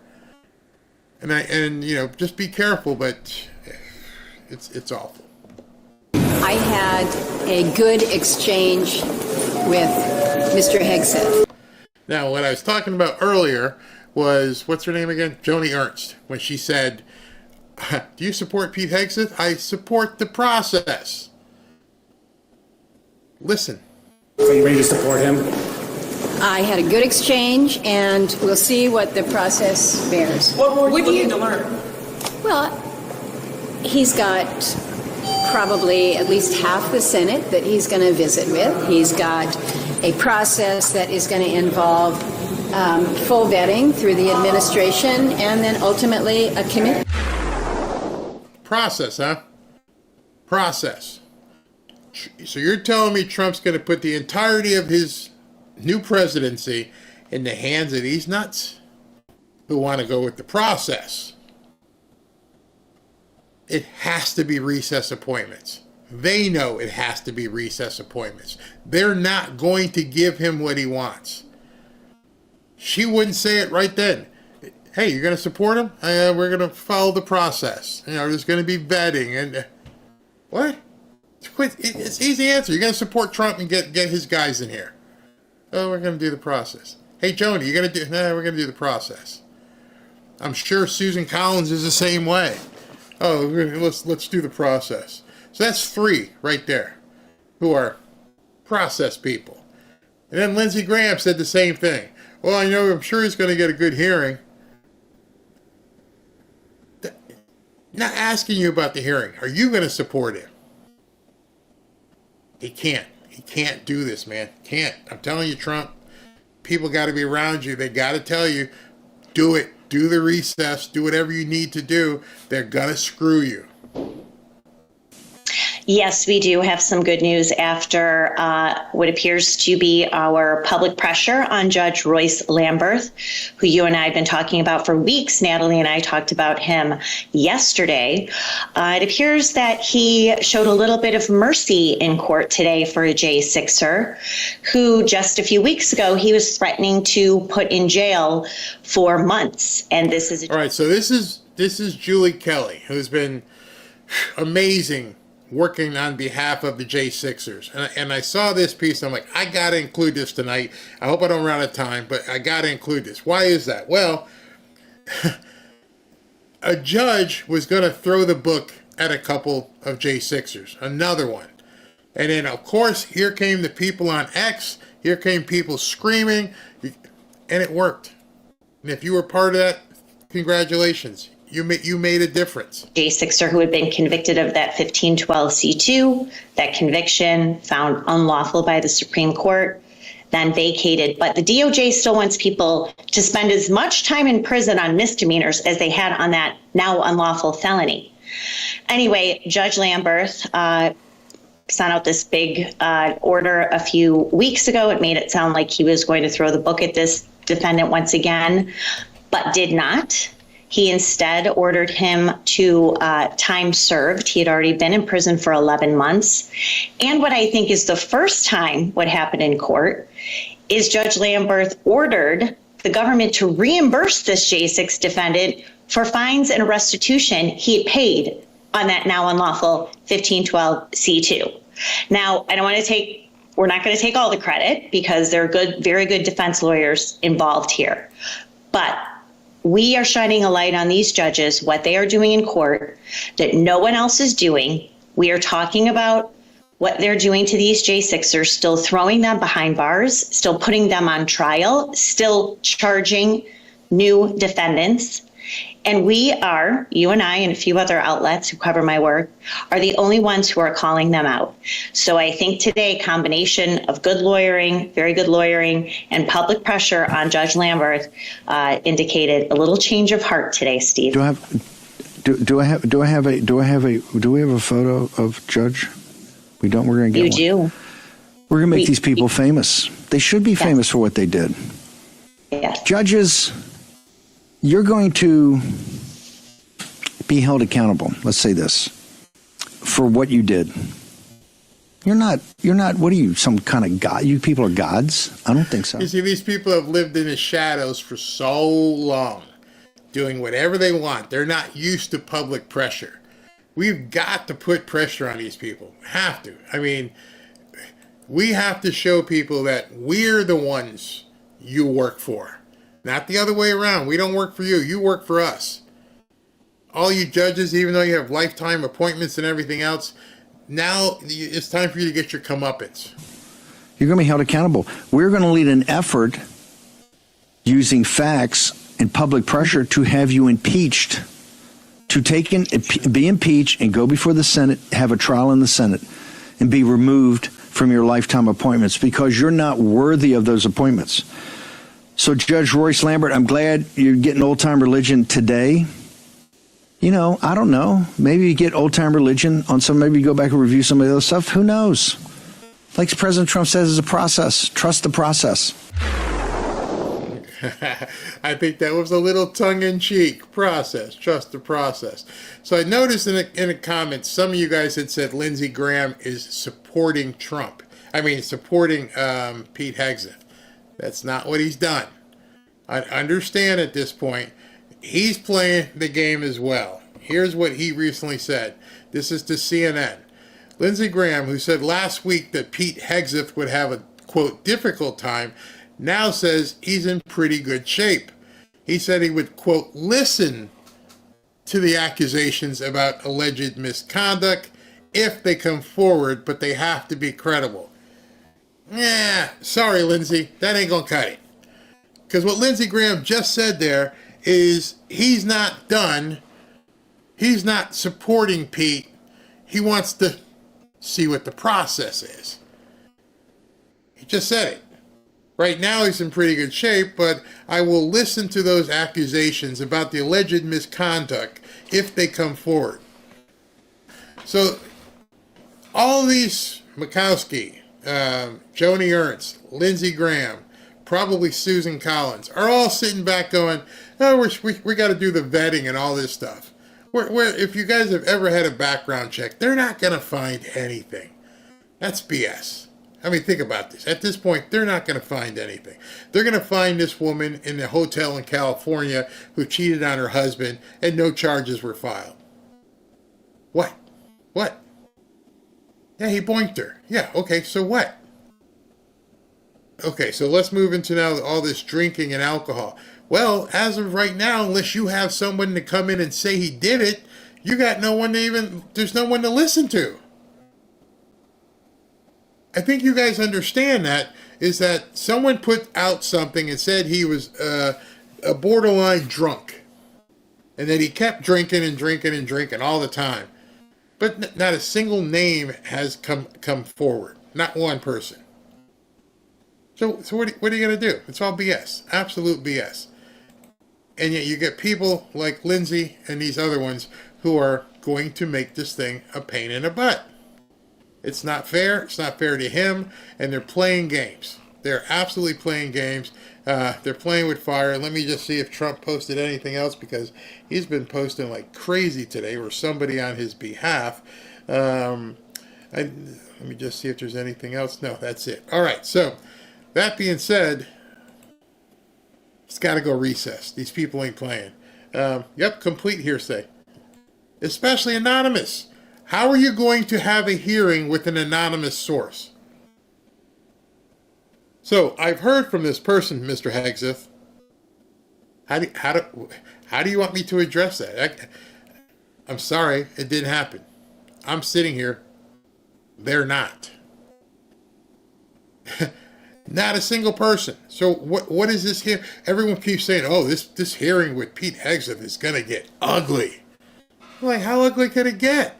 And just be careful, but it's awful. I had a good exchange with Mr. Hegseth. Now, what I was talking about earlier was, what's her name again? Joni Ernst, when she said, do you support Pete Hegseth? I support the process. Listen. Are you ready to support him? I had a good exchange, and we'll see what the process bears. What more are you looking to learn? Well, he's got probably at least half the Senate that he's going to visit with. He's got a process that is going to involve full vetting through the administration and then ultimately a committee. Process, huh? Process. So you're telling me Trump's going to put the entirety of his new presidency in the hands of these nuts? who want to go with the process. It has to be recess appointments. They know it has to be recess appointments. They're not going to give him what he wants. She wouldn't say it right then. Hey, you're going to support him? We're going to follow the process. There's going to be vetting. And what? It's easy answer. You're going to support Trump and get his guys in here. Oh, we're going to do the process. Hey, Joni, you're going to do... No, we're going to do the process. I'm sure Susan Collins is the same way. Oh, let's do the process. So that's 3 right there who are process people. And then Lindsey Graham said the same thing. Well, I'm sure he's going to get a good hearing. Not asking you about the hearing. Are you going to support him? He can't. He can't do this, man. Can't. I'm telling you, Trump, people got to be around you. They got to tell you, do it. Do the recess. Do whatever you need to do. They're going to screw you. Yes, we do have some good news after what appears to be our public pressure on Judge Royce Lamberth, who you and I have been talking about for weeks. Natalie and I talked about him yesterday. It appears that he showed a little bit of mercy in court today for a J6er, who just a few weeks ago, he was threatening to put in jail for months. And this is... All right, so this is Julie Kelly, who's been amazing working on behalf of the J6ers. And I saw this piece, I'm like, I got to include this tonight. I hope I don't run out of time, but I got to include this. Why is that? Well, a judge was going to throw the book at a couple of J6ers, another one. And then, of course, here came the people on X, here came people screaming, and it worked. And if you were part of that, congratulations. You made a difference. J6er who had been convicted of that 1512C2, that conviction found unlawful by the Supreme Court, then vacated. But the DOJ still wants people to spend as much time in prison on misdemeanors as they had on that now unlawful felony. Anyway, Judge Lamberth sent out this big order a few weeks ago. It made it sound like he was going to throw the book at this defendant once again, but did not. He instead ordered him to time served. He had already been in prison for 11 months. And what I think is the first time what happened in court is Judge Lamberth ordered the government to reimburse this J6 defendant for fines and restitution he had paid on that now unlawful 1512C2. Now, we're not going to take all the credit because there are very good defense lawyers involved here. But we are shining a light on these judges, what they are doing in court that no one else is doing. We are talking about what they're doing to these J6ers, still throwing them behind bars, still putting them on trial, still charging new defendants. And we are, you and I and a few other outlets who cover my work, are the only ones who are calling them out. So I think today, combination of good lawyering, very good lawyering, and public pressure on Judge Lamberth indicated a little change of heart today, Steve. Do we have a photo of Judge? We don't. We're going to get one. You do. We're going to make these people famous. They should be famous for what they did. Yes. Judges, you're going to be held accountable. Let's say this, for what you did. You're not, what are you, some kind of god? You people are gods? I don't think so. You see, these people have lived in the shadows for so long, doing whatever they want. They're not used to public pressure. We've got to put pressure on these people. Have to. I mean, we have to show people that we're the ones you work for. Not the other way around. We don't work for you. You work for us. All you judges, even though you have lifetime appointments and everything else, now it's time for you to get your comeuppance. You're going to be held accountable. We're going to lead an effort using facts and public pressure to have you impeached, to be impeached and go before the Senate, have a trial in the Senate, and be removed from your lifetime appointments because you're not worthy of those appointments. So Judge Royce Lamberth, I'm glad you're getting old-time religion today. You know, I don't know. Maybe you get old-time religion on some, maybe you go back and review some of the other stuff. Who knows? Like President Trump says, it's a process. Trust the process. I think that was a little tongue-in-cheek. Process. Trust the process. So I noticed in the comments, some of you guys had said Lindsey Graham is supporting Trump. Supporting Pete Hegseth. That's not what he's done. I understand at this point, he's playing the game as well. Here's what he recently said. This is to CNN. Lindsey Graham, who said last week that Pete Hegseth would have a, quote, difficult time, now says he's in pretty good shape. He said he would, quote, listen to the accusations about alleged misconduct if they come forward, but they have to be credible. Yeah, sorry, Lindsey, that ain't gonna cut it. Because what Lindsey Graham just said there is he's not done. He's not supporting Pete. He wants to see what the process is. He just said it. Right now he's in pretty good shape, but I will listen to those accusations about the alleged misconduct if they come forward. So all these Murkowski, Joni Ernst, Lindsey Graham, probably Susan Collins, are all sitting back going, oh, we got to do the vetting and all this stuff. If you guys have ever had a background check, they're not going to find anything. That's BS. Think about this. At this point, they're not going to find anything. They're going to find this woman in the hotel in California who cheated on her husband and no charges were filed. What? Yeah, he boinked her. Yeah, okay, so what? Okay, so let's move into now all this drinking and alcohol. Well, as of right now, unless you have someone to come in and say he did it, you got no one there's no one to listen to. I think you guys understand that, is that someone put out something and said he was a borderline drunk. And that he kept drinking and drinking and drinking all the time. But not a single name has come forward. Not one person. So what are you going to do? It's all BS. Absolute BS. And yet you get people like Lindsey and these other ones who are going to make this thing a pain in the butt. It's not fair. It's not fair to him. And they're playing games. They're absolutely playing games. They're playing with fire. Let me just see if Trump posted anything else, because he's been posting like crazy today, or somebody on his behalf. Let me just see if there's anything else. No, that's it. All right. So that being said, it's got to go recess. These people ain't playing. Yep, complete hearsay. Especially anonymous. How are you going to have a hearing with an anonymous source? So I've heard from this person, Mr. Hegseth. How do you want me to address that? I'm sorry, it didn't happen. I'm sitting here. They're not. Not a single person. So what is this here? Everyone keeps saying, oh, this hearing with Pete Hegseth is going to get ugly. I'm like, how ugly could it get?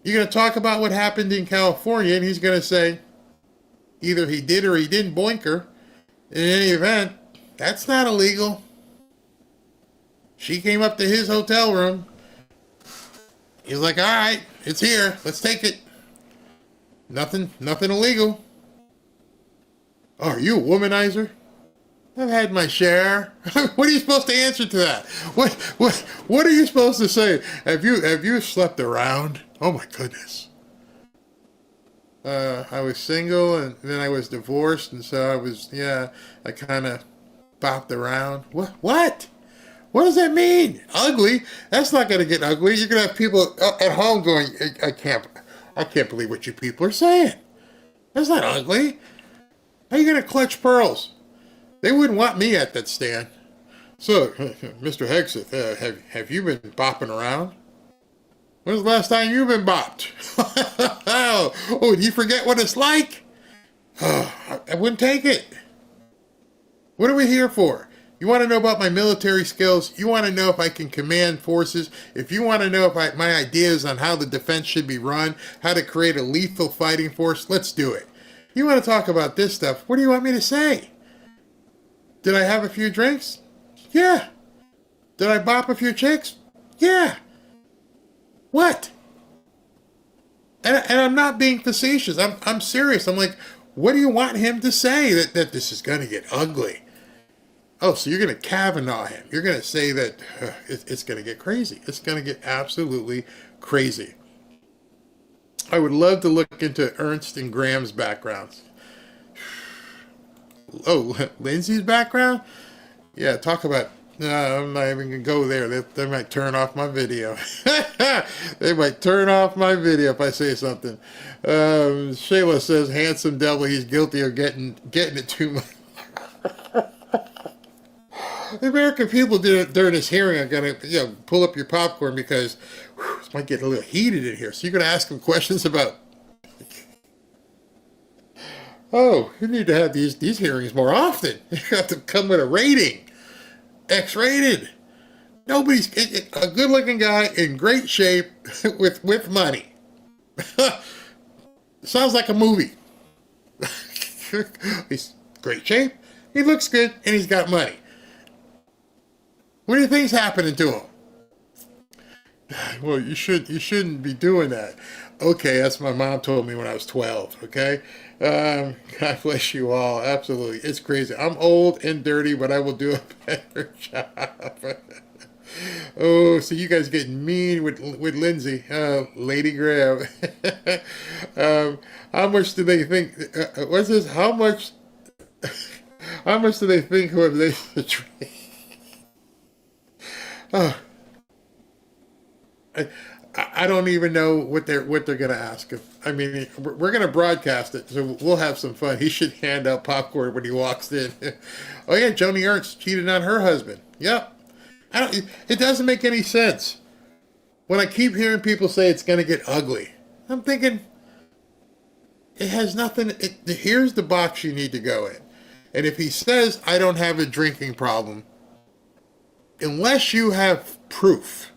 You're going to talk about what happened in California, and he's going to say either he did or he didn't boink her. In any event, that's not illegal. She came up to his hotel room. He's like, all right, it's here. Let's take it. Nothing illegal. Oh, are you a womanizer? I've had my share. What are you supposed to answer to that? What are you supposed to say? Have you slept around? Oh my goodness. I was single and then I was divorced, and so I kind of bopped around. What? What does that mean? Ugly? That's not going to get ugly. You're going to have people at home going, I can't believe what you people are saying. That's not ugly. How are you going to clutch pearls? They wouldn't want me at that stand. So, Mr. Hegseth, have you been bopping around? When's the last time you've been bopped? Oh, do you forget what it's like? I wouldn't take it. What are we here for? You want to know about my military skills? You want to know if I can command forces? If you want to know if my ideas on how the defense should be run, how to create a lethal fighting force, let's do it. You want to talk about this stuff? What do you want me to say? Did I have a few drinks? Yeah. Did I bop a few chicks? Yeah. What? And I'm not being facetious. I'm serious. I'm like, what do you want him to say? That this is going to get ugly? Oh, so you're going to Kavanaugh him. You're going to say that it's going to get crazy. It's going to get absolutely crazy. I would love to look into Ernst and Graham's backgrounds. Oh, Lindsay's background? Yeah, talk about... No, I'm not even going to go there. They might turn off my video. They might turn off my video if I say something. Shayla says, handsome devil, he's guilty of getting it too much. The American people during this hearing are going to pull up your popcorn because this might get a little heated in here. So you're going to ask them questions about... Oh, you need to have these hearings more often. You have to come with a rating. X-rated. Nobody's a good-looking guy in great shape with money. Sounds like a movie. He's great shape. He looks good, and he's got money. What do you think's happening to him? Well, you shouldn't be doing that. Okay, that's what my mom told me when I was 12. Okay, God bless you all. Absolutely, it's crazy. I'm old and dirty, but I will do a better job. Oh, so you guys getting mean with Lindsay, Lady Graham. How much do they think? What's this? How much do they think who have they betrayed? Oh, I don't even know what they're gonna ask him. I mean, we're gonna broadcast it, so we'll have some fun. He should hand out popcorn when he walks in. Oh yeah, Joni Ernst cheated on her husband. Yep. It doesn't make any sense. When I keep hearing people say it's gonna get ugly, I'm thinking it has nothing. Here's the box you need to go in, and if he says I don't have a drinking problem, unless you have proof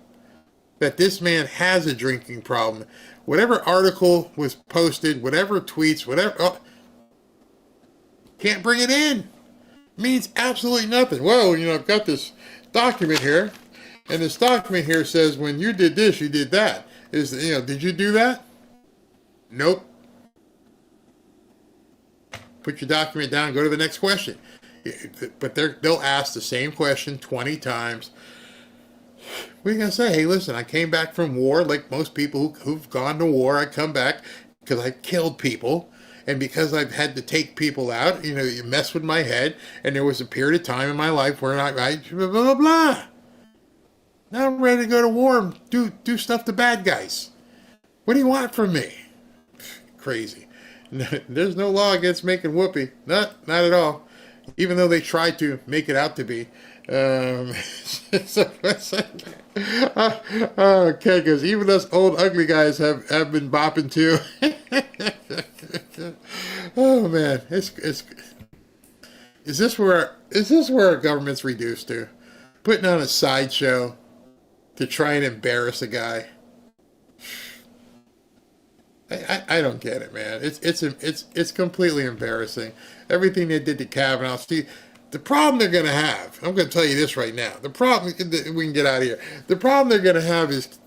that this man has a drinking problem, whatever article was posted, whatever tweets, whatever, can't bring it in. Means absolutely nothing. Well, I've got this document here, and this document here says when you did this, you did that. Did you do that? Nope. Put your document down, go to the next question. But they'll ask the same question 20 times. What are you going to say? Hey, listen, I came back from war like most people who've gone to war. I come back because I killed people. And because I've had to take people out, you mess with my head. And there was a period of time in my life where I blah, blah, blah. Now I'm ready to go to war and do stuff to bad guys. What do you want from me? Crazy. There's no law against making whoopee. Not at all. Even though they tried to make it out to be. Okay, because even us old ugly guys have been bopping too. Oh man, is this where our government's reduced to? Putting on a sideshow to try and embarrass a guy. I don't get it, man. It's completely embarrassing. Everything they did to Kavanaugh. See, the problem they're going to have, I'm going to tell you this right now. The problem, we can get out of here. The problem they're going to have is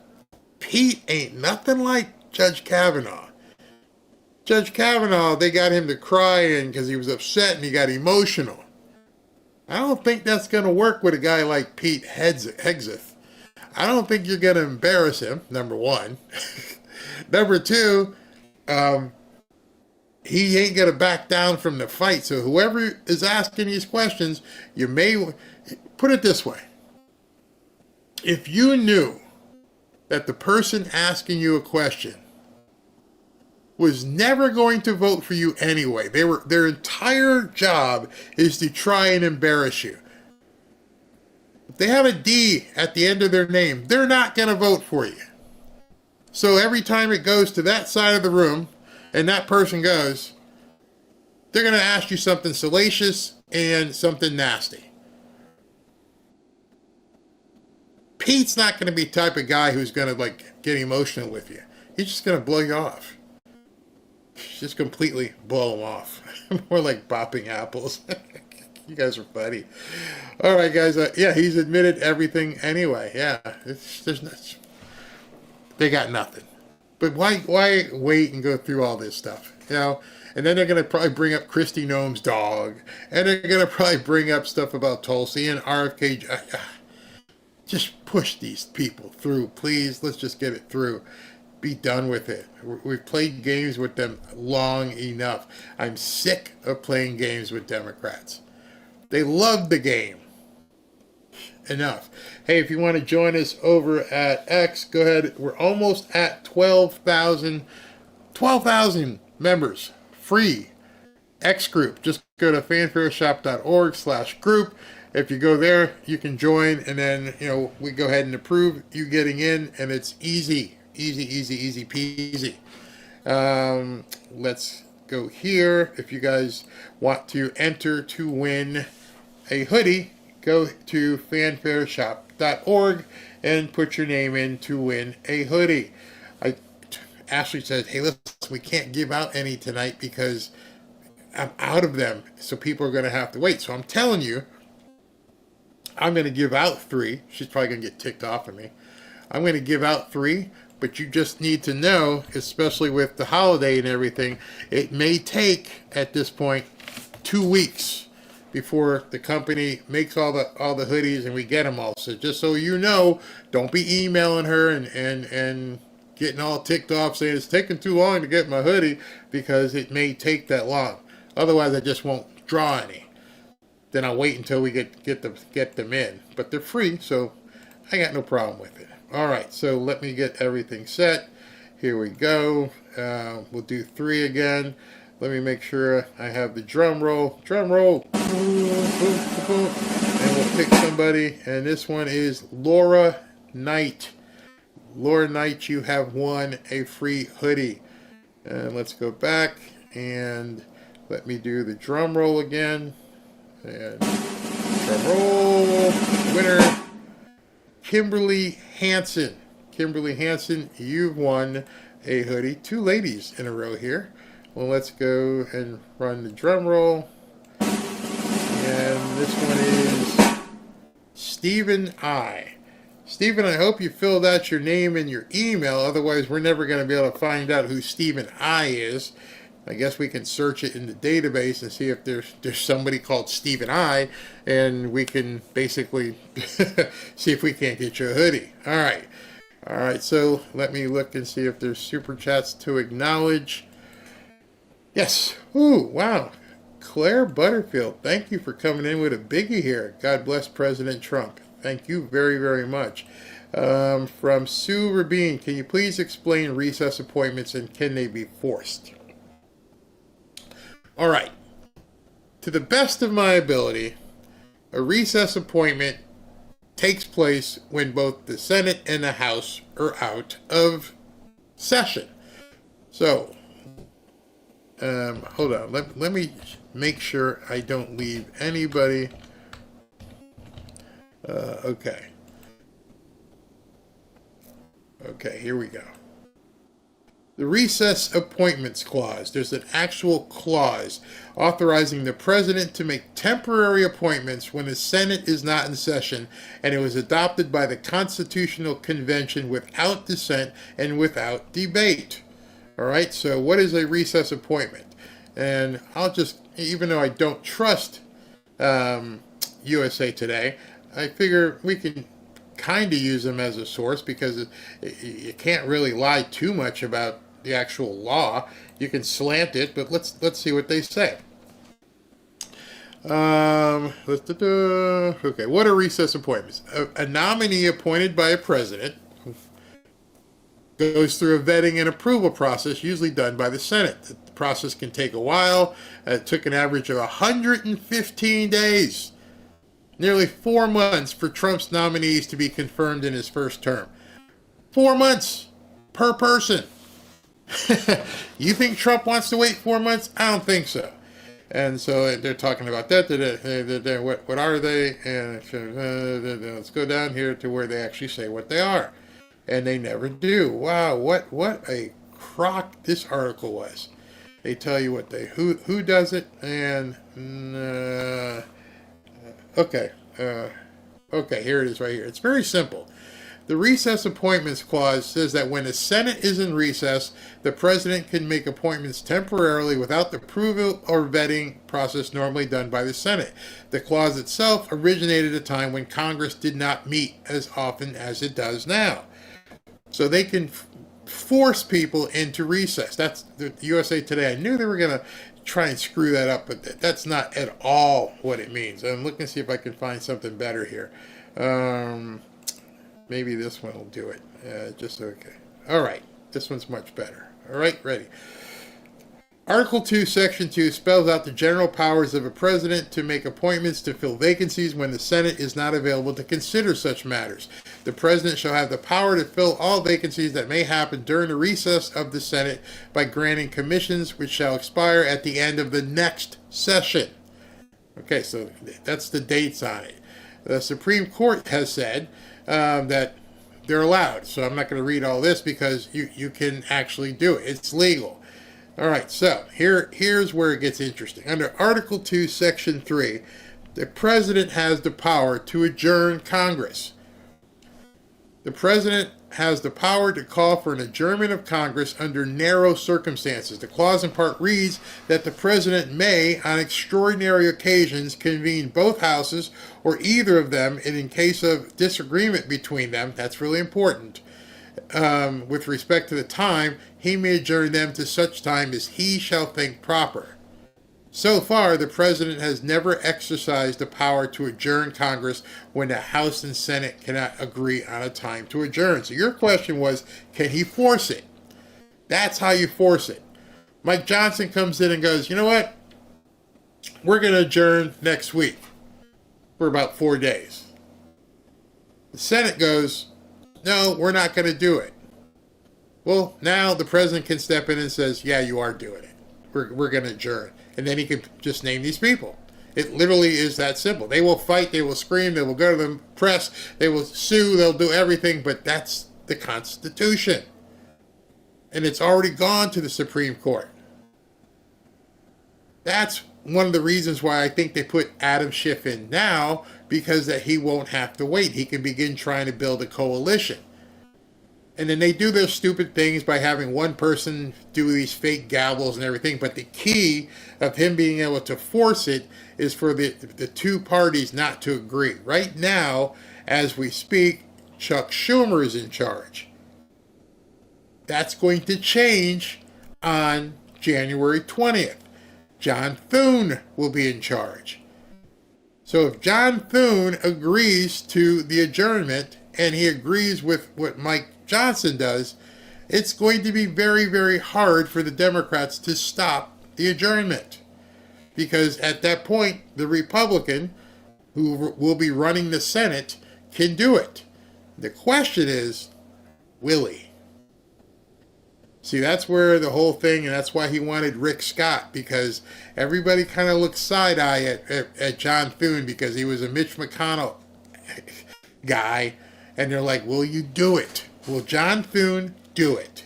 Pete ain't nothing like Judge Kavanaugh. Judge Kavanaugh, they got him to crying because he was upset and he got emotional. I don't think that's going to work with a guy like Pete Hegseth. I don't think you're going to embarrass him, number one. Number two, he ain't going to back down from the fight. So whoever is asking these questions, you may put it this way. If you knew that the person asking you a question was never going to vote for you anyway, their entire job is to try and embarrass you. If they have a D at the end of their name, they're not going to vote for you. So every time it goes to that side of the room and that person goes, they're going to ask you something salacious and something nasty. Pete's not going to be the type of guy who's going to get emotional with you. He's just going to blow you off. Just completely blow him off. More like bopping apples. You guys are funny. All right, guys. Yeah, he's admitted everything anyway. Yeah, they got nothing. But why wait and go through all this stuff? And And then they're going to probably bring up Kristi Noem's dog. And they're going to probably bring up stuff about Tulsi and RFK. Just push these people through, please. Let's just get it through. Be done with it. We've played games with them long enough. I'm sick of playing games with Democrats. They love the game. Enough. Hey, if you want to join us over at X, go ahead. We're almost at 12,000 members. Free X group. Just go to fanfareshop.org/group. If you go there, you can join, and then, we go ahead and approve you getting in, and it's easy peasy. Let's go here. If you guys want to enter to win a hoodie, go to fanfareshop.org and put your name in to win a hoodie. Ashley said, hey, listen, we can't give out any tonight because I'm out of them, so people are going to have to wait. So I'm telling you, I'm going to give out 3. She's probably going to get ticked off at me. I'm going to give out 3, but you just need to know, especially with the holiday and everything, it may take, at this point, 2 weeks before the company makes all the hoodies and we get them all. So just so you know, don't be emailing her and getting all ticked off saying it's taking too long to get my hoodie, because it may take that long. Otherwise, I just won't draw any. Then I'll wait until we get them in. But they're free, so I got no problem with it. All right, so let me get everything set. Here we go. We'll do 3 again. Let me make sure I have the drum roll. Drum roll. And we'll pick somebody. And this one is Laura Knight. Laura Knight, you have won a free hoodie. And let's go back and let me do the drum roll again. And drum roll. Winner, Kimberly Hansen. Kimberly Hansen, you've won a hoodie. 2 ladies in a row here. Well, let's go and run the drum roll. And this one is Stephen I. Stephen, I hope you filled out your name and your email. Otherwise, we're never going to be able to find out who Stephen I is. I guess we can search it in the database and see if there's somebody called Stephen I, and we can basically see if we can't get you a hoodie. All right, so let me look and see if there's super chats to acknowledge. Yes. Ooh, wow. Claire Butterfield, thank you for coming in with a biggie here. God bless President Trump. Thank you very, very much. From Sue Rabin, can you please explain recess appointments and can they be forced? All right. To the best of my ability, a recess appointment takes place when both the Senate and the House are out of session. So, hold on. Let me make sure I don't leave anybody. Okay. Okay, here we go. The Recess Appointments Clause. There's an actual clause authorizing the president to make temporary appointments when the Senate is not in session, and it was adopted by the Constitutional Convention without dissent and without debate. All right, so what is a recess appointment? And I'll just, even though I don't trust USA Today, I figure we can kind of use them as a source because you can't really lie too much about the actual law. You can slant it, but let's see what they say. Okay, what are recess appointments? A nominee appointed by a president goes through a vetting and approval process, usually done by the Senate. The process can take a while. It took an average of 115 days, nearly 4 months, for Trump's nominees to be confirmed in his first term. 4 months per person. You think Trump wants to wait 4 months? I don't think so. And so they're talking about that. What are they? And let's go down here to where they actually say what they are. And they never do. Wow, what a crock this article was. They tell you what who does it, and okay, here it is right here. It's very simple. The recess appointments clause says that when the Senate is in recess, the president can make appointments temporarily without the approval or vetting process normally done by the Senate. The clause itself originated at a time when Congress did not meet as often as it does now. So they can force people into recess. That's the USA Today. I knew they were going to try and screw that up, but that's not at all what it means. I'm looking to see if I can find something better here. Maybe this one will do it. Just okay. All right. This one's much better. All right. Ready. Article 2, Section 2 spells out the general powers of a president to make appointments to fill vacancies when the Senate is not available to consider such matters. The president shall have the power to fill all vacancies that may happen during the recess of the Senate by granting commissions which shall expire at the end of the next session. Okay, so that's the dates on it. The Supreme Court has said that they're allowed. So I'm not going to read all this because you can actually do it. It's legal. All right, so here's where it gets interesting. Under Article 2, Section 3, the president has the power to adjourn Congress. The president has the power to call for an adjournment of Congress under narrow circumstances. The clause in part reads that the president may, on extraordinary occasions, convene both houses or either of them, and in case of disagreement between them, that's really important, with respect to the time, he may adjourn them to such time as he shall think proper. So far, the president has never exercised the power to adjourn Congress when the House and Senate cannot agree on a time to adjourn. So your question was, can he force it? That's how you force it. Mike Johnson comes in and goes, you know what? We're going to adjourn next week for about 4 days. The Senate goes, no, we're not going to do it. Well, now the president can step in and says, yeah, you are doing it. We're going to adjourn. And then he can just name these people. It literally is that simple. They will fight, they will scream, they will go to the press, they will sue, they'll do everything, but that's the Constitution. And it's already gone to the Supreme Court. That's one of the reasons why I think they put Adam Schiff in now, because that he won't have to wait. He can begin trying to build a coalition. And then they do their stupid things by having one person do these fake gavels and everything. But the key of him being able to force it is for the two parties not to agree. Right now, as we speak, Chuck Schumer is in charge. That's going to change on January 20th. John Thune will be in charge. So if John Thune agrees to the adjournment and he agrees with what Mike Johnson does, it's going to be very, very hard for the Democrats to stop the adjournment. Because at that point, the Republican, who will be running the Senate, can do it. The question is, will he? See, that's where the whole thing, and that's why he wanted Rick Scott, because everybody kind of looked side-eye at John Thune because he was a Mitch McConnell guy, and they're like, will you do it? Will John Thune do it?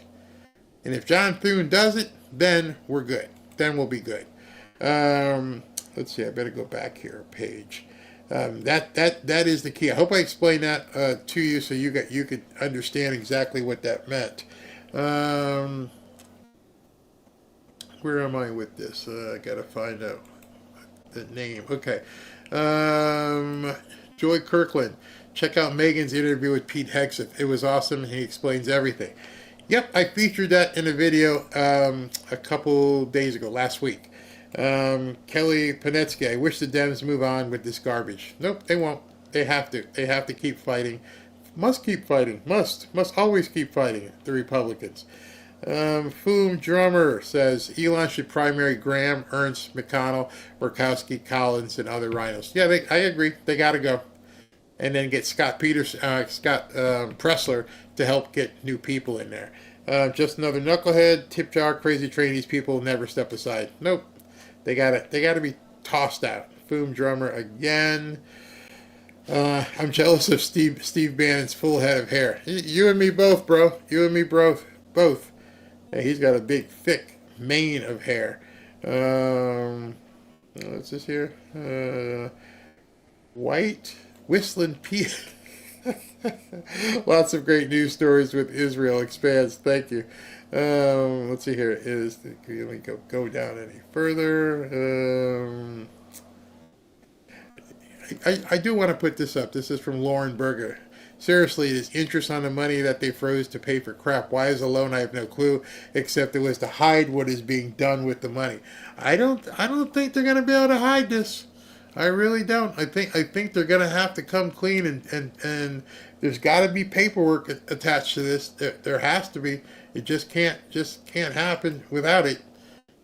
And if John Thune does it, then we're good. Then we'll be good. Let's see, I better go back here a page. That is the key. I hope I explained that to you so you could understand exactly what that meant. Where am I with this? I gotta find out the name. Okay. Joy Kirkland. Check out Megan's interview with Pete Hegseth. It was awesome, and he explains everything. Yep, I featured that in a video a couple days ago, last week. Kelly Panetsky, I wish the Dems move on with this garbage. Nope, they won't. They have to. They have to keep fighting. Must keep fighting. Must always keep fighting, the Republicans. Foom Drummer says Elon should primary Graham, Ernst, McConnell, Murkowski, Collins, and other rhinos. Yeah, I agree. They got to go. And then get Scott Pressler to help get new people in there. Just another knucklehead, tip jar, crazy train. These people never step aside. Nope, they gotta be tossed out. Foom Drummer again. I'm jealous of Steve Bannon's full head of hair. You and me both, bro. You and me both. Hey, he's got a big, thick mane of hair. What's this here? White. Whistling Pete. Lots of great news stories with Israel expands. Thank you. Let's see here. Let me go down any further. I do want to put this up. This is from Lauren Berger. Seriously, it is interest on the money that they froze to pay for crap. Why is the loan? I have no clue, except it was to hide what is being done with the money. I don't think they're going to be able to hide this. I really don't. I think they're going to have to come clean, and there's got to be paperwork attached to this. There has to be. It just can't happen without it.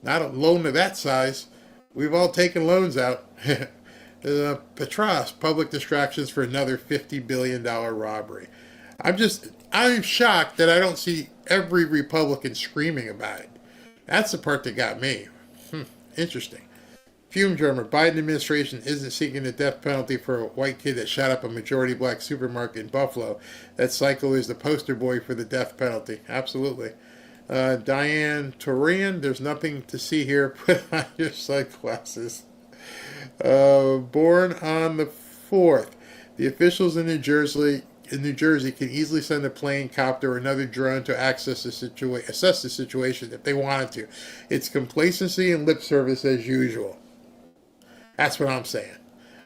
Not a loan of that size. We've all taken loans out. Petras, public distractions for another $50 billion robbery. I'm shocked that I don't see every Republican screaming about it. That's the part that got me. Interesting. Fume drummer, Biden administration isn't seeking the death penalty for a white kid that shot up a majority black supermarket in Buffalo. That psycho is the poster boy for the death penalty. Absolutely. Diane Torian, there's nothing to see here. Put on your sunglasses. Born on the 4th, the officials in New Jersey can easily send a plane, copter, or another drone to assess the situation if they wanted to. It's complacency and lip service as usual. That's what I'm saying.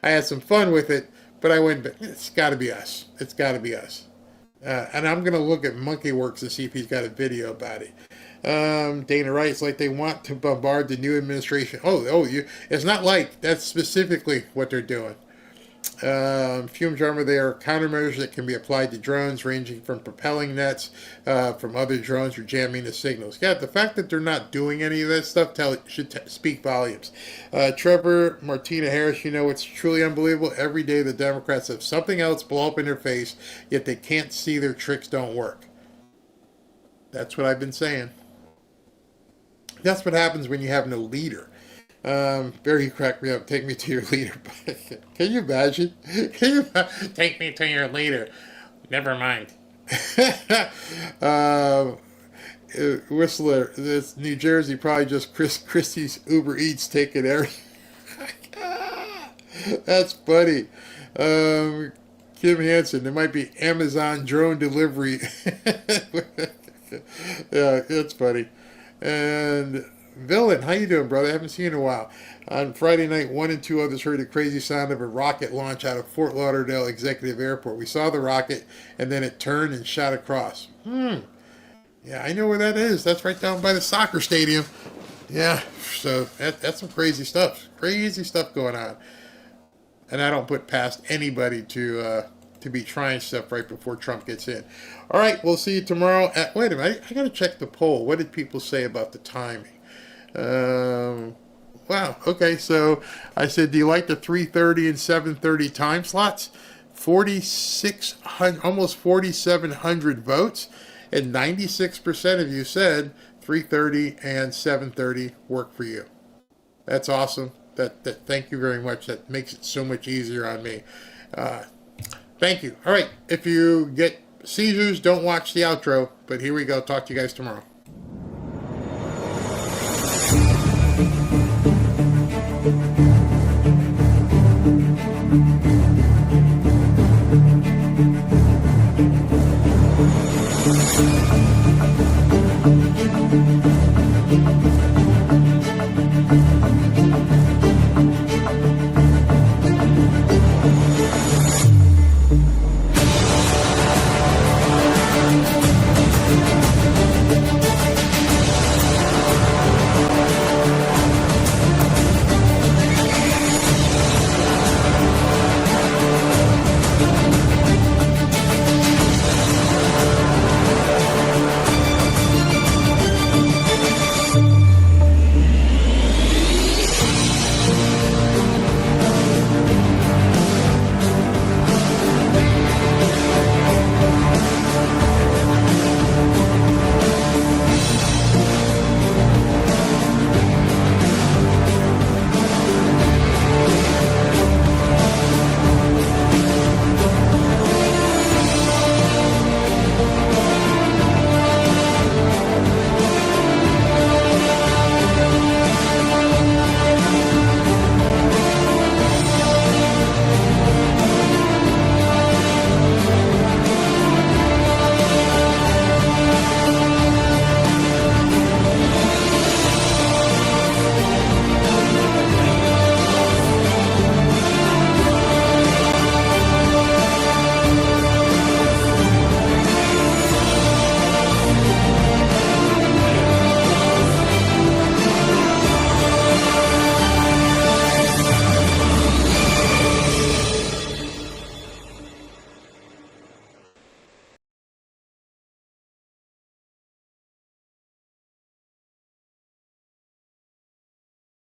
I had some fun with it, but I went, it's got to be us. It's got to be us. And I'm going to look at Monkeyworks and see if he's got a video about it. Dana writes, like they want to bombard the new administration. It's not like that's specifically what they're doing. Fume drummer, they are countermeasures that can be applied to drones, ranging from propelling nets from other drones or jamming the signals. Yeah, the fact that they're not doing any of that stuff should speak volumes. Trevor Martina Harris, it's truly unbelievable. Every day the Democrats have something else blow up in their face, yet they can't see their tricks don't work. That's what I've been saying. That's what happens when you have no leader. Barry cracked me up. Take me to your leader. Can you imagine? Take me to your leader. Never mind. Whistler, this New Jersey, probably just Christie's Uber Eats taking everything. That's funny. Kim Hansen, there might be Amazon drone delivery. Yeah, it's funny. And Villain, how you doing, brother? I haven't seen you in a while. On Friday night, 1 and 2 others heard the crazy sound of a rocket launch out of Fort Lauderdale Executive Airport. We saw the rocket, and then it turned and shot across. Yeah, I know where that is. That's right down by the soccer stadium. Yeah, so that's some crazy stuff. Crazy stuff going on. And I don't put past anybody to be trying stuff right before Trump gets in. All right, we'll see you tomorrow. Wait a minute, I got to check the poll. What did people say about the timing? Wow, okay, so I said, do you like the 3:30 and 7:30 time slots? 4,600, almost 4,700 votes, and 96% of you said 3:30 and 7:30 work for you. That's awesome. Thank you very much. That makes it so much easier on me. Thank you. All right, if you get seizures, don't watch the outro, but here we go. Talk to you guys tomorrow.